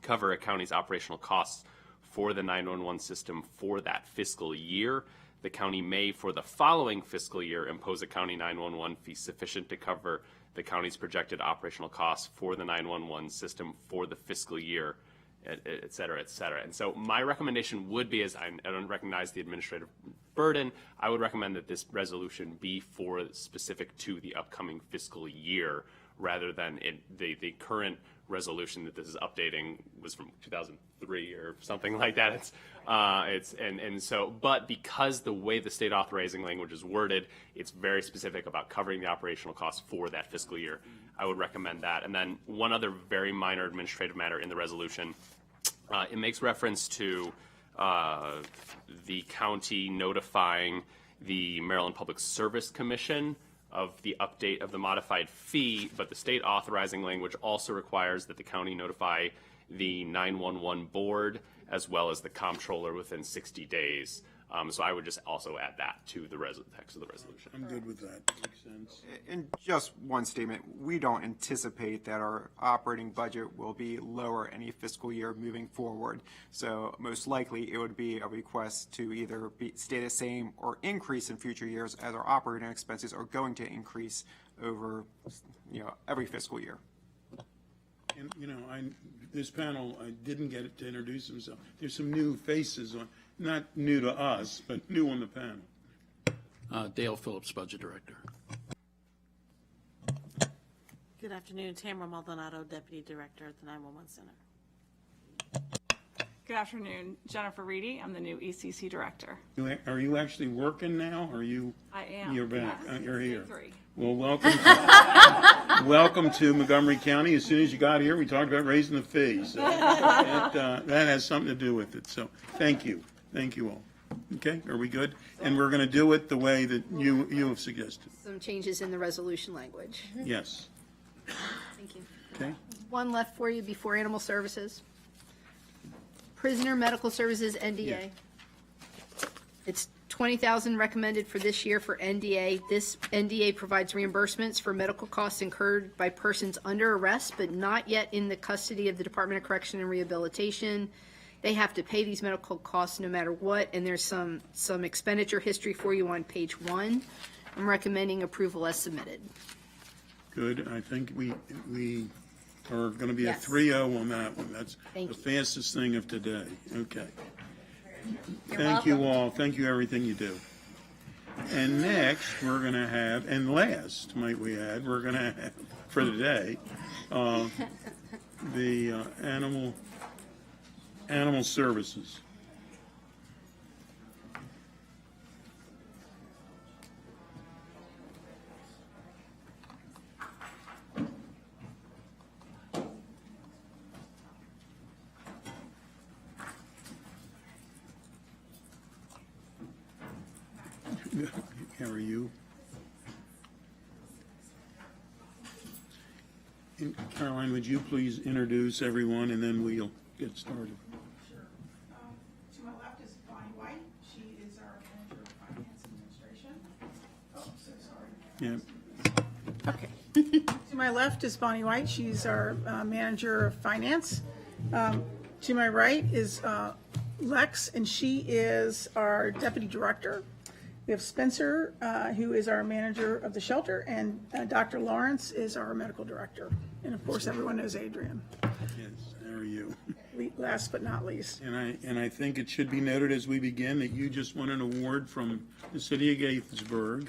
cover a county's operational costs for the 911 system for that fiscal year, the county may, for the following fiscal year, impose a county 911 fee sufficient to cover the county's projected operational costs for the 911 system for the fiscal year, et cetera, et cetera. And so my recommendation would be, as I don't recognize the administrative burden, I would recommend that this resolution be for specific to the upcoming fiscal year, rather than the current resolution that this is updating was from 2003 or something like that. But because the way the state authorizing language is worded, it's very specific about covering the operational costs for that fiscal year. I would recommend that. And then one other very minor administrative matter in the resolution, it makes reference to the county notifying the Maryland Public Service Commission of the update of the modified fee, but the state authorizing language also requires that the county notify the 911 board as well as the comptroller within 60 days. So I would just also add that to the text of the resolution. I'm good with that. Makes sense. And just one statement, we don't anticipate that our operating budget will be lower any fiscal year moving forward. So most likely it would be a request to either stay the same or increase in future years, as our operating expenses are going to increase over, every fiscal year. And, this panel, I didn't get to introduce himself. There's some new faces on, not new to us, but new on the panel. Dale Phillips, Budget Director. Good afternoon, Tamara Maldonado, Deputy Director at the 911 Center. Good afternoon, Jennifer Reedy. I'm the new ECC Director. Are you actually working now, or are you? I am. You're back. Yes. You're here. Three. Well, welcome to Montgomery County. As soon as you got here, we talked about raising the fees. So that has something to do with it. So thank you. Thank you all. Okay, are we good? And we're going to do it the way that you have suggested. Some changes in the resolution language. Yes. Thank you. Okay. One left for you before animal services. Prisoner Medical Services, NDA. Yeah. It's $20,000 recommended for this year for NDA. This NDA provides reimbursements for medical costs incurred by persons under arrest but not yet in the custody of the Department of Correction and Rehabilitation. They have to pay these medical costs no matter what, and there's some expenditure history for you on page 1. I'm recommending approval as submitted. Good. I think we are going to be Yes. a 3-0 on that one. That's Thank the you. fastest thing of today. Okay. You're Thank you welcome. all. Thank you everything you do. And next, we're going to have, and last, might we add, we're going to have, for the day, the animal services. How are you? And Caroline, would you please introduce everyone, and then we'll get started. To my left is Bonnie White. She is our manager of finance and administration. Oh, so sorry. Yeah. Okay. To my left is Bonnie White. She's our manager of finance. To my right is Lex, and she is our deputy director. We have Spencer, who is our manager of the shelter, and Dr. Lawrence is our medical director. And of course, everyone knows Adrian. Yes, how are you? Last but not least. And I think it should be noted as we begin that you just won an award from the city of Gaithersburg.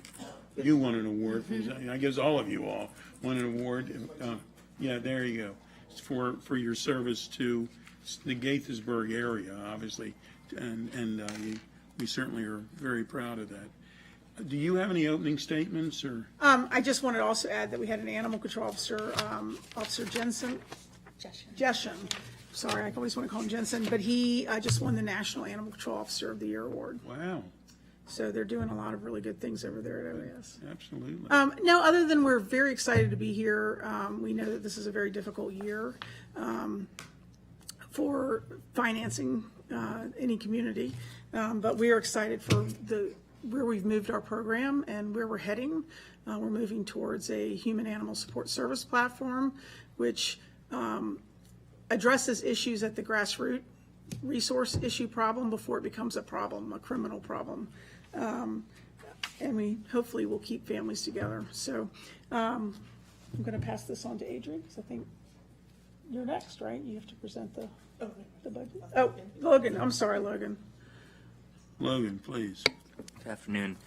You won an award. I guess all of you all won an award. Yeah, there you go. for your service to the Gaithersburg area, obviously, and we certainly are very proud of that. Do you have any opening statements, or? I just wanted to also add that we had an animal control officer, Officer Jeshen. Sorry, I always want to call him Jensen, but he just won the National Animal Control Officer of the Year award. Wow. So they're doing a lot of really good things over there at OAS. Absolutely. No, other than we're very excited to be here. We know that this is a very difficult year for financing any community, but we are excited for where we've moved our program and where we're heading. We're moving towards a human animal support service platform, which addresses issues at the grassroots resource issue problem before it becomes a problem, a criminal problem. And we hopefully will keep families together. So I'm going to pass this on to Adrian, because I think you're next, right? You have to present the budget. Oh, Logan. I'm sorry, Logan. Logan, please. Good afternoon.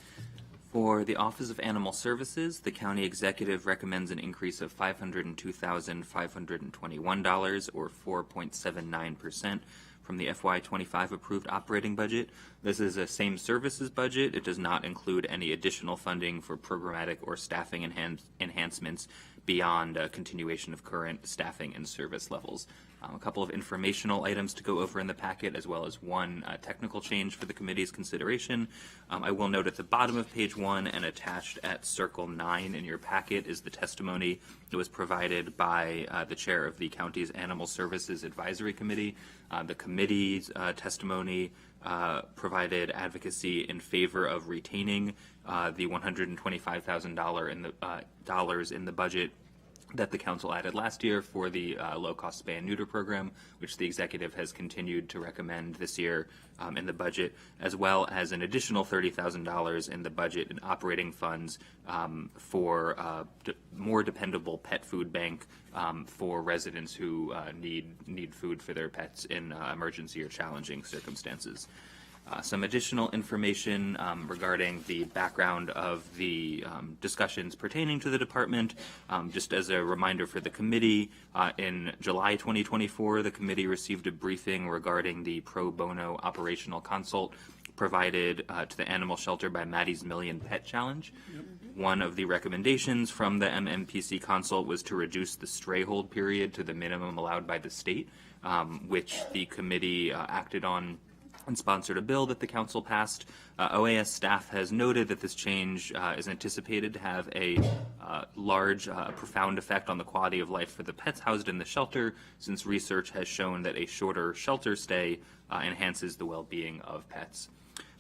For the Office of Animal Services, the county executive recommends an increase of $502,521, or 4.79%, from the FY25 approved operating budget. This is a same services budget. It does not include any additional funding for programmatic or staffing enhancements beyond continuation of current staffing and service levels. A couple of informational items to go over in the packet, as well as one technical change for the committee's consideration. I will note at the bottom of page 1 and attached at circle 9 in your packet is the testimony that was provided by the chair of the county's Animal Services Advisory Committee. The committee's testimony provided advocacy in favor of retaining the $125,000 in the budget that the council added last year for the low-cost spay and neuter program, which the executive has continued to recommend this year in the budget, as well as an additional $30,000 in the budget in operating funds for more dependable pet food bank for residents who need food for their pets in emergency or challenging circumstances. Some additional information regarding the background of the discussions pertaining to the department. Just as a reminder for the committee, in July 2024, the committee received a briefing regarding the pro bono operational consult provided to the animal shelter by Maddie's Million Pet Challenge. One of the recommendations from the MMPC consult was to reduce the stray hold period to the minimum allowed by the state, which the committee acted on and sponsored a bill that the council passed. OAS staff has noted that this change is anticipated to have a large, profound effect on the quality of life for the pets housed in the shelter, since research has shown that a shorter shelter stay enhances the well-being of pets.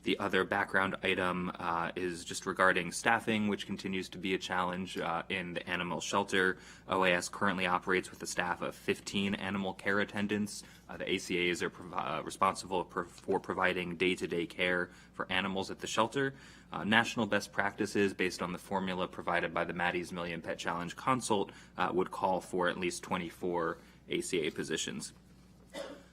The other background item is just regarding staffing, which continues to be a challenge in the animal shelter. OAS currently operates with a staff of 15 animal care attendants. The ACAs are responsible for providing day-to-day care for animals at the shelter. National best practices based on the formula provided by the Maddie's Million Pet Challenge consult would call for at least 24 ACA positions.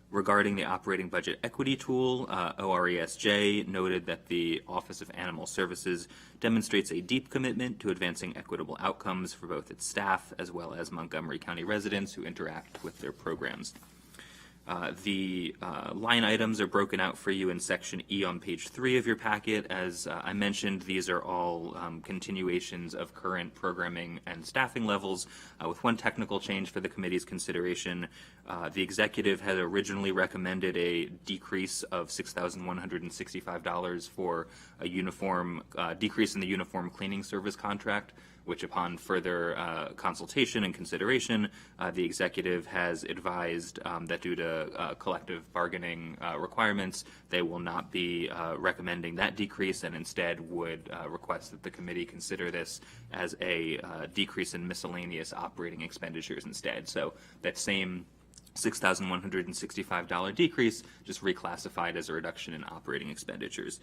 Regarding the operating budget equity tool, ORESJ noted that the Office of Animal Services demonstrates a deep commitment to advancing equitable outcomes for both its staff as well as Montgomery County residents who interact with their programs. The line items are broken out for you in section E on page 3 of your packet. As I mentioned, these are all continuations of current programming and staffing levels, with one technical change for the committee's consideration. The executive had originally recommended a decrease of $6,165 for a uniform decrease in the uniform cleaning service contract, which upon further consultation and consideration, the executive has advised that due to collective bargaining requirements, they will not be recommending that decrease and instead would request that the committee consider this as a decrease in miscellaneous operating expenditures instead. So that same $6,165 decrease just reclassified as a reduction in operating expenditures.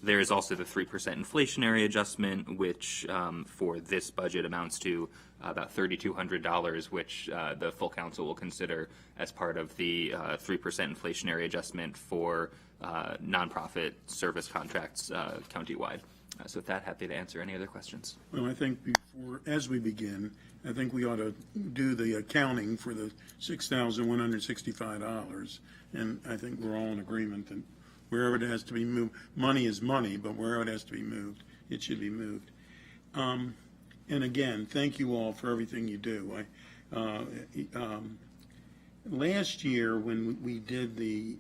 There is also the 3% inflationary adjustment, which for this budget amounts to about $3,200, which the full council will consider as part of the 3% inflationary adjustment for nonprofit service contracts countywide. So with that, happy to answer any other questions. Well, I think as we begin, I think we ought to do the accounting for the $6,165. And I think we're all in agreement that wherever it has to be moved, money is money, but wherever it has to be moved, it should be moved. And again, thank you all for everything you do. Last year, when we did the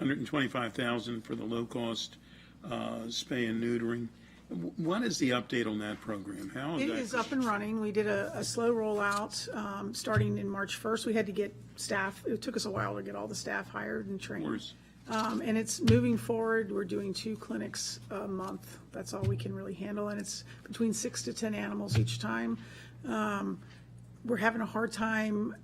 $125,000 for the low-cost spay and neutering, what is the update on that program? How is It that? is up and running. We did a slow rollout starting in March 1st. We had to get staff. It took us a while to get all the staff hired and trained. Of course. And it's moving forward. We're doing 2 clinics a month. That's all we can really handle. And it's between 6 to 10 animals each time. We're having a hard time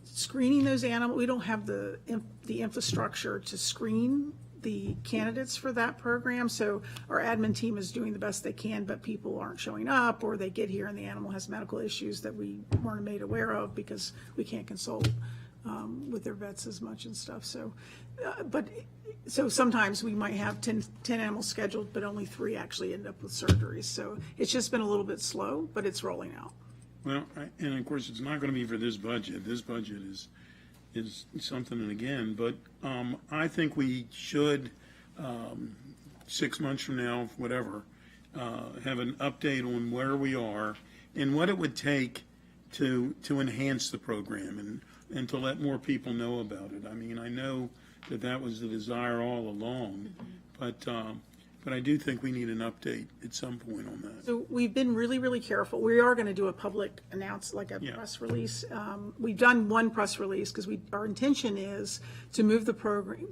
screening those animals. We don't have the infrastructure to screen the candidates for that program. So our admin team is doing the best they can, but people aren't showing up, or they get here and the animal has medical issues that we weren't made aware of because we can't consult with their vets as much and stuff. So, so sometimes we might have 10 animals scheduled, but only 3 actually end up with surgeries. So it's just been a little bit slow, but it's rolling out. Well, and of course, it's not going to be for this budget. This budget is something and again, but I think we should, 6 months from now, whatever, have an update on where we are and what it would take to enhance the program and to let more people know about it. I mean, I know that was the desire all along, but I do think we need an update at some point on that. So we've been really, really careful. We are going to do a public press release. We've done one press release because our intention is to move the program.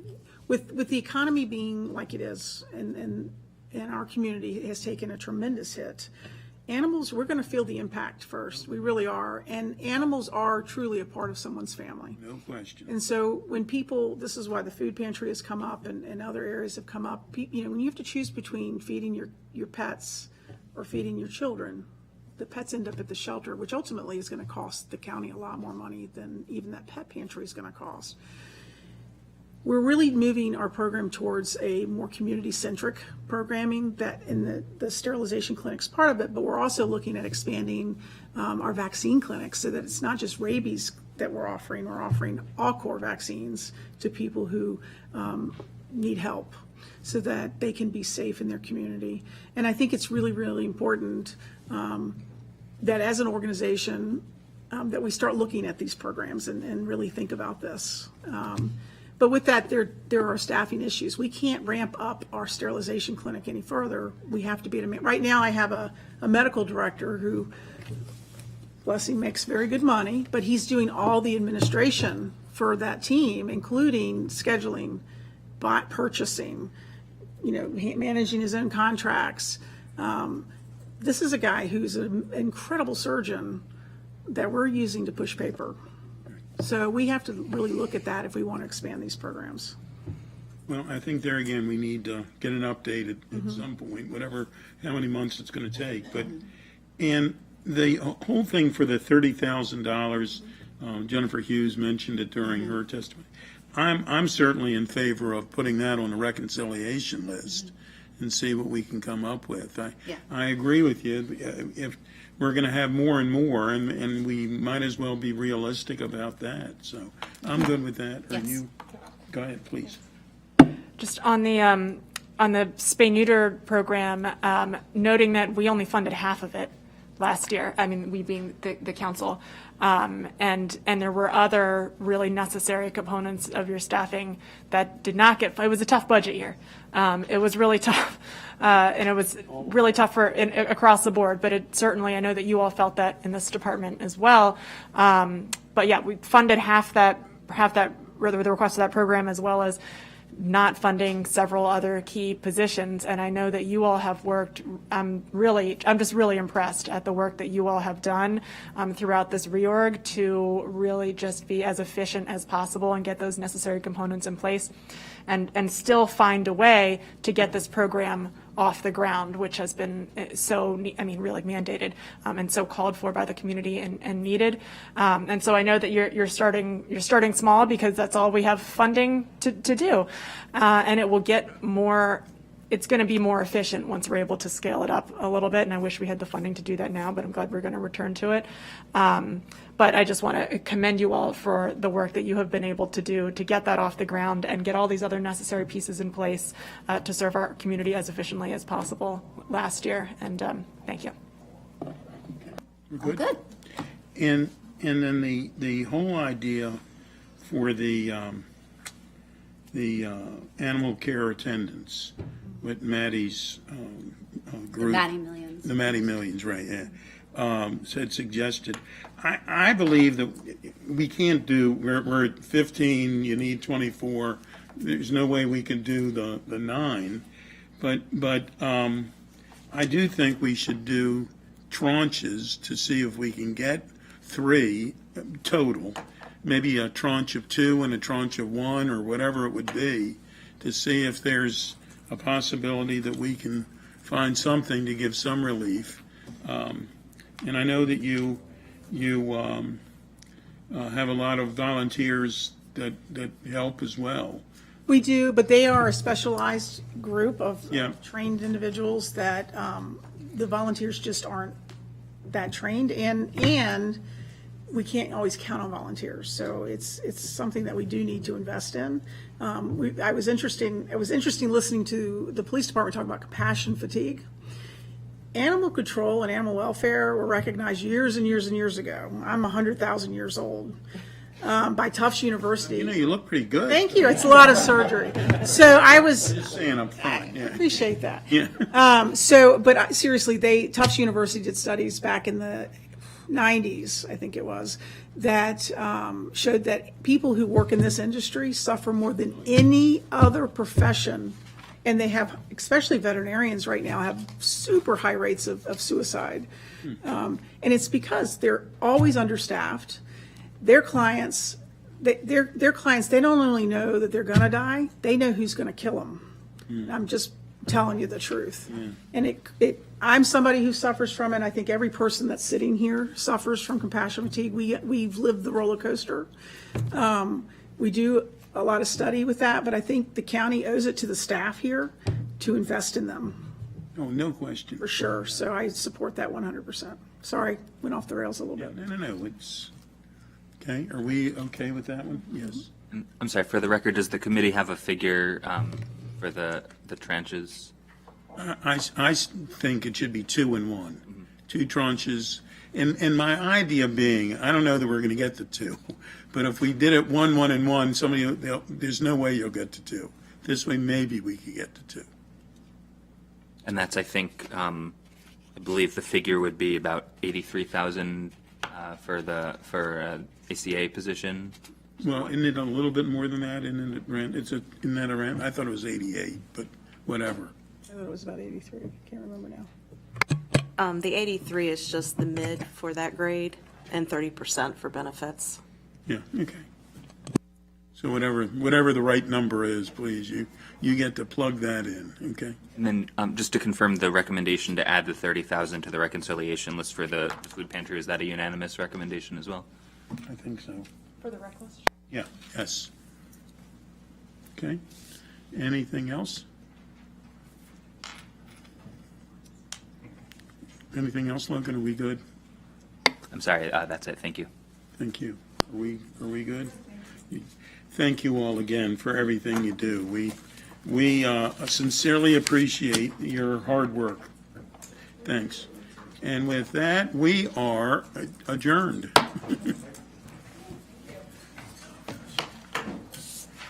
With the economy being like it is, and our community has taken a tremendous hit, animals, we're going to feel the impact first. We really are. And animals are truly a part of someone's family. No question. And so when people, this is why the food pantry has come up and other areas have come up, when you have to choose between feeding your pets or feeding your children, the pets end up at the shelter, which ultimately is going to cost the county a lot more money than even that pet pantry is going to cost. We're really moving our program towards a more community-centric programming that in the sterilization clinic's part of it, but we're also looking at expanding our vaccine clinics so that it's not just rabies that we're offering all core vaccines to people who need help so that they can be safe in their community. And I think it's really, really important that as an organization that we start looking at these programs and really think about this. But with that, there are staffing issues. We can't ramp up our sterilization clinic any further. We have to be right now. I have a medical director who, bless him, makes very good money, but he's doing all the administration for that team, including scheduling, purchasing, managing his own contracts. This is a guy who's an incredible surgeon that we're using to push paper. So we have to really look at that if we want to expand these programs. Well, I think there again, we need to get an update at some point, how many months it's going to take. But, and the whole thing for the $30,000, Jennifer Hughes mentioned it during her testimony. I'm certainly in favor of putting that on the reconciliation list and see what we can come up with. I agree with you. If we're going to have more and more, and we might as well be realistic about that. So I'm good with that. Yes. Or you, go ahead, please. Just on the spay-neuter program, noting that we only funded half of it last year. I mean, we being the council, and there were other really necessary components of your staffing that did not get. It was a tough budget year. It was really tough, and it was really tough across the board. But it certainly, I know that you all felt that in this department as well. But yeah, we funded half that, rather the request of that program, as well as not funding several other key positions. And I know that you all have worked, I'm just really impressed at the work that you all have done throughout this reorg to really just be as efficient as possible and get those necessary components in place and still find a way to get this program off the ground, which has been really mandated and so called for by the community and needed. And so I know that you're starting small because that's all we have funding to do, and it will get more it's going to be more efficient once we're able to scale it up a little bit, and I wish we had the funding to do that now, but I'm glad we're going to return to it. But I just want to commend you all for the work that you have been able to do to get that off the ground and get all these other necessary pieces in place to serve our community as efficiently as possible last year, and thank you. We're good? And then the whole idea for the animal care attendants with Maddie's group. Maddie Millions. The Maddie Millions, right, yeah. Had suggested. I believe that we can't do, we're at 15, you need 24. There's no way we can do the 9. But I do think we should do tranches to see if we can get 3 total, maybe a tranche of 2 and a tranche of 1 or whatever it would be, to see if there's a possibility that we can find something to give some relief. And I know that you have a lot of volunteers that help as well. We do, but they are a specialized group of Yeah. trained individuals that the volunteers just aren't that trained, and we can't always count on volunteers. So it's something that we do need to invest in. It was interesting listening to the police department talk about compassion fatigue. Animal control and animal welfare were recognized years and years and years ago. I'm 100,000 years old. By Tufts University. You know, you look pretty good. Thank you. It's a lot of surgery. So I was. Just saying up front, yeah. Appreciate that. Yeah. But seriously, Tufts University did studies back in the 90s, I think it was, that showed that people who work in this industry suffer more than any other profession. And they have, especially veterinarians right now, have super high rates of suicide. And it's because they're always understaffed. Their clients, they don't only know that they're going to die, they know who's going to kill them. I'm just telling you the truth. And I'm somebody who suffers from it. I think every person that's sitting here suffers from compassion fatigue. We've lived the roller coaster. We do a lot of study with that, but I think the county owes it to the staff here to invest in them. Oh, no question. For sure. So I support that 100%. Sorry, went off the rails a little bit. No, it's, okay, are we okay with that one? Yes. I'm sorry, for the record, does the committee have a figure for the tranches? I think it should be 2 and 1, 2 tranches. And my idea being, I don't know that we're going to get to 2, but if we did it 1, 1, and 1, there's no way you'll get to 2. This way, maybe we could get to 2. And that's, I think, I believe the figure would be about 83,000 for ACA position. Well, isn't it a little bit more than that? Isn't that around? I thought it was 88, but whatever. I thought it was about 83. Can't remember now. The 83 is just the mid for that grade and 30% for benefits. Yeah, okay. So whatever the right number is, please, you get to plug that in, okay? And then just to confirm the recommendation to add the 30,000 to the reconciliation list for the food pantry, is that a unanimous recommendation as well? I think so. For the rec list? Yeah, yes. Okay. Anything else? Anything else, Logan? Are we good? I'm sorry, that's it. Thank you. Thank you. Are we good? Thank you all again for everything you do. We sincerely appreciate your hard work. Thanks. And with that, we are adjourned.